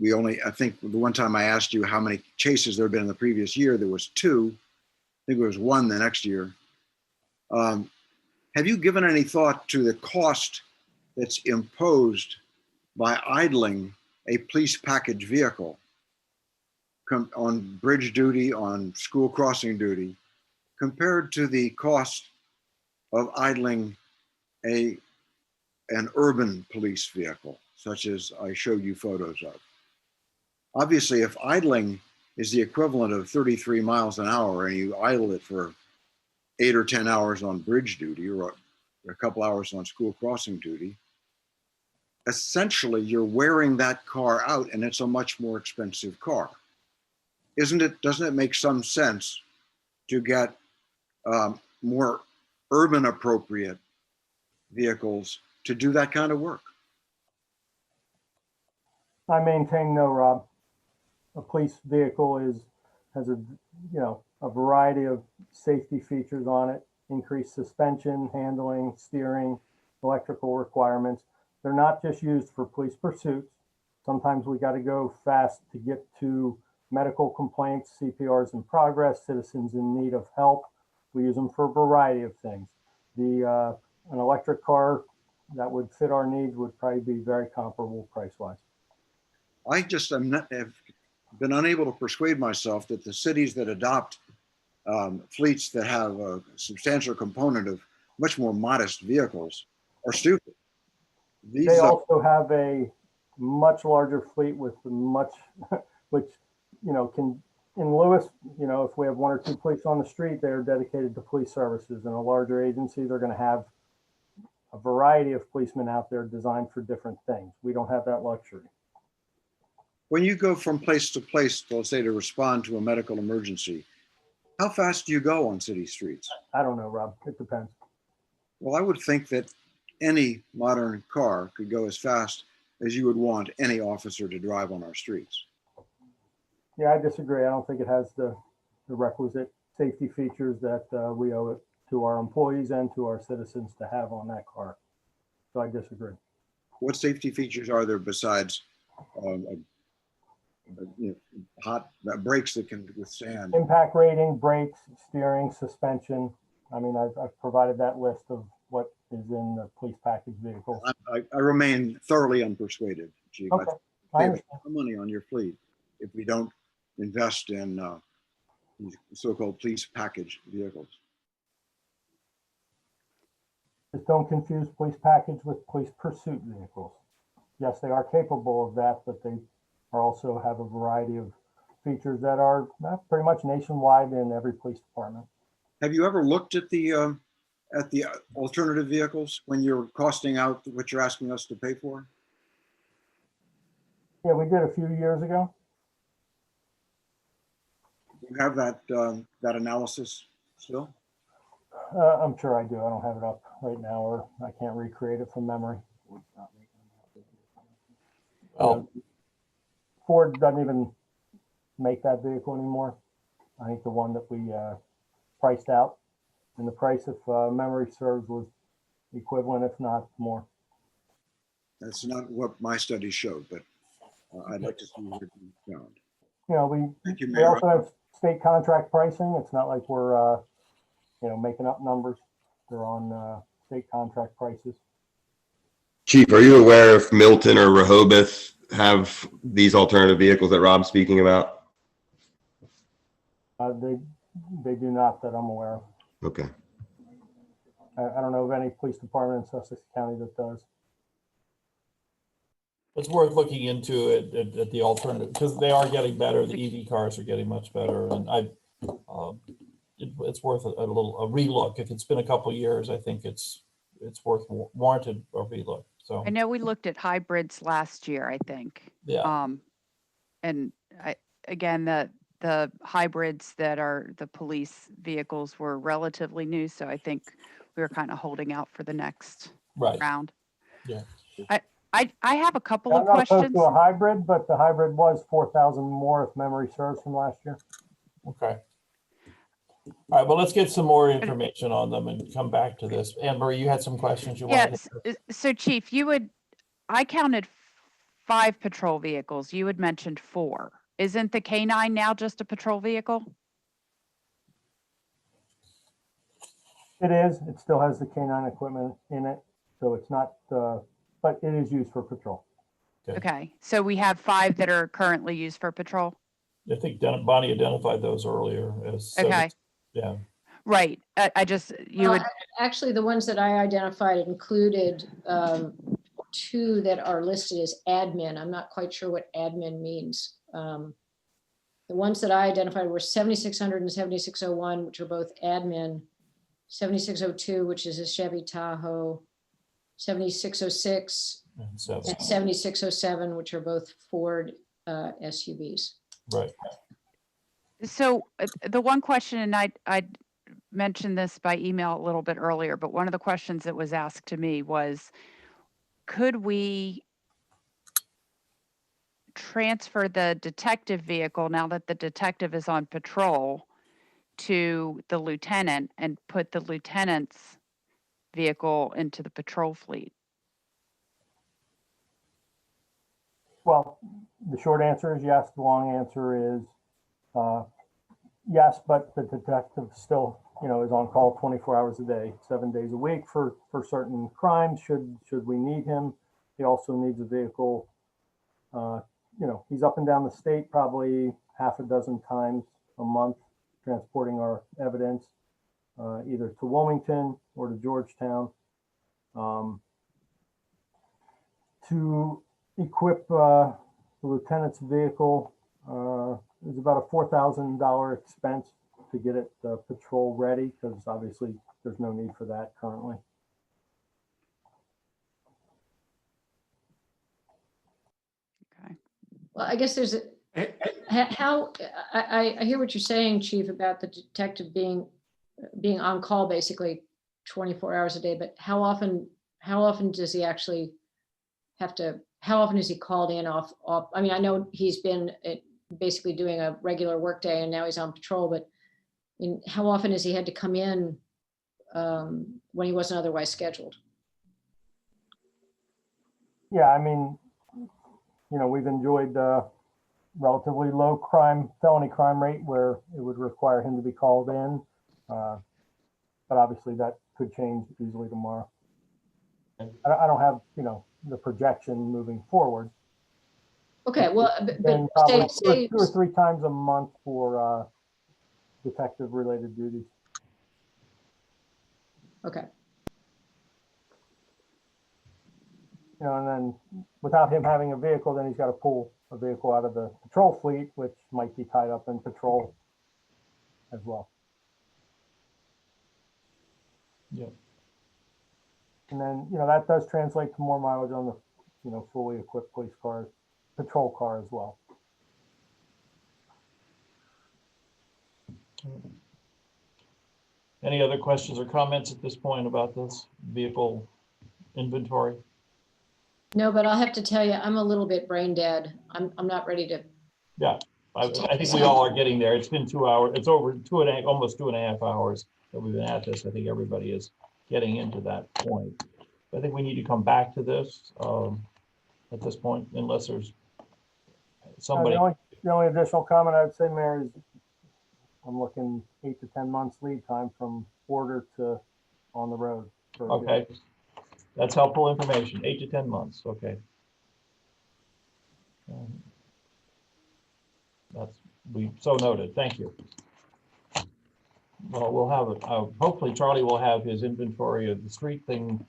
I think the one time I asked you how many chases there had been in the previous year, there was 2. I think it was 1 the next year. Have you given any thought to the cost that's imposed by idling a police package vehicle on bridge duty, on school crossing duty, compared to the cost of idling an urban police vehicle, such as I showed you photos of? Obviously, if idling is the equivalent of 33 miles an hour and you idle it for 8 or 10 hours on bridge duty or a couple hours on school crossing duty, essentially you're wearing that car out and it's a much more expensive car. Doesn't it make some sense to get more urban appropriate vehicles to do that kind of work? I maintain no, Rob. A police vehicle has a variety of safety features on it, increased suspension, handling, steering, electrical requirements. They're not just used for police pursuits. Sometimes we got to go fast to get to medical complaints, CPRs in progress, citizens in need of help. We use them for a variety of things. An electric car that would fit our needs would probably be very comparable price-wise. I just have been unable to persuade myself that the cities that adopt fleets that have a substantial component of much more modest vehicles are stupid. They also have a much larger fleet with which in Lewis, if we have one or two police on the street, they're dedicated to police services. In a larger agency, they're going to have a variety of policemen out there designed for different things. We don't have that luxury. When you go from place to place, let's say to respond to a medical emergency, how fast do you go on city streets? I don't know, Rob. It depends. Well, I would think that any modern car could go as fast as you would want any officer to drive on our streets. Yeah, I disagree. I don't think it has the requisite safety features that we owe it to our employees and to our citizens to have on that car. So I disagree. What safety features are there besides hot brakes that can withstand? Impact rating, brakes, steering, suspension. I mean, I've provided that list of what is in the police package vehicles. I remain thoroughly unpersuaded, Chief. Okay, I I save understand. money on your fleet if we don't invest in these so-called police package vehicles. Just don't confuse police package with police pursuit vehicles. Yes, they are capable of that, but they are also have a variety of features that are pretty much nationwide in every police department. Have you ever looked at the alternative vehicles when you're costing out what you're asking us to pay for? Yeah, we did a few years ago. Do you have that analysis still? I'm sure I do. I don't have it up right now, or I can't recreate it from memory. Oh, Ford doesn't even make that vehicle anymore. I think the one that we priced out, and the price, if memory serves, was equivalent, if not more. That's not what my study showed, but I'd like to see what you found. Thank you, We Mayor. also have state contract pricing. It's not like we're making up numbers. They're on state contract prices. Chief, are you aware if Milton or Rehoboth have these alternative vehicles that Rob's speaking about? They do not, that I'm aware of. Okay. I don't know of any police department in Sussex County that does. it's worth looking into it at the alternative, because they are getting better. The EV cars are getting much better, and it's worth a relook. If it's been a couple of years, I think it's warranted a relook. So I know we looked at hybrids last year, I think. yeah, And again, the hybrids that are the police vehicles were relatively new, so I think we were kind of holding out for the next right. round. Yeah. I have a couple I'm of not opposed questions. to a hybrid, but the hybrid was 4,000 more, if memory serves, from last year. Okay. All right, well, let's get some more information on them and come back to this. Anne Marie, you had some questions you wanted Yes. to. So Chief, I counted 5 patrol vehicles. You had mentioned 4. Isn't the K9 now just a patrol vehicle? It is. It still has the K9 equipment in it, so it's not, but it is used for patrol. Okay, so we have 5 that are currently used for patrol? I think Bonnie identified those earlier as. Okay. Yeah. Right. Actually, the ones that I identified included 2 that are listed as admin. I'm not quite sure what admin means. The ones that I identified were 7600 and 7601, which are both admin. 7602, which is a Chevy Tahoe. 7606 and 7607, which are both Ford SUVs. Right. So the one question, and I mentioned this by email a little bit earlier, but one of the questions that was asked to me was, could we transfer the detective vehicle, now that the detective is on patrol, to the lieutenant and put the lieutenant's vehicle into the patrol fleet? Well, the short answer is yes. The long answer is yes, but the detective still, is on call 24 hours a day, 7 days a week for certain crimes. Should we need him, he also needs a vehicle. He's up and down the state probably half a dozen times a month, transporting our evidence either to Wilmington or to Georgetown. To equip the lieutenant's vehicle It's about a $4,000 expense to get it patrol ready, because obviously there's no need for that currently. Okay. Well, I guess there's a, how, I hear what you're saying, Chief, about the detective being on call basically 24 hours a day, but how often does he actually have to, how often is he called in off? I mean, I know he's been basically doing a regular workday and now he's on patrol, but I mean, how often has he had to come in when he wasn't otherwise scheduled? Yeah, I mean, we've enjoyed relatively low felony crime rate where it would require him to be called in. But obviously that could change easily tomorrow. I don't have, the projection moving forward. Okay, well, Then but probably two or three times a month for detective related duties. Okay. And then without him having a vehicle, then he's got to pull a vehicle out of the patrol fleet, which might be tied up in patrol as well. Yep. And then, that does translate to more mileage on the, fully equipped police car, patrol car as well. Any other questions or comments at this point about this vehicle inventory? No, but I'll have to tell you, I'm a little bit brain dead. I'm not ready to. Yeah, I think we all are getting there. It's been 2 hours. It's over almost 2.5 hours that we've been at this. I think everybody is getting into that point. I think we need to come back to this at this point, unless there's somebody. The only additional comment I would say, Mayor, is I'm looking 8 to 10 months lead time from order to on the road. Okay, that's helpful information. 8 to 10 months. Okay. We so noted. Thank you. Well, we'll have it. Hopefully, Charlie will have his inventory of the street thing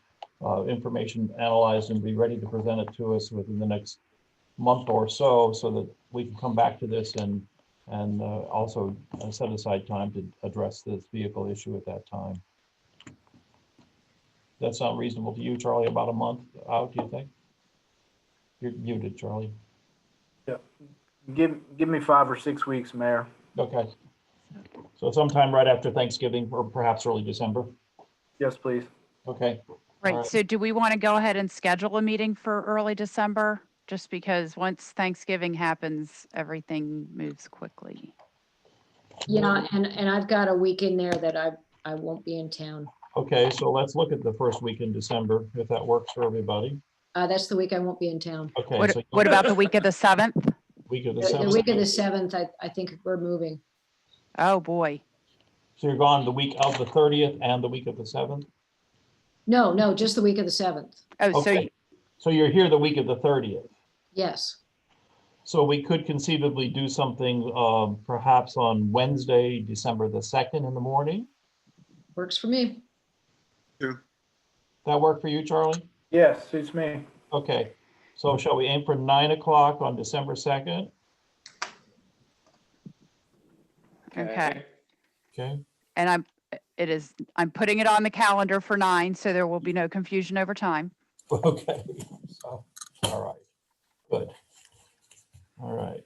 information analyzed and be ready to present it to us within the next month or so that we can come back to this and also set aside time to address this vehicle issue at that time. That sound reasonable to you, Charlie? About a month out, do you think? You're muted, Charlie. Yeah, give me 5 or 6 weeks, Mayor. Okay. So sometime right after Thanksgiving or perhaps early December? Yes, please. Okay. Right. So do we want to go ahead and schedule a meeting for early December? Just because once Thanksgiving happens, everything moves quickly. Yeah, and I've got a week in there that I won't be in town. Okay, so let's look at the first week in December, if that works for everybody. That's the week I won't be in town. Okay. What about the week of the 7th? Week of the The 7th? week of the 7th, I think we're moving. Oh, boy. So you're gone the week of the 30th and the week of the 7th? No, just the week of the 7th. Oh, Okay. So you're here the week of the 30th. Yes. So we could conceivably do something perhaps on Wednesday, December the 2nd in the morning. Works for me. Sure. That work for you, Charlie? Yes, suits me. Okay. So shall we aim for 9 o'clock on December 2nd? Okay. Okay. And I'm putting it on the calendar for 9, so there will be no confusion over time. Okay. So, all right. Good. All right.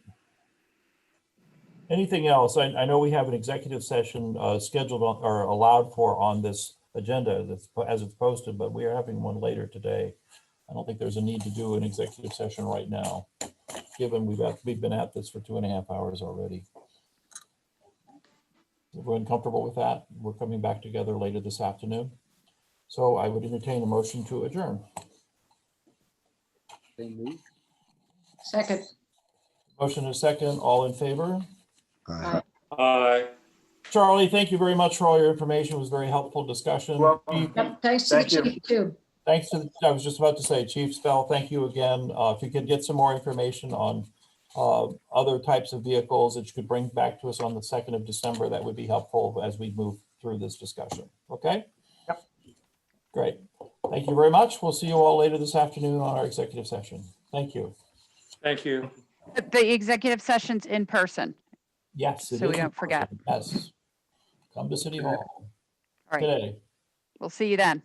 Anything else? I know we have an executive session scheduled on, or allowed for on this agenda as it's posted, but we are having one later today. I don't think there's a need to do an executive session right now, given we've been at this for 2.5 hours already. Is everyone comfortable with that? We're coming back together later this afternoon. So I would entertain a motion to adjourn. Second. Motion is second. All in favor? Aye. Aye. Charlie, thank you very much for all your information. It was very helpful discussion. Welcome. Yep, thanks to the Thank you. chief too. Thanks to, I was just about to say, Chief Spell, thank you again. If you could get some more information on other types of vehicles that you could bring back to us on the 2nd of December, that would be helpful as we move through this discussion. Okay? Yep. Great. Thank you very much. We'll see you all later this afternoon on our executive session. Thank you. Thank you. The executive session's in person. Yes. it So we is in don't forget. person. Yes. Come to City Hall All right. today. We'll see you then.